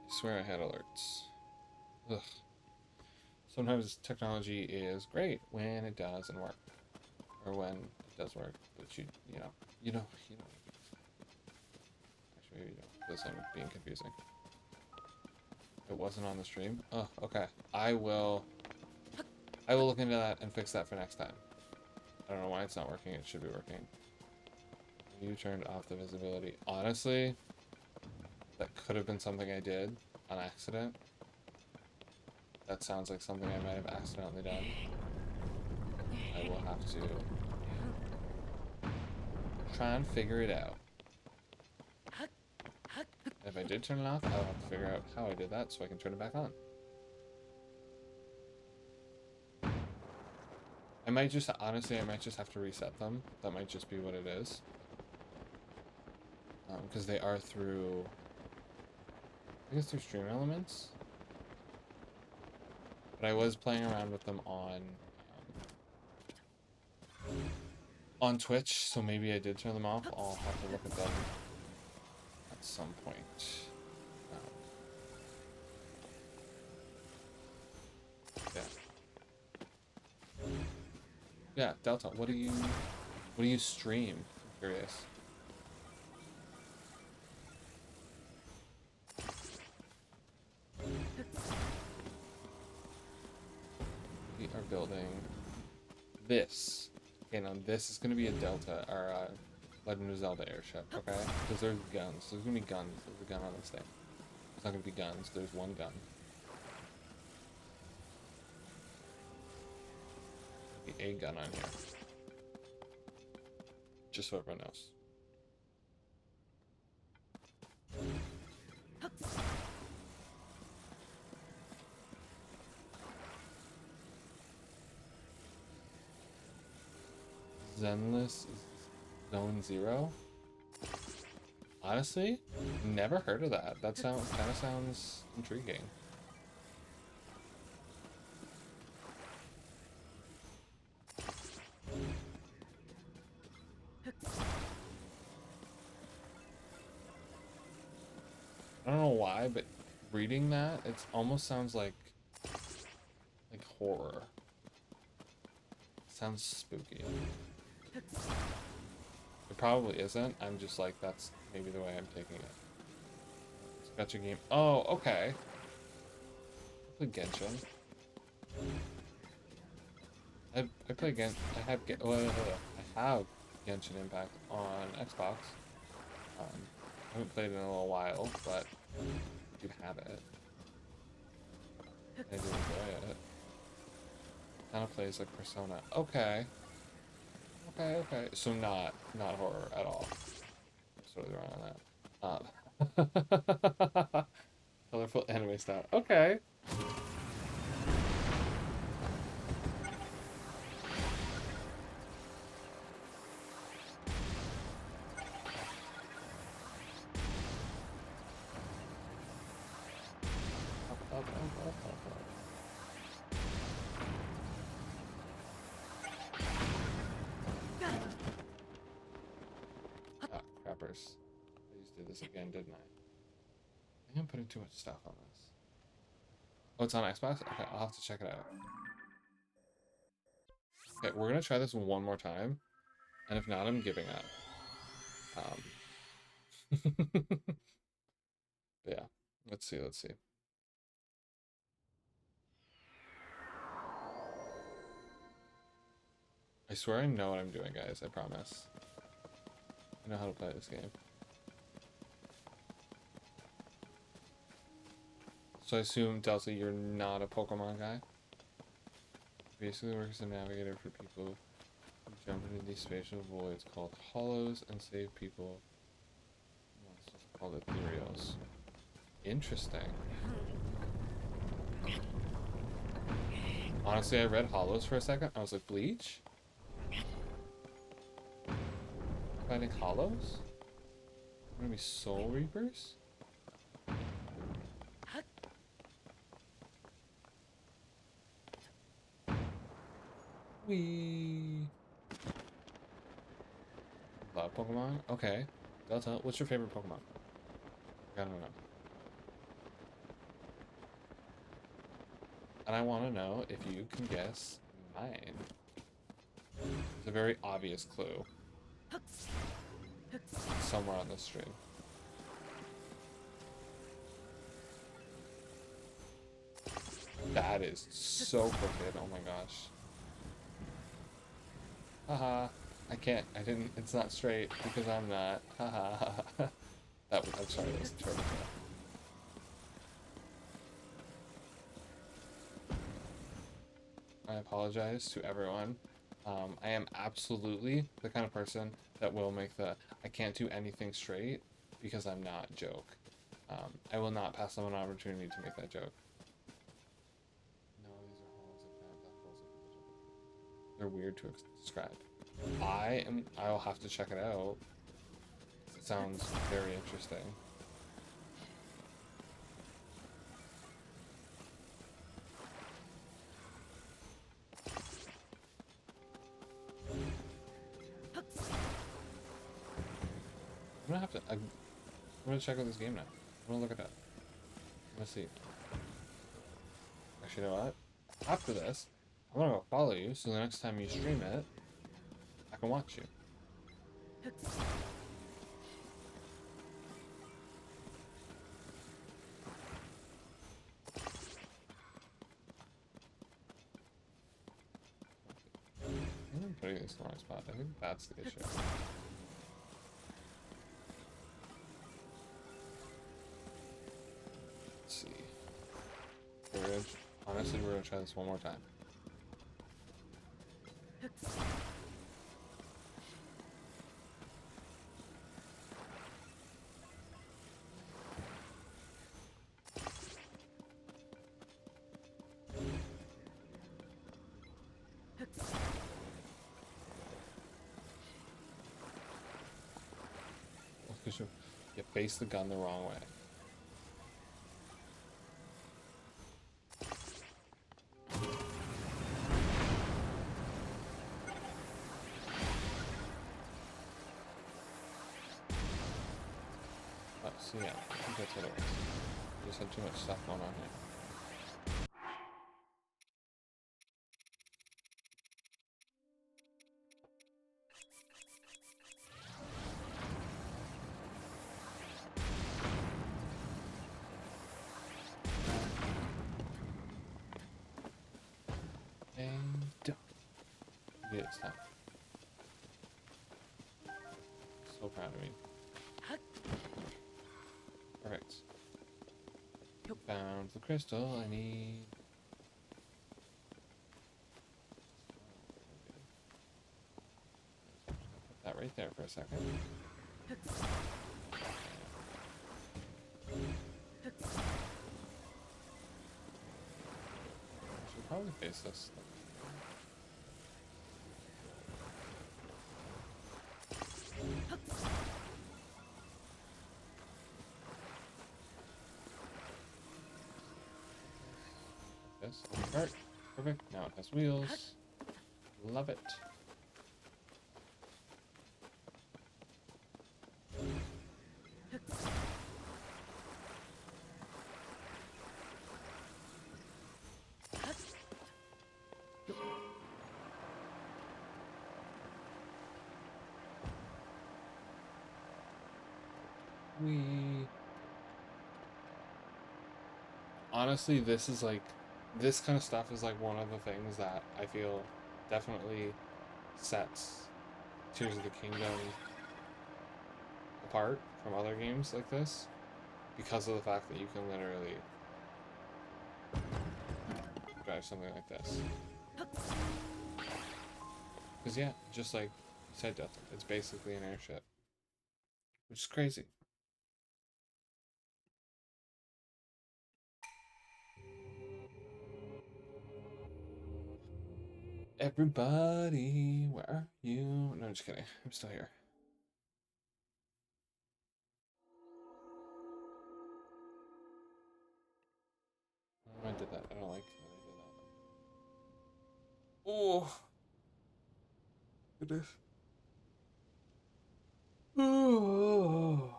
I swear I had alerts. Ugh. Sometimes technology is great when it doesn't work, or when it does work, but you know. Actually, maybe you don't. This I'm being confusing. It wasn't on the stream. Oh, okay. I will look into that and fix that for next time. I don't know why it's not working. It should be working. You turned off the visibility. Honestly, that could have been something I did on accident. That sounds like something I might have accidentally done. I will have to try and figure it out. If I did turn it off, I'll have to figure out how I did that so I can turn it back on. I might just, honestly, I might just have to reset them. That might just be what it is. Because they are through, I guess through Stream Elements. But I was playing around with them on Twitch, so maybe I did turn them off. I'll have to look at them at some point. Yeah. Yeah, Delta, what do you stream? I'm curious. We are building this. Okay, now this is gonna be a Delta, or a Legend of Zelda airship, okay? Because there's guns. There's gonna be guns. There's a gun on this thing. It's not gonna be guns. There's one gun. There'll be a gun on here. Just so everyone knows. Zenless Zone Zero? Honestly, never heard of that. That kind of sounds intriguing. I don't know why, but reading that, it almost sounds like horror. It sounds spooky. It probably isn't. I'm just like, that's maybe the way I'm taking it. It's a gacha game. Oh, okay. I play Genshin. I play Genshin. I have Genshin Impact on Xbox. I haven't played it in a little while, but I do have it. I do enjoy it. Kind of plays like Persona. Okay. Okay. So not horror at all. Totally wrong on that. Colorful anime style. Okay. Crappers. I just did this again, didn't I? I think I'm putting too much stuff on this. Oh, it's on Xbox? Okay, I'll have to check it out. Okay, we're gonna try this one more time. And if not, I'm giving up. Yeah. Let's see. I swear I know what I'm doing, guys. I promise. I know how to play this game. So I assume, Delta, you're not a Pokemon guy? Basically works as a navigator for people who jump into these spatial voids called hollows and save people. It's called ethereals. Interesting. Honestly, I read hollows for a second. I was like, Bleach? Finding hollows? Gonna be soul reapers? Wee. Love Pokemon? Okay. Delta, what's your favorite Pokemon? I don't know. And I want to know if you can guess mine. It's a very obvious clue. Somewhere on the stream. That is so crooked. Oh my gosh. Haha. I can't. I didn't. It's not straight because I'm not. Haha. That was. I'm sorry. That was terrible. I apologize to everyone. I am absolutely the kind of person that will make the I can't do anything straight because I'm not joke. I will not pass them an opportunity to make that joke. No, these are holes of black holes. They're weird to describe. I'll have to check it out. It sounds very interesting. I'm gonna check out this game now. I'm gonna look at that. I'm gonna see. Actually, you know what? After this, I'm gonna go follow you, so the next time you stream it, I can watch you. I think I'm putting this in the wrong spot. I think that's the issue. Let's see. Honestly, we're gonna try this one more time. Because you face the gun the wrong way. Oh, so yeah, I think that's what it was. I just had too much stuff going on here. And done. We did it this time. So proud of me. Perfect. Found the crystal I need. Put that right there for a second. I should probably face this. This. Alright, perfect. Now it has wheels. Love it. Honestly, this is like, this kind of stuff is like one of the things that I feel definitely sets Tears of the Kingdom apart from other games like this, because of the fact that you can literally drive something like this. Because yeah, just like you said, Delta, it's basically an airship, which is crazy. Everybody, where are you? No, just kidding. I'm still here. I did that. I don't like that I did that. Oh, goodness. Oh.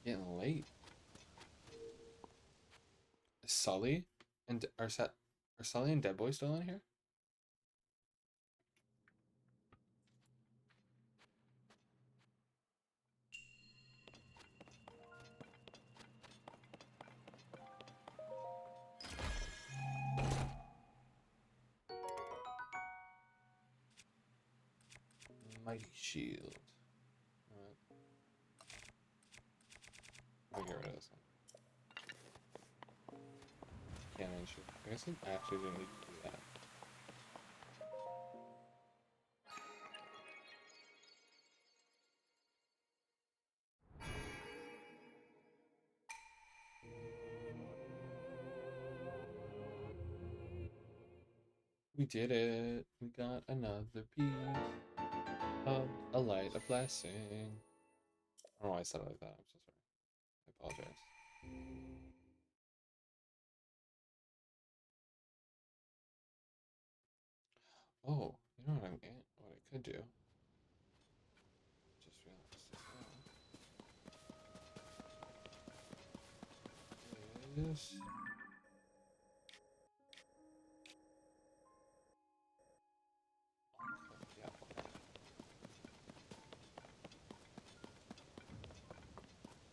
Getting late. Is Sully and are Sully and Dead Boy still in here? Mighty shield. Alright. I'll get rid of this one. Cannon shield. I guess I actually didn't need to do that. We did it. We got another piece of a light, a blessing. I don't know why I said it like that. I'm so sorry. I apologize. Oh, you know what what I could do? Just realized it now. Is yeah,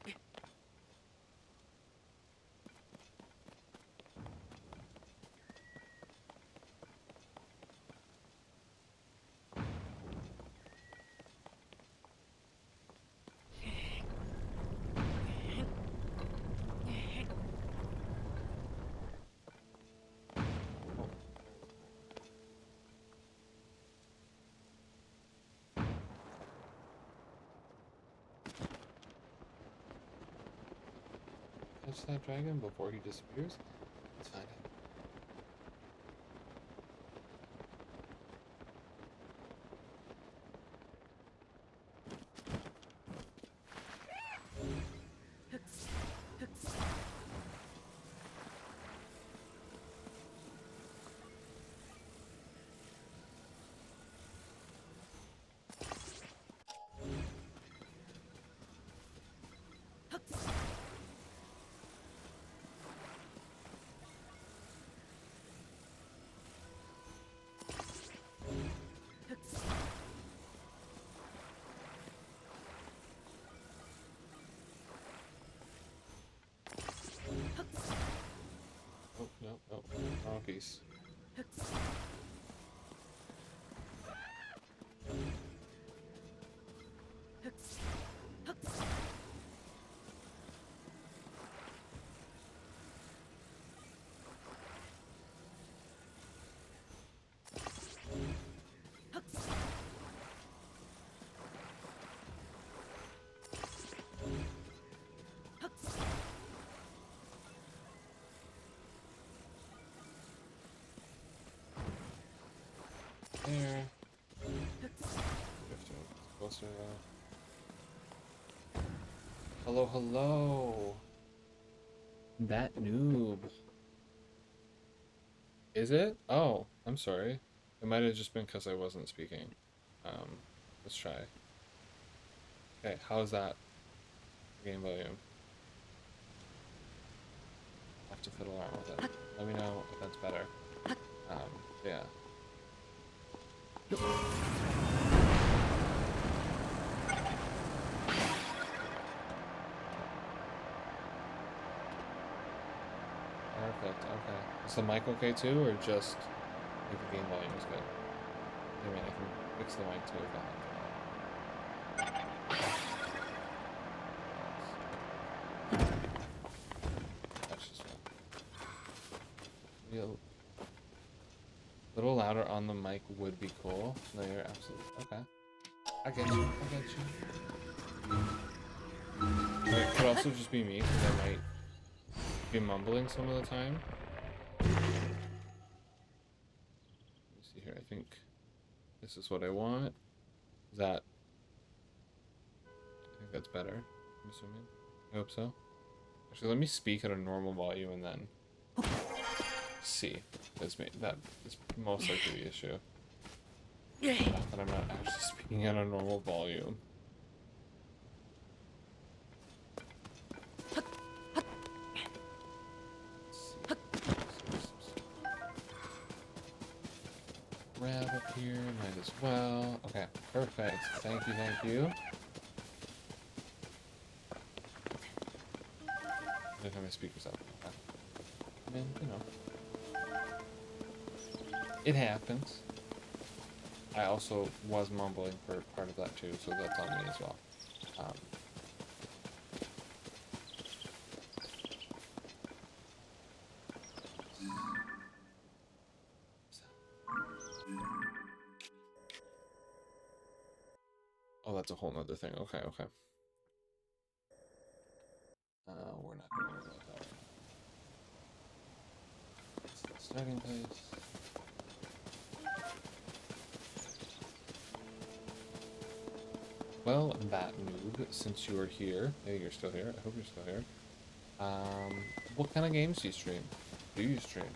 okay. Catch that dragon before he disappears? Let's find it. Oh, no, no, wrong piece. There. Drifting closer now. Hello, hello. That noob. Is it? Oh, I'm sorry. It might have just been because I wasn't speaking. Let's try. Okay, how's that? Game volume. I'll have to fiddle around with it. Let me know if that's better. Yeah. Perfect, okay. Is the mic okay too, or just like the game volume is good? I mean, I can fix the mic too if I have to. That's just fine. Maybe a little louder on the mic would be cool. No, you're absolutely okay. I get you. I get you. It could also just be me, because I might be mumbling some of the time. Let me see here. I think this is what I want. Is that? I think that's better. I'm assuming. I hope so. Actually, let me speak at a normal volume and then see. That is most likely the issue. That I'm not actually speaking at a normal volume. Here, might as well. Okay, perfect. Thank you, thank you. I don't have my speakers up. Okay. I mean, you know. It happens. I also was mumbling for part of that too, so that's on me as well. Oh, that's a whole nother thing. Okay, okay. We're not going to worry about that right now. Starting place. Well, that noob, since you are here, hey, you're still here. I hope you're still here. What kind of games do you stream? Do you stream?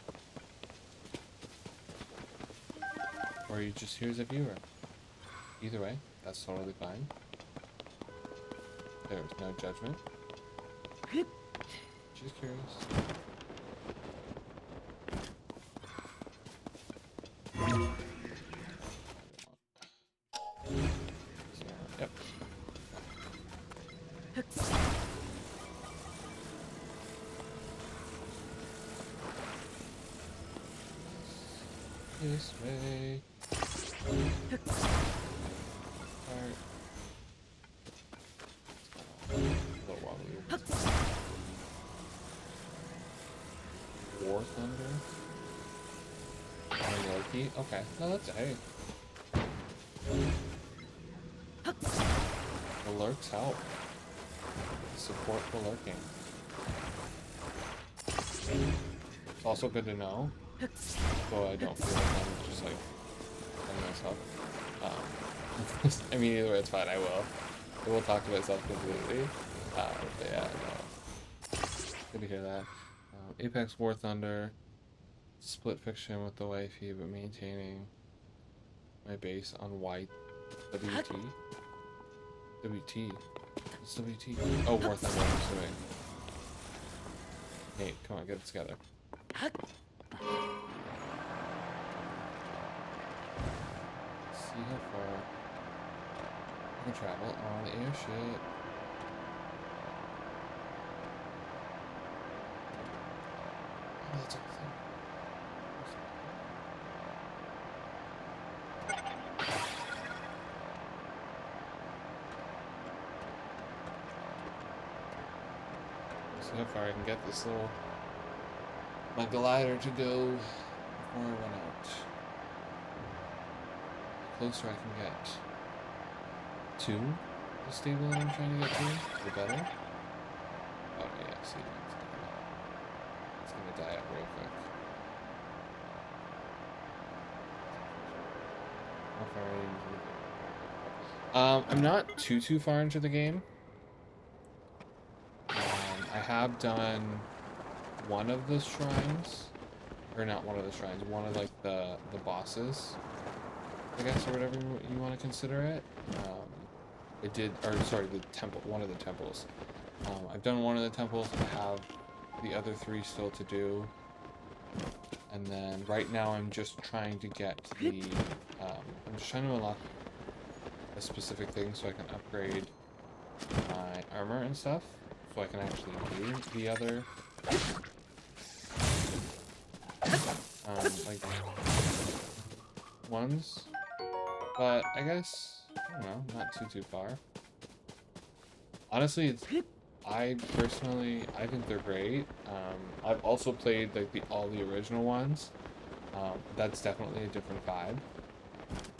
Or are you just here as a viewer? Either way, that's totally fine. There's no judgment. Just curious. Yep. This way. Alright. Little wobbly. War Thunder. Loki. Okay. No, that's hey. The lurks help. Support the lurking. It's also good to know. So I don't feel like I'm just like myself. I mean, either way, it's fine. I will talk to myself completely. But yeah, no. Good to hear that. Apex War Thunder. Split fiction with the wifey, but maintaining my base on white. WT. WT. What's WT? Oh, War Thunder. I'm assuming. Hey, come on, get it together. See how far I can travel on the airship. Oh, that's everything. See how far I can get this little my glider to go before I run out. The closer I can get to the stable that I'm trying to get to, the better. Oh yeah, see, it's gonna die out real quick. How far are you? I'm not too far into the game. I have done one of the shrines, or not one of the shrines, one of like the bosses, I guess, or whatever you want to consider it. It did, or sorry, the temple, one of the temples. I've done one of the temples. I have the other 3 still to do, and then right now I'm just trying to get the, I'm just trying to unlock a specific thing so I can upgrade my armor and stuff, so I can actually do the other, like, ones. But I guess, I don't know, not too far. Honestly, I personally think they're great. I've also played like all the original ones. That's definitely a different vibe,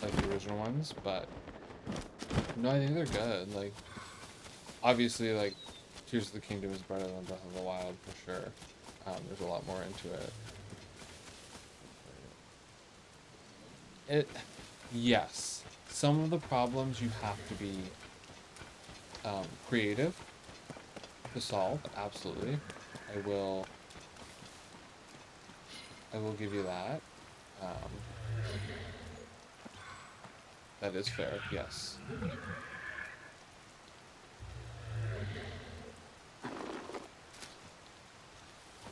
like the original ones. But no, I think they're good. Like, obviously, like Tears of the Kingdom is better than Breath of the Wild for sure. There's a lot more into it. Yes, some of the problems you have to be creative to solve. Absolutely, I will give you that. That is fair. Yes. Did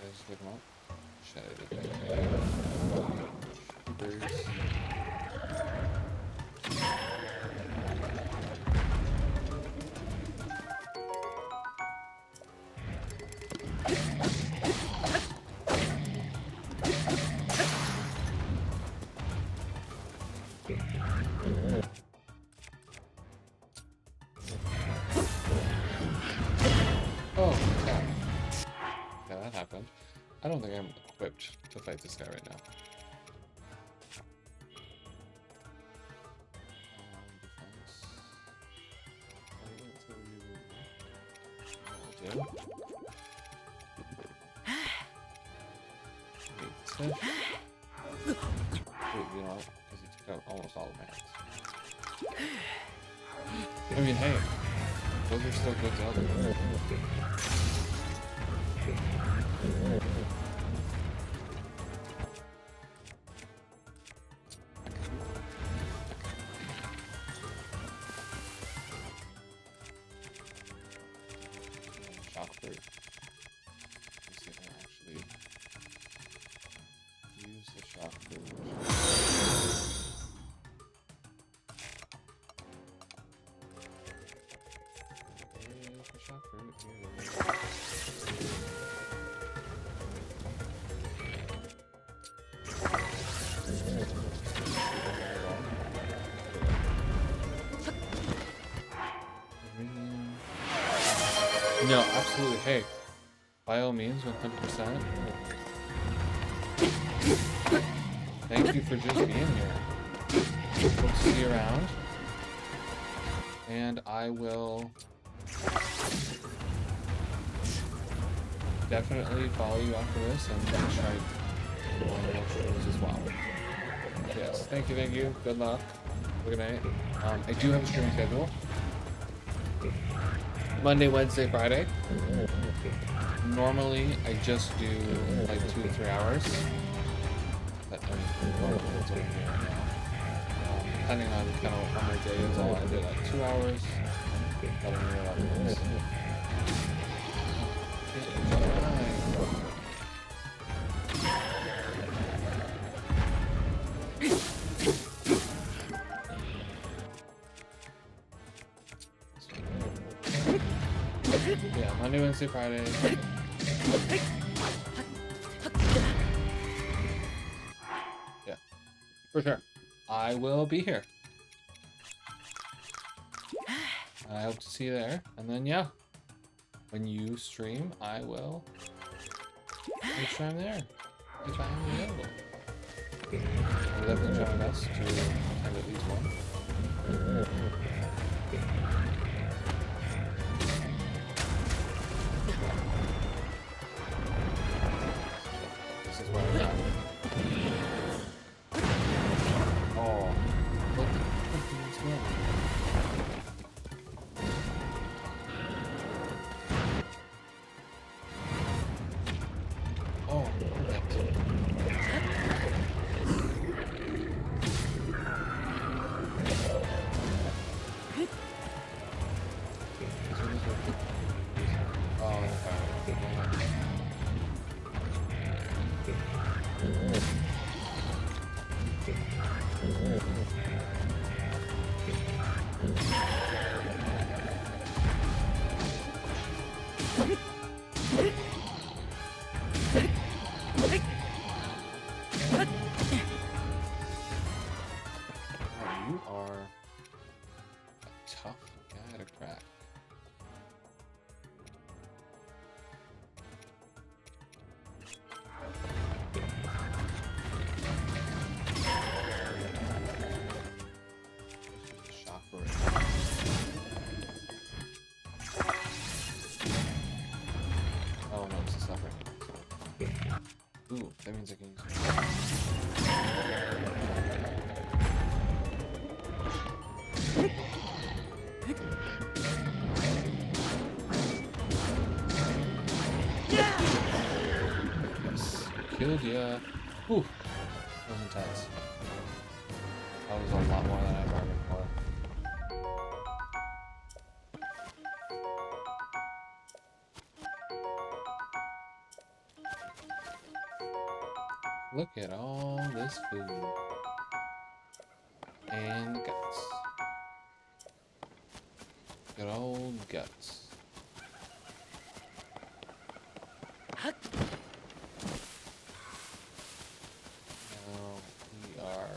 I just pick them up? Shit, I did. Shooters. Oh, yeah. Yeah, that happened. I don't think I'm equipped to fight this guy right now. Defense. Will do. Wait, you know what? Because he took out almost all of my hands. I mean, hey, those are still good Zelda. Shock fruit. Let's see if I actually use the shock fruit. Shock fruit. No, absolutely. Hey, by all means, 100%. Thank you for just being here. Hope to see you around. And I will definitely follow you after this and try on more shows as well. Yes, thank you. Good luck. Good night. I do have a streaming schedule. Monday, Wednesday, Friday. Normally, I just do like 2 to 3 hours. That's what I'm doing right now. Depending on kind of how my day is, I'll either like 2 hours. I don't know what it is. Yeah, Monday, Wednesday, Friday. Yeah, for sure. I will be here. I hope to see you there. And then, yeah, when you stream, I will make sure I'm there. If I'm available. I'll definitely try my best to attend at least one. This is where I'm at. Oh, look at this one. Oh, perfect. Oh, you are a tough guy to crack. Shock for it. Oh no, it's a suffering. Ooh, that means I can use it. Yes, killed ya. Ooh, that was intense. That was a lot more than I bargained for. Look at all this food. And guts. Good old guts. we are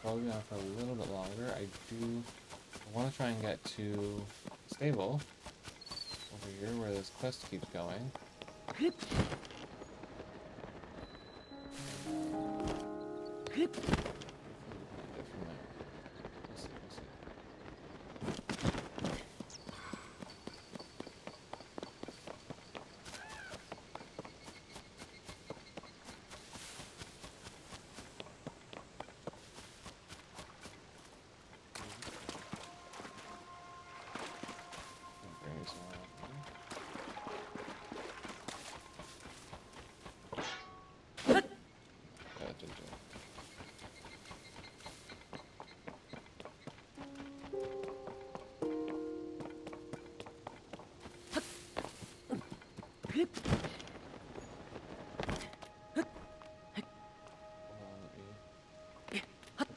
probably on for a little bit longer. I want to try and get to the stable over here where this quest keeps going.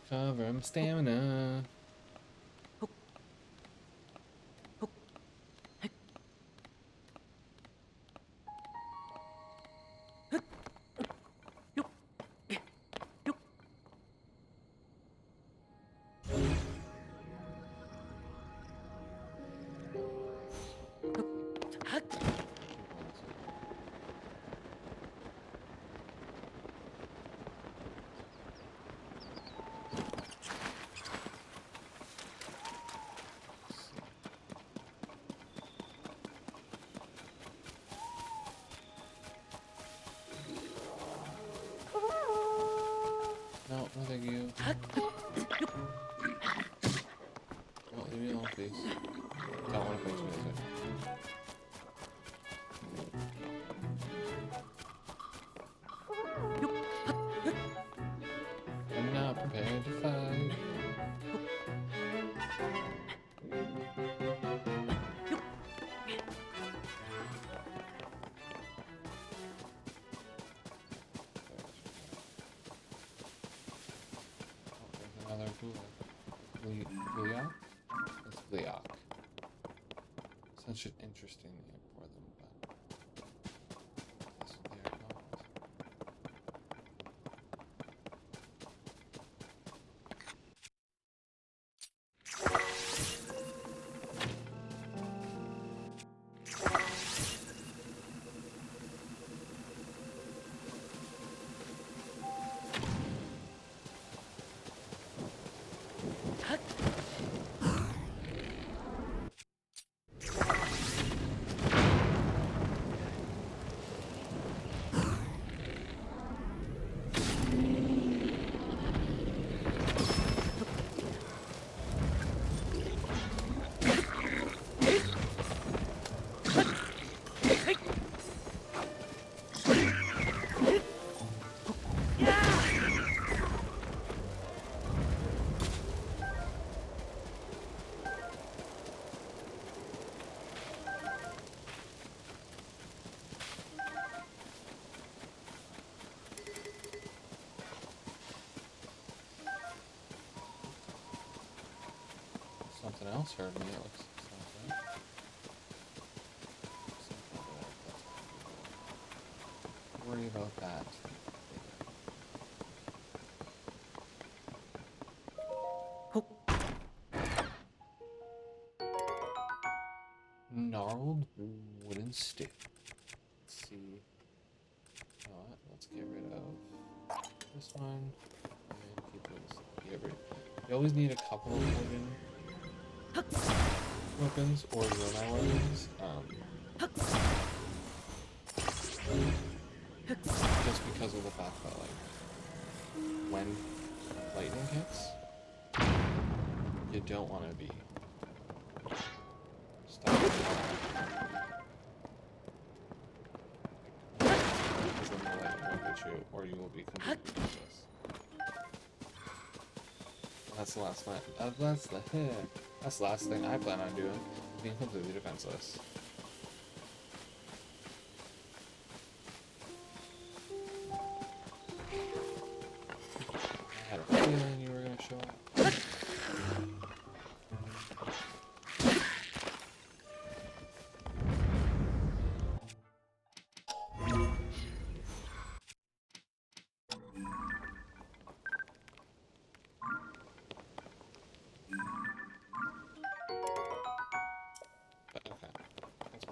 Cover my stamina. No, no thank you. Oh, leave me alone, please. Don't want to fight you guys. I'm not prepared to fight. Another Gliok? It's Gliok. Such an interesting name for them, but that's what they are called. Something else heard me, it looks like. Worry about that. Gnarled wooden stick. Let's see. You know what? Let's get rid of this one. And keep this. You always need a couple of wooden weapons or Zonai weapons. Just because of the fact that, like, when lightning hits, you don't want to be stuck in because then the lightning will hit you, or you will be completely useless. That's the last night. That's the last thing I plan on doing, being completely defenseless. I had a feeling you were gonna show up.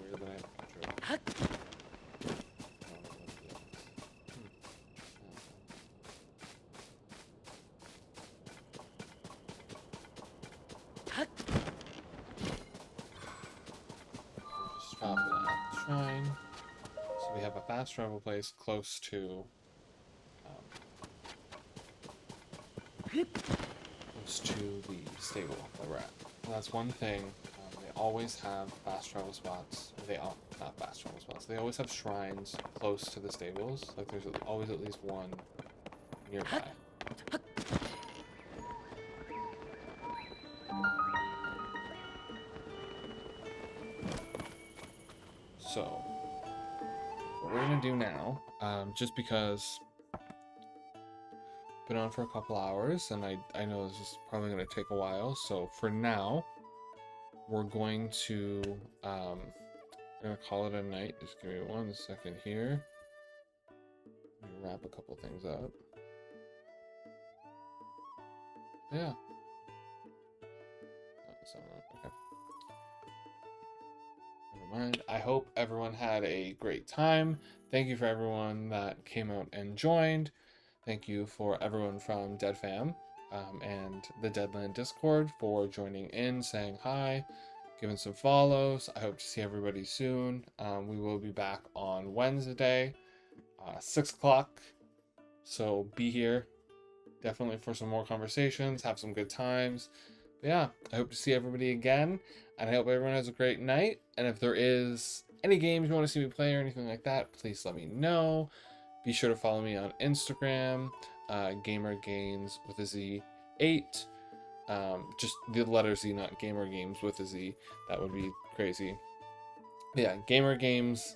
weird that I have a picture of it. I don't know what it is. Just travel at the shrine. So we have a fast travel place close to the stable that we're at. And that's one thing. They always have fast travel spots. Not fast travel spots. They always have shrines close to the stables. Like there's always at least one nearby. So what we're gonna do now, just because been on for a couple hours and I know this is probably going to take a while, so for now we're going to call it a night. Just give me 1 second here. Let me wrap a couple things up. Yeah. Oh, that's not right. Okay. Never mind. I hope everyone had a great time. Thank you for everyone that came out and joined. Thank you for everyone from Dead Fam and the Deadland Discord for joining in, saying hi, giving some follows. I hope to see everybody soon. We will be back on Wednesday, 6 o'clock. So be here definitely for some more conversations, have some good times. But yeah, I hope to see everybody again, and I hope everyone has a great night. And if there is any games you want to see me play or anything like that, please let me know. Be sure to follow me on Instagram, GaymerGainz with a Z 8. Just the letter Z, not GaymerGames with a Z. That would be crazy. Yeah, GaymerGames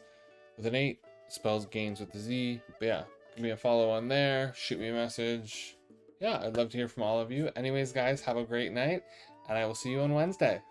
with an 8 spells games with a Z. But yeah, give me a follow on there. Shoot me a message. Yeah, I'd love to hear from all of you. Anyways, guys, have a great night, and I will see you on Wednesday.